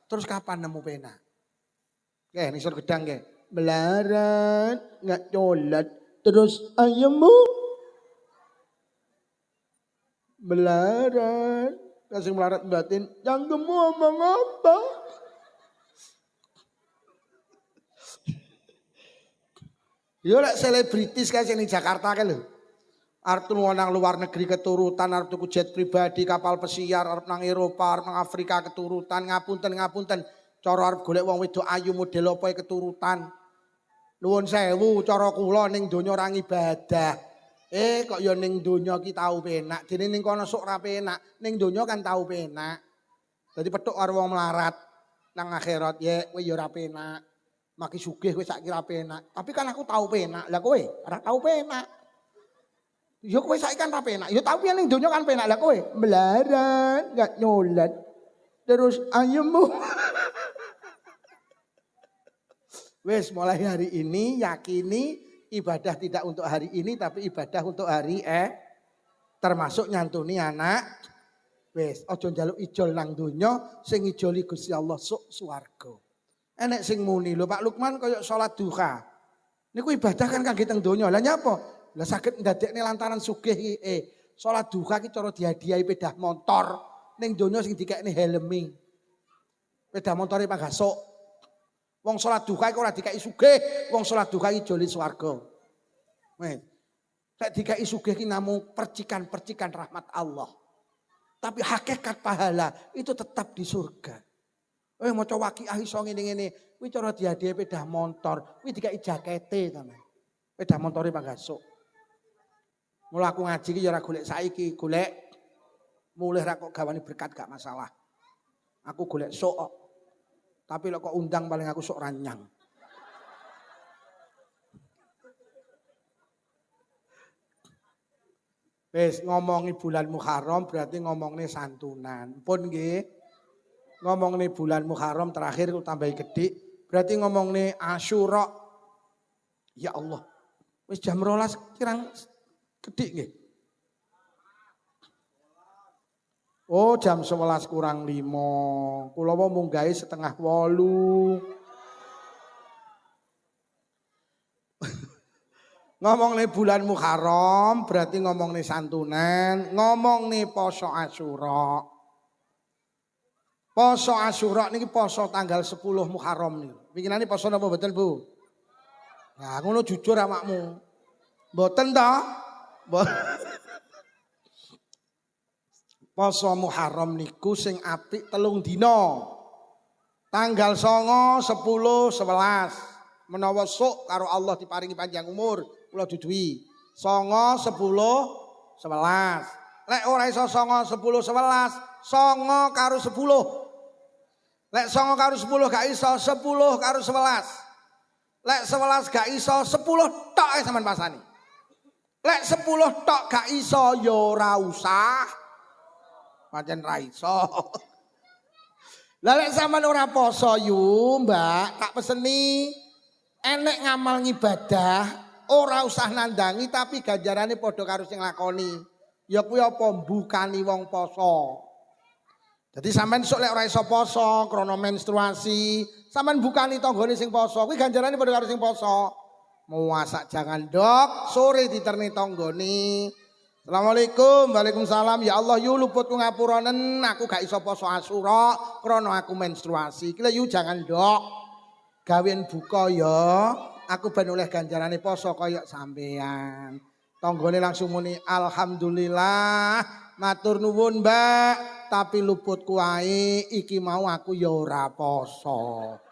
terus kapan nemu pena? Nggih, nisor gedang nggih. Melarat, nggak nyolat, terus ayammu melarat, kasih melarat batin, yang kamu omong apa? Yo lek selebritis kan sing Jakarta kan lho. Arep nang luar negeri keturutan, arep tuku jet pribadi, kapal pesiar, arep nang Eropa, arep nang Afrika keturutan, ngapunten. Cara arep golek wong wedok ayu model apa keturutan. Nuwun sewu, cara kula ning donya ora ibadah. Kok ya ning donya ki tau penak. Dene ning kono sok ora penak, ning donya kan tau penak. Dadi petuk karo wong melarat nang akhirat ya kowe ya ora penak. Maki sugih kowe sak kira penak. Tapi kan aku tau penak. Lah kowe ora tau penak. Ya kowe saiki kan ora penak. Ya tau piye ning donya kan penak. Lah kowe melarat, gak nyolat. Terus ayemmu. Wes mulai hari ini yakini ibadah tidak untuk hari ini tapi ibadah untuk hari termasuk nyantuni anak. Wes aja njaluk ijol nang donya, sing ijoli Gusti Allah sok swarga. Enek sing muni lho Pak Lukman kaya salat duha. Niku ibadah kan kangge teng donya. Lah nyapa? Lah saged ndadekne lantaran sugih iki salat duha ki cara dihadiahi sepeda motor ning donya sing dikekne helmi. Sepeda motore panggasuk. Wong salat duha iku ora dikeki sugih, wong salat duha iki joli swarga. Wes. Lek dikeki sugih ki namung percikan-percikan rahmat Allah. Tapi hakikat pahala itu tetap di surga. Maca waqiah iso ngene-ngene, kuwi cara dihadiahi sepeda motor, kuwi dikeki jakete to. Sepeda motore panggasuk. Mula aku ngaji ki ya ora golek saiki, golek mulih ra kok gawani berkat gak masalah. Aku golek sok kok. Tapi lek kok undang paling aku sok ranyang. Wis ngomongi bulan Muharram berarti ngomongne santunan. Pun nggih. Ngomongne bulan Muharram terakhir ku tambahi gedhe, berarti ngomongne Asyura. Ya Allah. Wis jam 12 kirang gedhe nggih. Oh, jam 11 kurang 5. Kula mung gawe setengah 8. Ngomongne bulan Muharram berarti ngomongne santunan, ngomongne poso Asyura. Poso Asyura niki poso tanggal 10 Muharram niku. Winginane poso napa mboten, Bu? Nah, ngono jujur awakmu. Mboten to? Poso Muharram niku sing apik 3 dina. Tanggal 9, 10, 11. Menawa sok karo Allah diparingi panjang umur, kula duduhi. 9, 10, 11. Lek ora iso 9, 10, 11, 9 karo 10. Lek 9 karo 10 gak iso 10 karo 11. Lek 11 gak iso 10 tok sampean pasani. Lek 10 tok gak iso ya ora usah. Pancen ra iso. Lah lek sampean ora poso yu, Mbak, tak peseni enek ngamal ngibadah ora usah nandangi tapi ganjarane padha karo sing lakoni. Ya kuwi apa mbukani wong poso. Jadi sampean sok lek ora iso poso krana menstruasi, sampean bukani tanggane sing poso, kuwi ganjarane padha karo sing poso. Muasak jangan dok, sore diterni tanggane. Assalamualaikum, waalaikumsalam. Ya Allah yu luputku ngapuranen, aku gak iso poso Asyura krana aku menstruasi. Ki yu jangan dok. Gawean buka ya, aku ben oleh ganjarane poso kaya sampean. Tanggane langsung muni alhamdulillah, matur nuwun Mbak. Tapi luputku wae iki mau aku ya ora poso.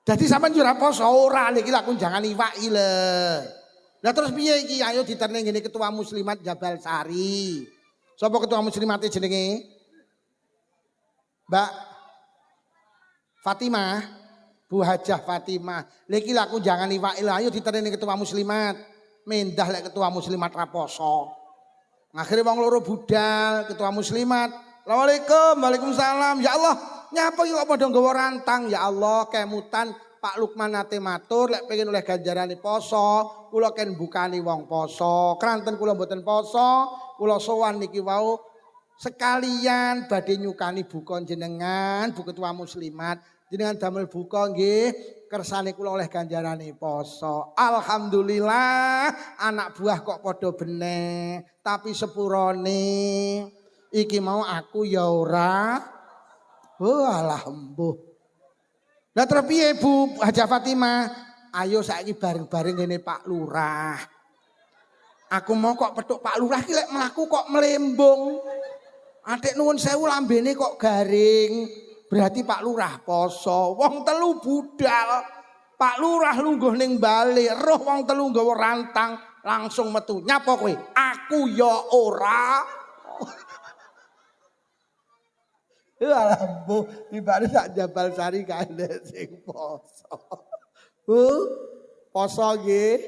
Jadi sampean yo ora poso ora iki aku jangan iwaki le. Lah terus piye iki ayo diterning ngene ketua muslimat Jabal Sari. Sapa ketua muslimate jenenge? Mbak Fatimah, Bu Hajah Fatimah. Lah iki aku jangan iwaki le ayo diterning ketua muslimat. mendah lek ketua muslimat ra poso. Akhire wong loro budal, ketua muslimat. Assalamualaikum, waalaikumsalam. Ya Allah, nyapa iki kok padha nggawa rantang. Ya Allah, kemutan Pak Lukman nate matur lek pengen oleh ganjarane poso, kula ken bukani wong poso. Kranten kula mboten poso, kula sowan niki wau sekalian badhe nyukani buka jenengan, Bu Ketua Muslimat. Jenengan damel buka nggih, kersane kula oleh ganjarane poso. Alhamdulillah anak buah kok padha beneh, tapi sepurone iki mau aku ya ora. Oh alah embuh. Lah terus piye Bu Haja Fatimah? Ayo saiki bareng-bareng ngene Pak Lurah. Aku mau kok petuk Pak Lurah ki lek mlaku kok melembung. Adik nuwun sewu lambene kok garing. Berarti Pak Lurah poso. Wong telu budal. Pak Lurah lungguh ning bali, roh wong telu nggawa rantang langsung metu. Nyapa kowe? Aku ya ora. Alah mbuh tibane sak Jabal Sari kandhe sing poso. Poso nggih.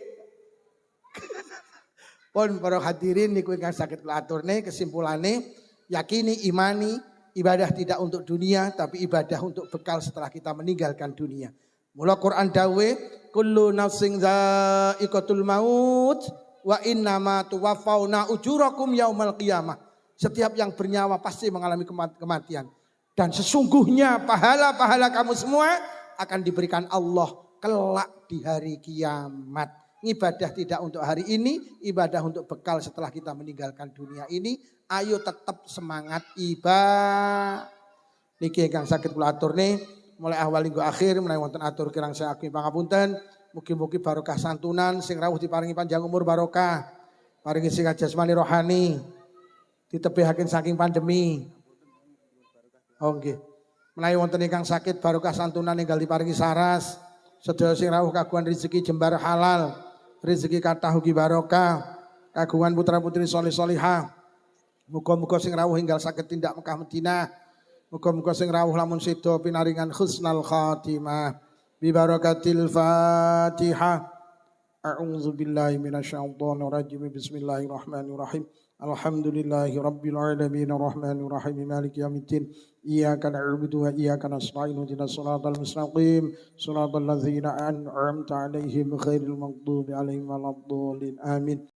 Pun para hadirin niku ingkang saged kula aturne kesimpulane yakini imani ibadah tidak untuk dunia tapi ibadah untuk bekal setelah kita meninggalkan dunia. Mula Quran dawe kullu nafsin dha'iqatul maut wa innama tuwaffawna ujurakum yaumal qiyamah. Setiap yang bernyawa pasti mengalami kematian. Dan sesungguhnya pahala-pahala kamu semua akan diberikan Allah kelak di hari kiamat. Ibadah tidak untuk hari ini, ibadah untuk bekal setelah kita meninggalkan dunia ini. Ayo tetap semangat ibadah. Niki ingkang saged kula aturne mulai awal hingga akhir menawi wonten atur kirang saya akui pangapunten. Mugi-mugi barokah santunan sing rawuh diparingi panjang umur barokah. Paringi sehat jasmani rohani. Ditebihaken saking pandemi. Oh nggih. Menawi wonten ingkang sakit barokah santunan enggal diparingi saras. Sedaya sing rawuh kagungan rezeki jembar halal. Rezeki kathah ugi barokah. Kagungan putra-putri saleh salihah. Muga-muga sing rawuh enggal saged tindak Mekah Madinah. Muga-muga sing rawuh lamun sedo pinaringan husnal khatimah. Bi barakatil Fatihah. A'udzu billahi minasyaitonir rajim. Bismillahirrahmanirrahim. Alhamdulillahi rabbil alamin arrahmanir rahim maliki yaumiddin iyyaka na'budu wa iyyaka nasta'in ihdinas siratal mustaqim siratal ladzina an'amta 'alaihim ghairil maghdubi 'alaihim waladdallin amin.